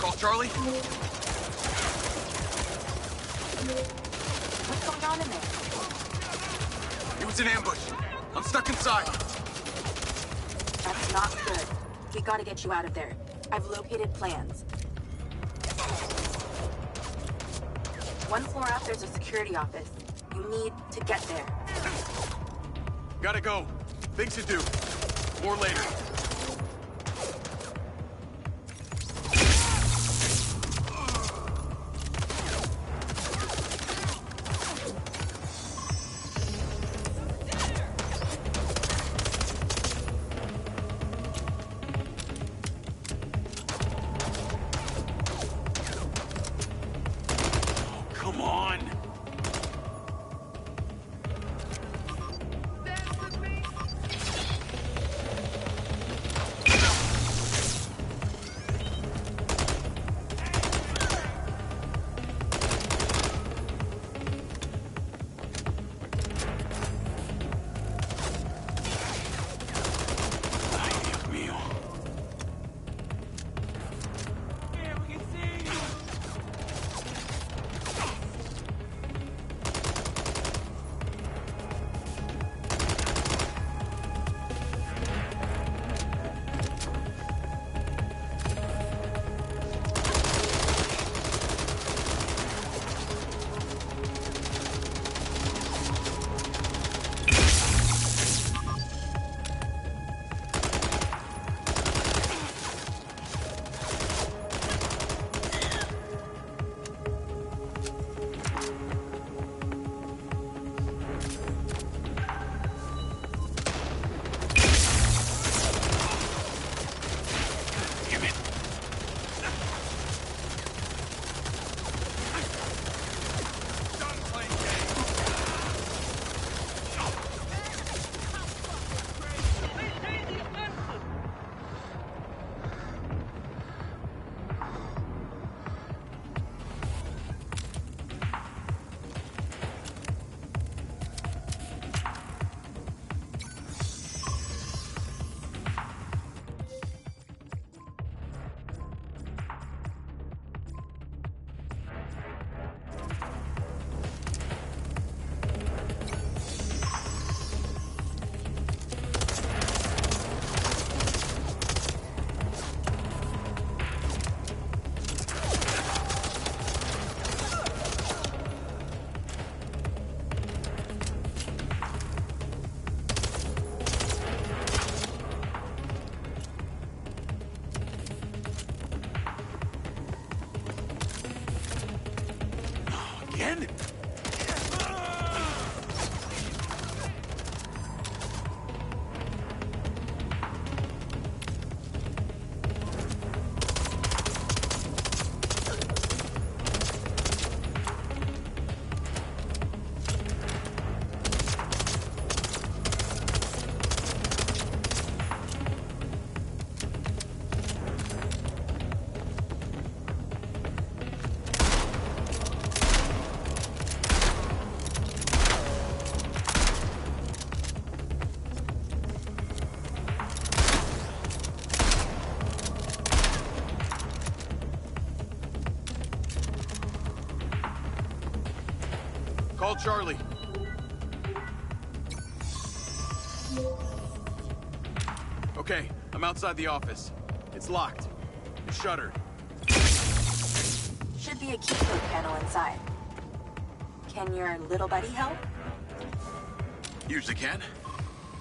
Call Charlie. What's going on in there? It was an ambush. I'm stuck inside. That's not good. We gotta get you out of there. I've located plans. One floor up, there's a security office. You need to get there. Gotta go. Things to do. More later. Call Charlie. Okay, I'm outside the office. It's locked. It's shuttered. Should be a key code panel inside. Can your little buddy help? Usually can.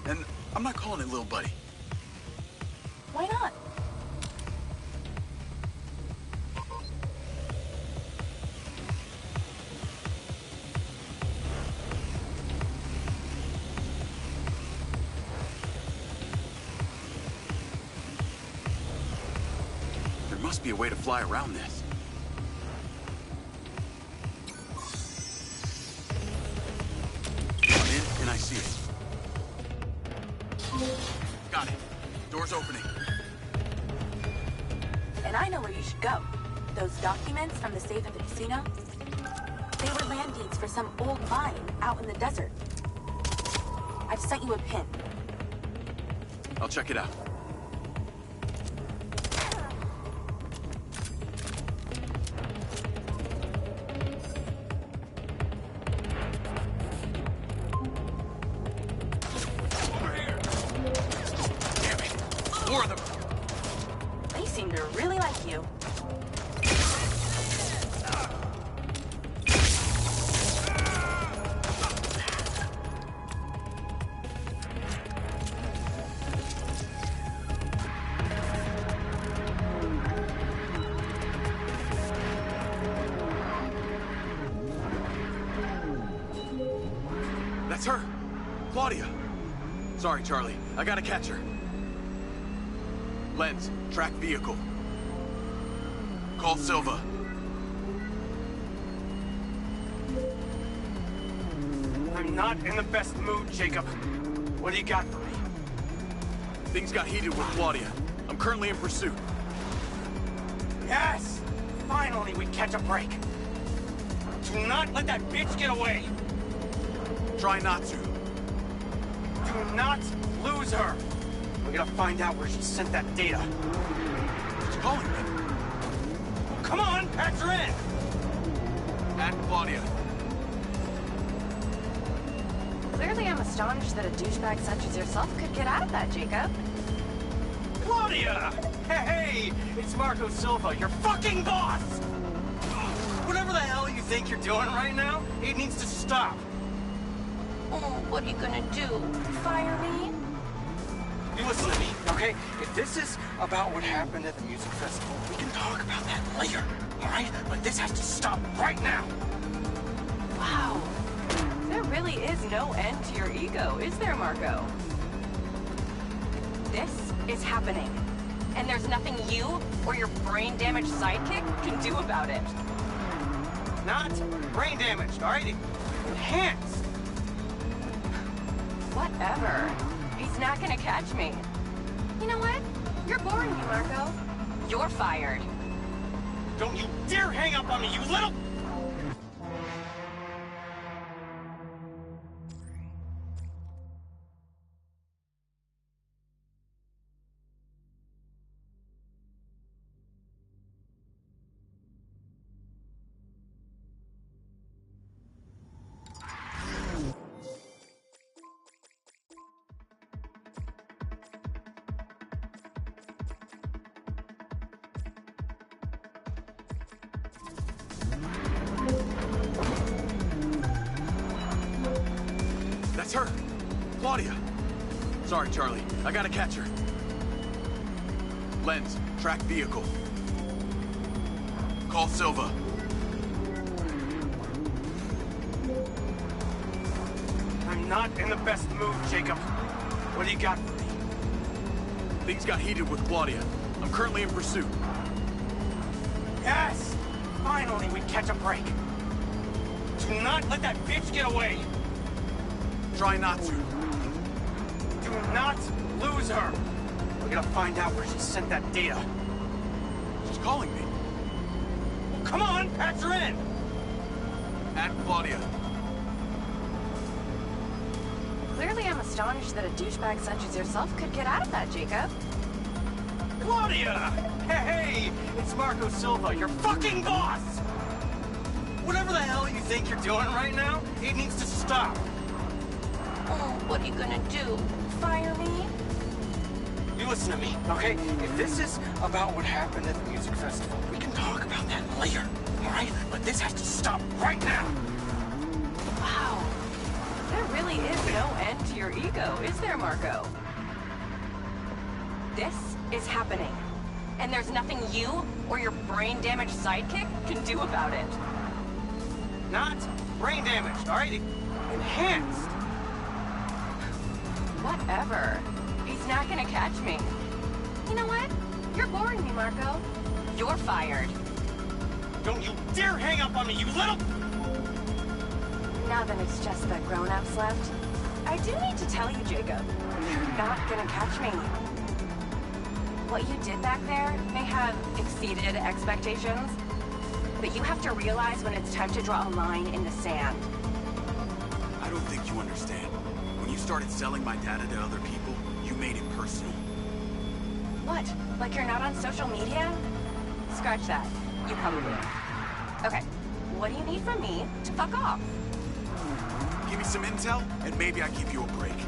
And I'm not calling it little buddy. Why not? There must be a way to fly around this. I'm in and I see it. Got it. Door's opening. And I know where you should go. Those documents from the safe at the casino? They were land deeds for some old mine out in the desert. I've sent you a pin. I'll check it out. They seem to really like you. That's her. Claudia. Sorry, Charlie. I gotta catch her. Lens, track vehicle. Call Silva. I'm not in the best mood, Jacob. What do you got for me? Things got heated with Claudia. I'm currently in pursuit. Yes! Finally, we catch a break. Do not let that bitch get away. Try not to. Do not lose her. We gotta find out where she sent that data. She's calling me. Come on, patch her in. At Claudia. Clearly, I'm astonished that a douchebag such as yourself could get out of that, Jacob. Claudia! Hey, it's Marco Silva, your fucking boss! Whatever the hell you think you're doing right now, it needs to stop. Oh, what are you gonna do? Fire me? You listen to me, okay? If this is about what happened at the music festival, we can talk about that later, all right? But this has to stop right now. Wow. There really is no end to your ego, is there, Marco? This is happening. And there's nothing you or your brain-damaged sidekick can do about it. Not brain damaged, all right? Enhanced. Whatever. He's not gonna catch me. You know what? You're boring me, Marco. You're fired. Don't you dare hang up on me, you little... That's her. Claudia. Sorry, Charlie. I gotta catch her. Lens, track vehicle. Call Silva. I'm not in the best mood, Jacob. What do you got for me? Things got heated with Claudia. I'm currently in pursuit. Yes! Finally, we catch a break. Do not let that bitch get away. Try not to. Do not lose her. We gotta find out where she sent that data. She's calling me. Come on, patch her in. At Claudia. Clearly, I'm astonished that a douchebag such as yourself could get out of that, Jacob. Claudia! Hey, it's Marco Silva, your fucking boss! Whatever the hell you think you're doing right now, it needs to stop. Oh, what are you gonna do? Fire me? You listen to me, okay? If this is about what happened at the music festival, we can talk about that later, all right? But this has to stop right now. Wow. There really is no end to your ego, is there, Marco? This is happening. And there's nothing you or your brain-damaged sidekick can do about it. Not brain damaged, all right? Enhanced. Whatever. He's not gonna catch me. You know what? You're boring me, Marco. You're fired. Don't you dare hang up on me, you little... Now that it's just the grown-ups left, I do need to tell you, Jacob, you're not gonna catch me. What you did back there may have exceeded expectations, but you have to realize when it's time to draw a line in the sand. I don't think you understand. When you started selling my data to other people, you made it personal. What? Like you're not on social media? Scratch that. You probably are. Okay, what do you need from me to fuck off? Give me some intel, and maybe I give you a break.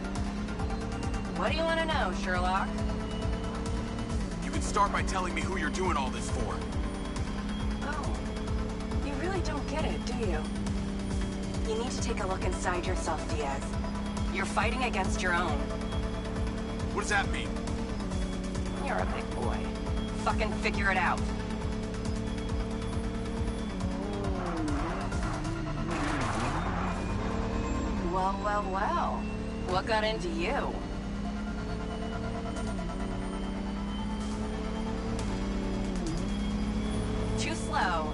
What do you want to know, Sherlock? You can start by telling me who you're doing all this for. Oh, you really don't get it, do you? You need to take a look inside yourself, Diaz. You're fighting against your own. What does that mean? You're a big boy. Fucking figure it out. Well, well, well. What got into you? Too slow.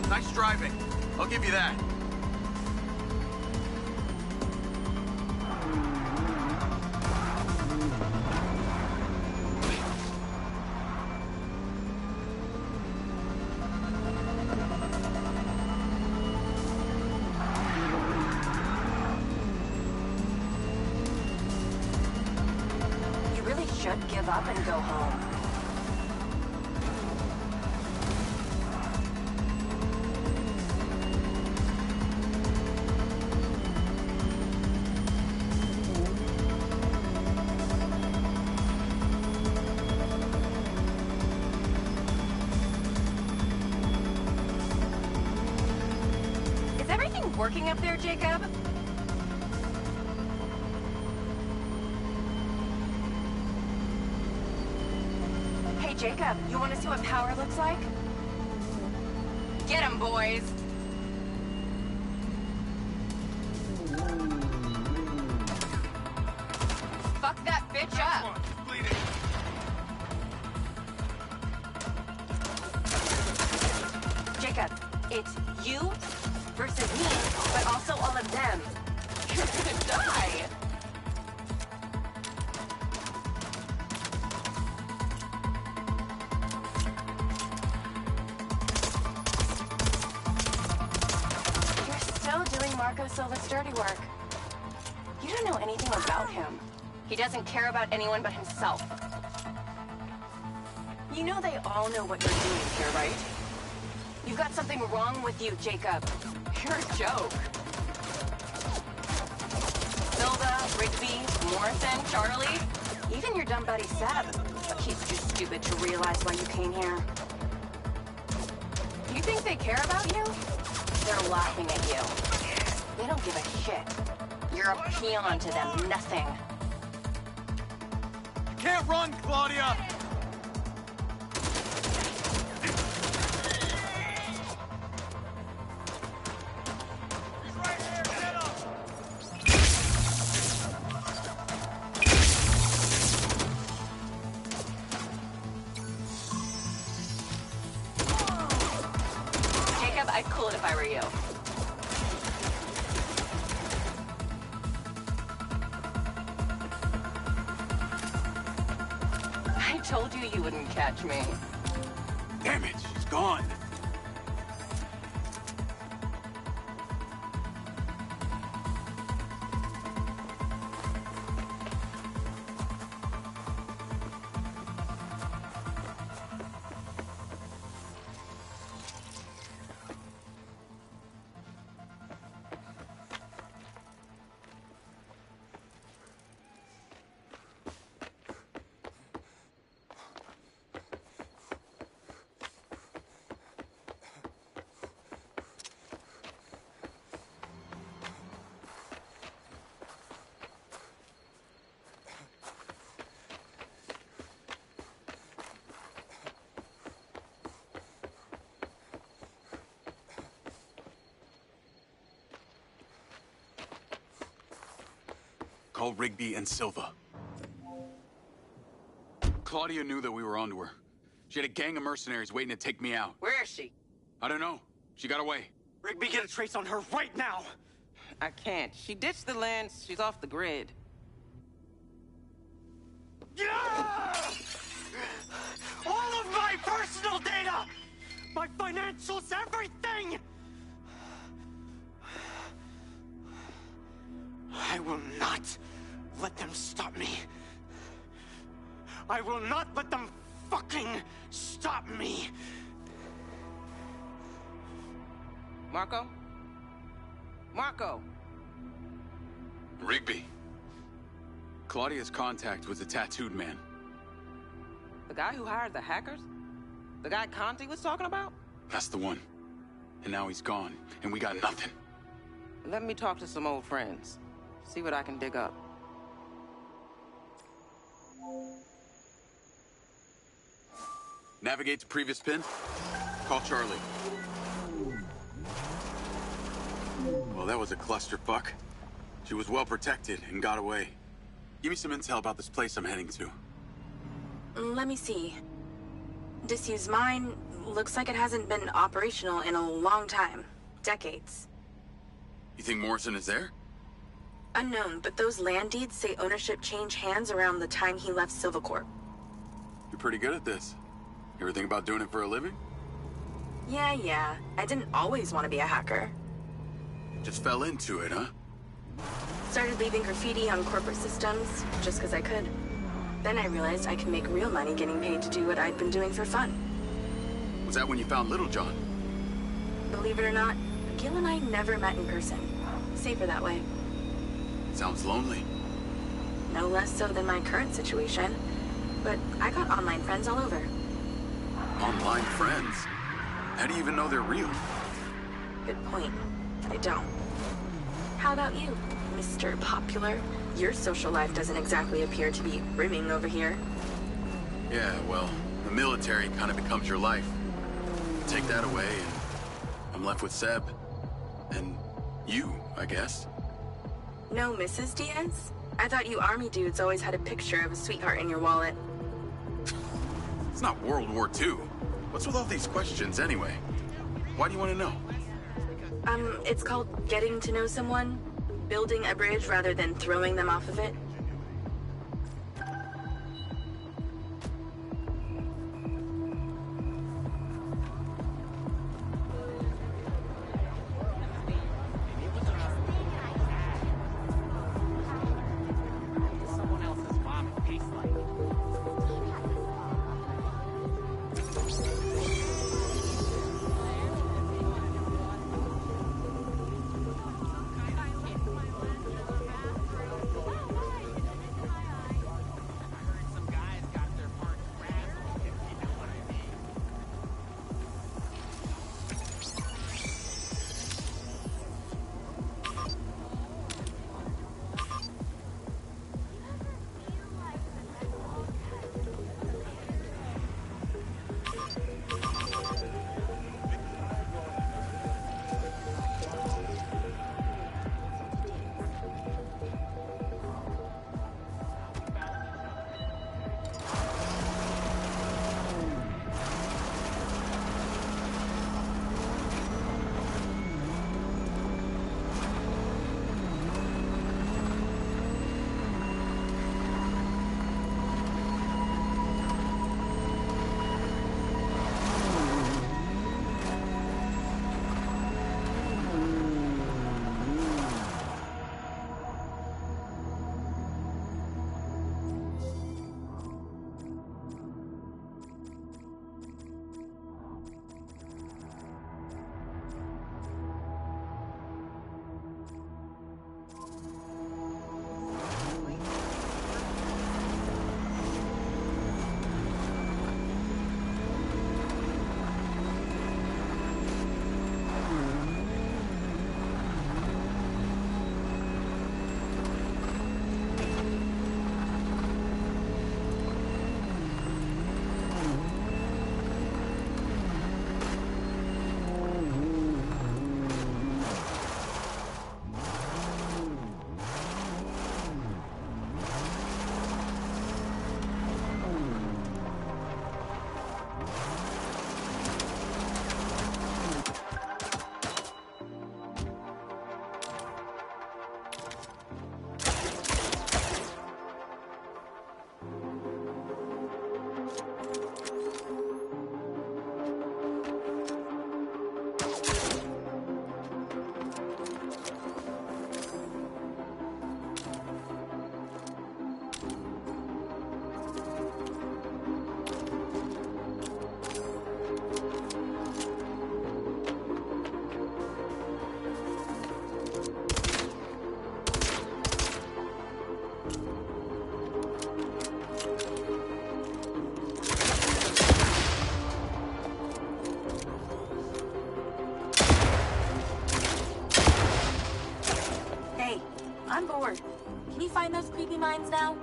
Nice driving. I'll give you that. You really should give up and go home. Working up there, Jacob? Hey, Jacob, you want to see what power looks like? Get him, boys! Fuck that bitch up! Jacob, it's you versus me, but also all of them. You're gonna die! You're still doing Marco Silva's dirty work. You don't know anything about him. He doesn't care about anyone but himself. You know they all know what you're doing here, right? You've got something wrong with you, Jacob. You're a joke. Silva, Rigby, Morrison, Charlie, even your dumb buddy Seb. He's too stupid to realize why you came here. You think they care about you? They're laughing at you. They don't give a shit. You're a peon to them, nothing. You can't run, Claudia! I'd cool it if I were you. I told you you wouldn't catch me. Damn it, she's gone. Call Rigby and Silva. Claudia knew that we were onto her. She had a gang of mercenaries waiting to take me out. Where is she? I don't know. She got away. Rigby, get a trace on her right now! I can't. She ditched the lens. She's off the grid. Yeah! All of my personal data! My financials, everything! I will not let them stop me. I will not let them fucking stop me. Marco? Marco! Rigby. Claudia's contact was a tattooed man. The guy who hired the hackers? The guy Conti was talking about? That's the one. And now he's gone, and we got nothing. Let me talk to some old friends. See what I can dig up. Navigate to previous pin. Call Charlie. Well, that was a clusterfuck. She was well protected and got away. Give me some intel about this place I'm heading to. Let me see. Disused mine looks like it hasn't been operational in a long time. Decades. You think Morrison is there? Unknown, but those land deeds say ownership changed hands around the time he left Silvacorp. You're pretty good at this. You ever think about doing it for a living? Yeah. I didn't always want to be a hacker. Just fell into it, huh? Started leaving graffiti on corporate systems, just because I could. Then I realized I could make real money getting paid to do what I'd been doing for fun. Was that when you found Little John? Believe it or not, Gil and I never met in person. Safer that way. Sounds lonely. No less so than my current situation. But I got online friends all over. Online friends? How do you even know they're real? Good point. I don't. How about you, Mr. Popular? Your social life doesn't exactly appear to be brimming over here. Yeah, well, the military kind of becomes your life. Take that away, and I'm left with Seb. And you, I guess. No Mrs. Diaz? I thought you army dudes always had a picture of a sweetheart in your wallet. It's not World War II. What's with all these questions, anyway? Why do you want to know? It's called getting to know someone. Building a bridge rather than throwing them off of it. I'm bored. Can you find those creepy minds now?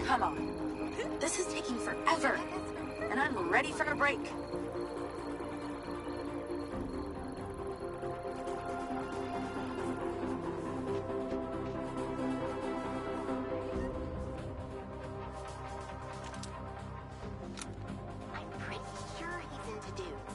Come on. This is taking forever. And I'm ready for a break. I'm pretty sure he's into dudes.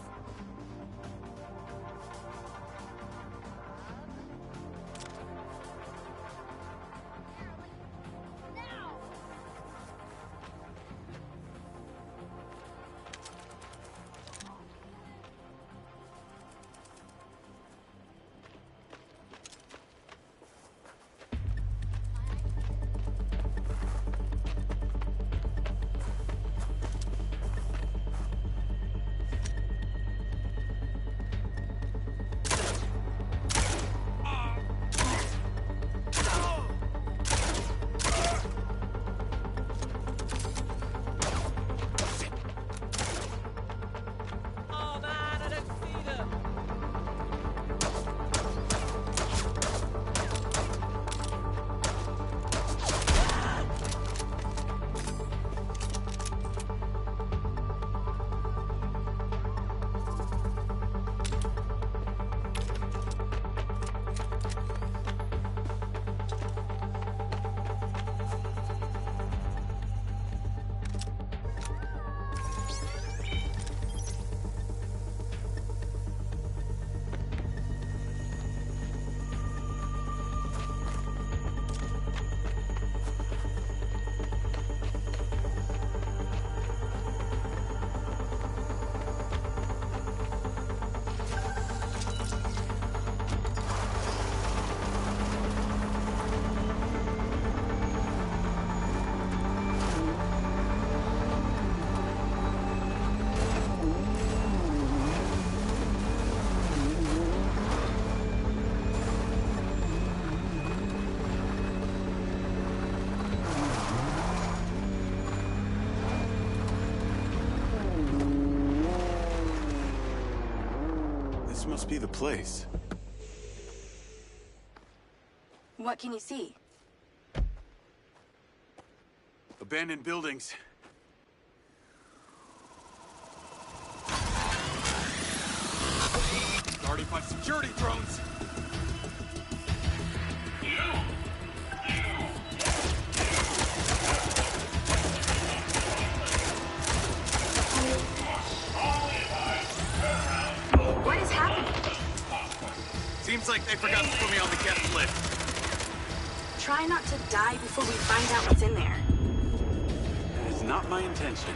Must be the place. What can you see? Abandoned buildings. Guarded by security drones. What is happening? Seems like they forgot to put me on the guest list. Try not to die before we find out what's in there. That is not my intention.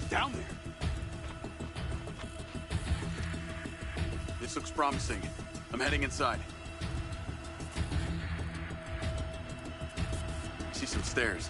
Down there. This looks promising. I'm heading inside. I see some stairs.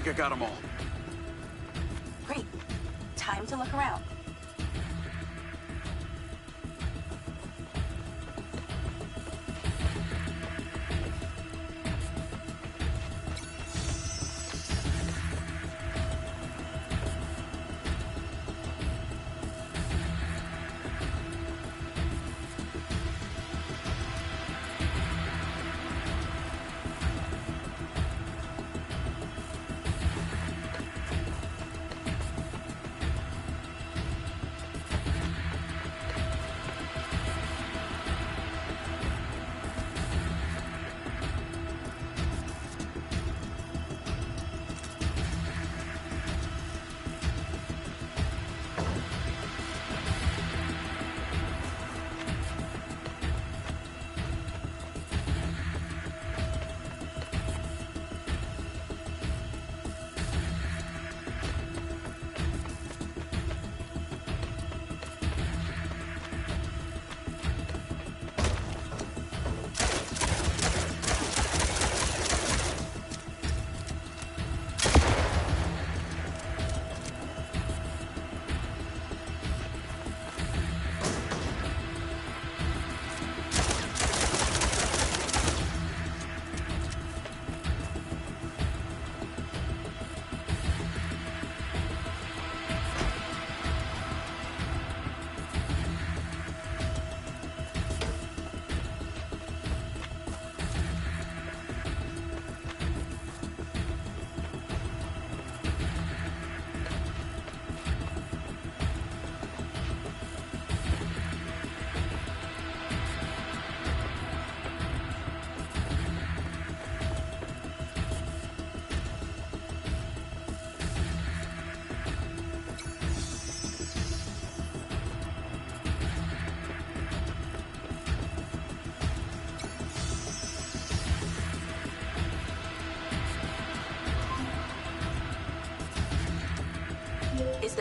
I got them all. Great. Time to look around.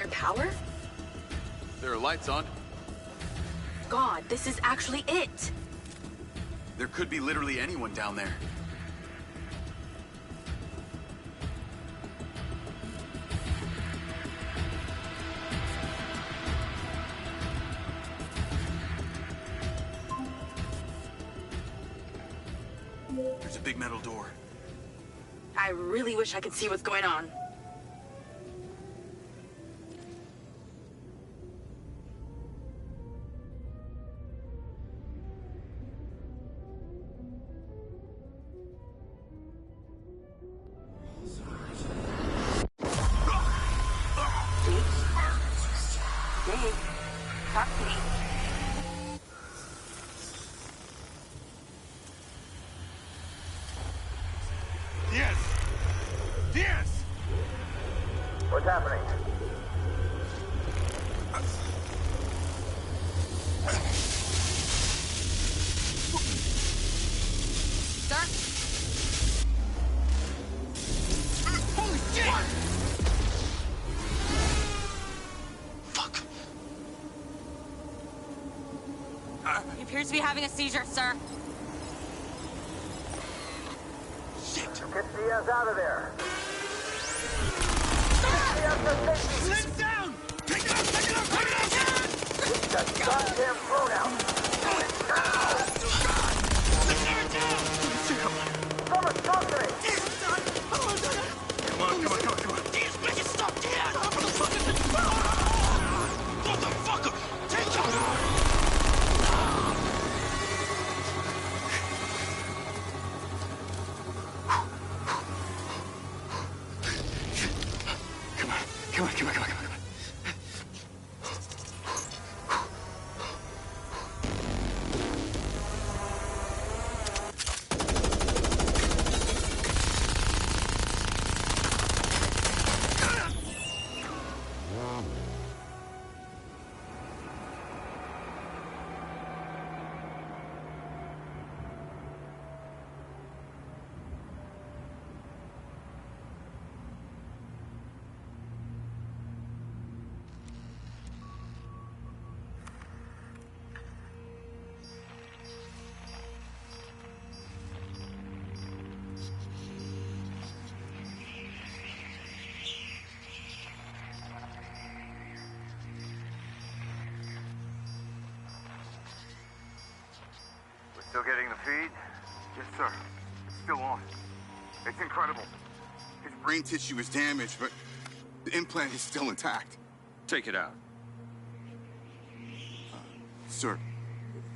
there power? There are lights on. God, this is actually it! There could be literally anyone down there. There's a big metal door. I really wish I could see what's going on. Dave, talk to me. Yes! Yes! What's happening? Sir? Holy shit! What? Fuck. He appears to be having a seizure, sir. Get Diaz out of there. Sit down! Take it out! Take it out! Take it out! Get that goddamn phone out. Do it now! Someone talk to me! Come on, come on, come on, come on. These bitches stop Diaz! Motherfucker! Take him! Come on, come on, come on, come on, come on. Still getting the feed? Yes, sir. It's still on. It's incredible. His brain tissue is damaged, but the implant is still intact. Take it out. Sir,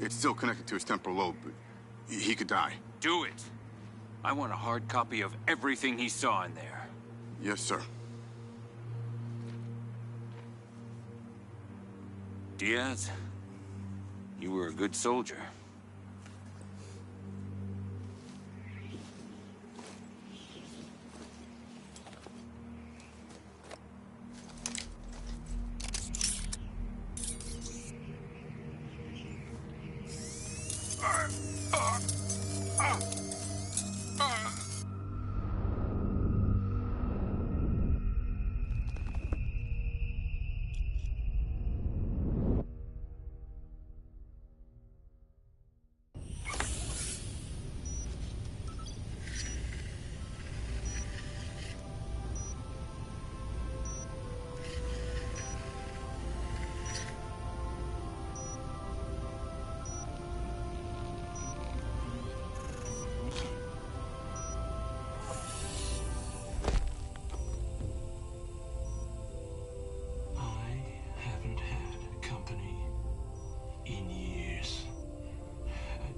it's still connected to his temporal lobe, but he could die. Do it. I want a hard copy of everything he saw in there. Yes, sir. Diaz, you were a good soldier.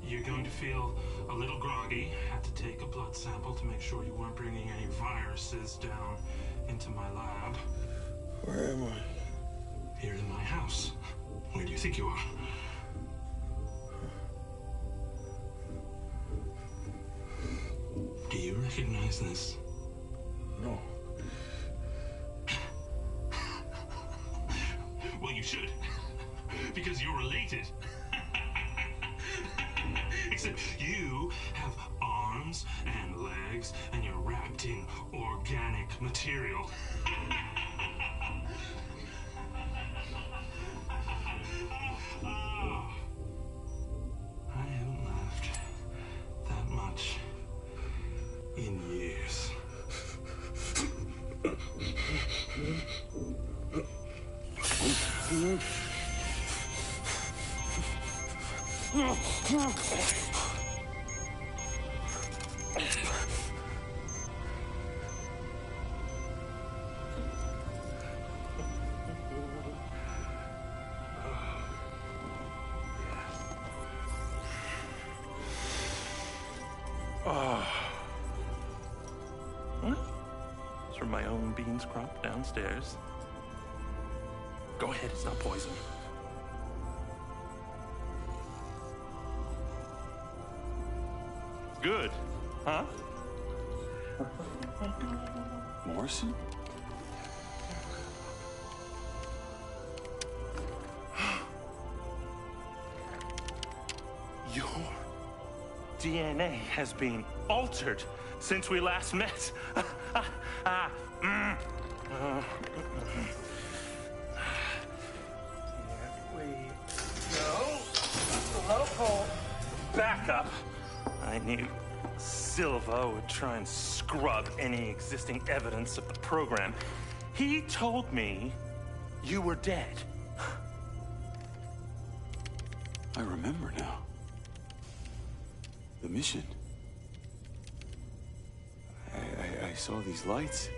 You're going to feel a little groggy. Had to take a blood sample to make sure you weren't bringing any viruses down into my lab. Where am I? Here in my house. Where do you think you are? Do you recognize this? No. Well, you should. Because you're related. Except you have arms and legs, and you're wrapped in organic material. I haven't laughed that much in years. It's from my own beans crop downstairs. Go ahead, it's not poison. Good, huh? Morrison? Your DNA has been altered since we last met. Here we go. Local backup. I knew Silva would try and scrub any existing evidence of the program. He told me you were dead. I remember now. The mission. I saw these lights,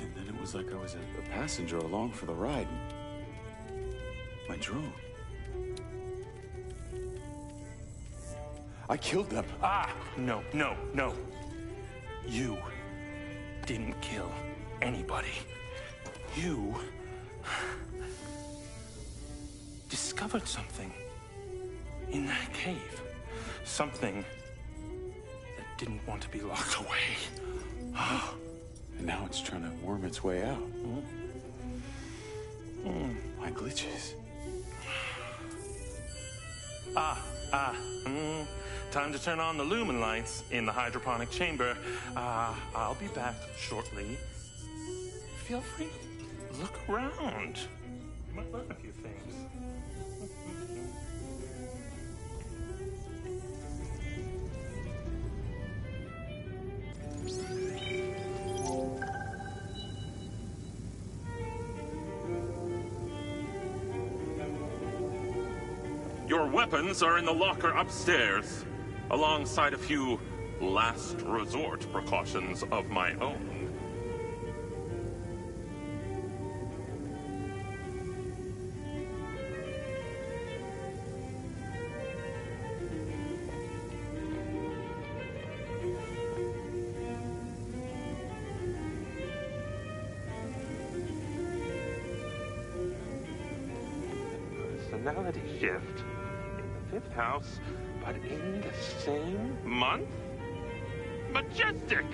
and then it was like I was a passenger along for the ride. My drone. I killed them. No. You didn't kill anybody. You discovered something in that cave. Something that didn't want to be locked away. And now it's trying to worm its way out. My glitches. Time to turn on the lumen lights in the hydroponic chamber. I'll be back shortly. Feel free to look around. You might learn a few things. Your weapons are in the locker upstairs, alongside a few last resort precautions of my own. Personality shift. 5th house, but in the same month? Majestic!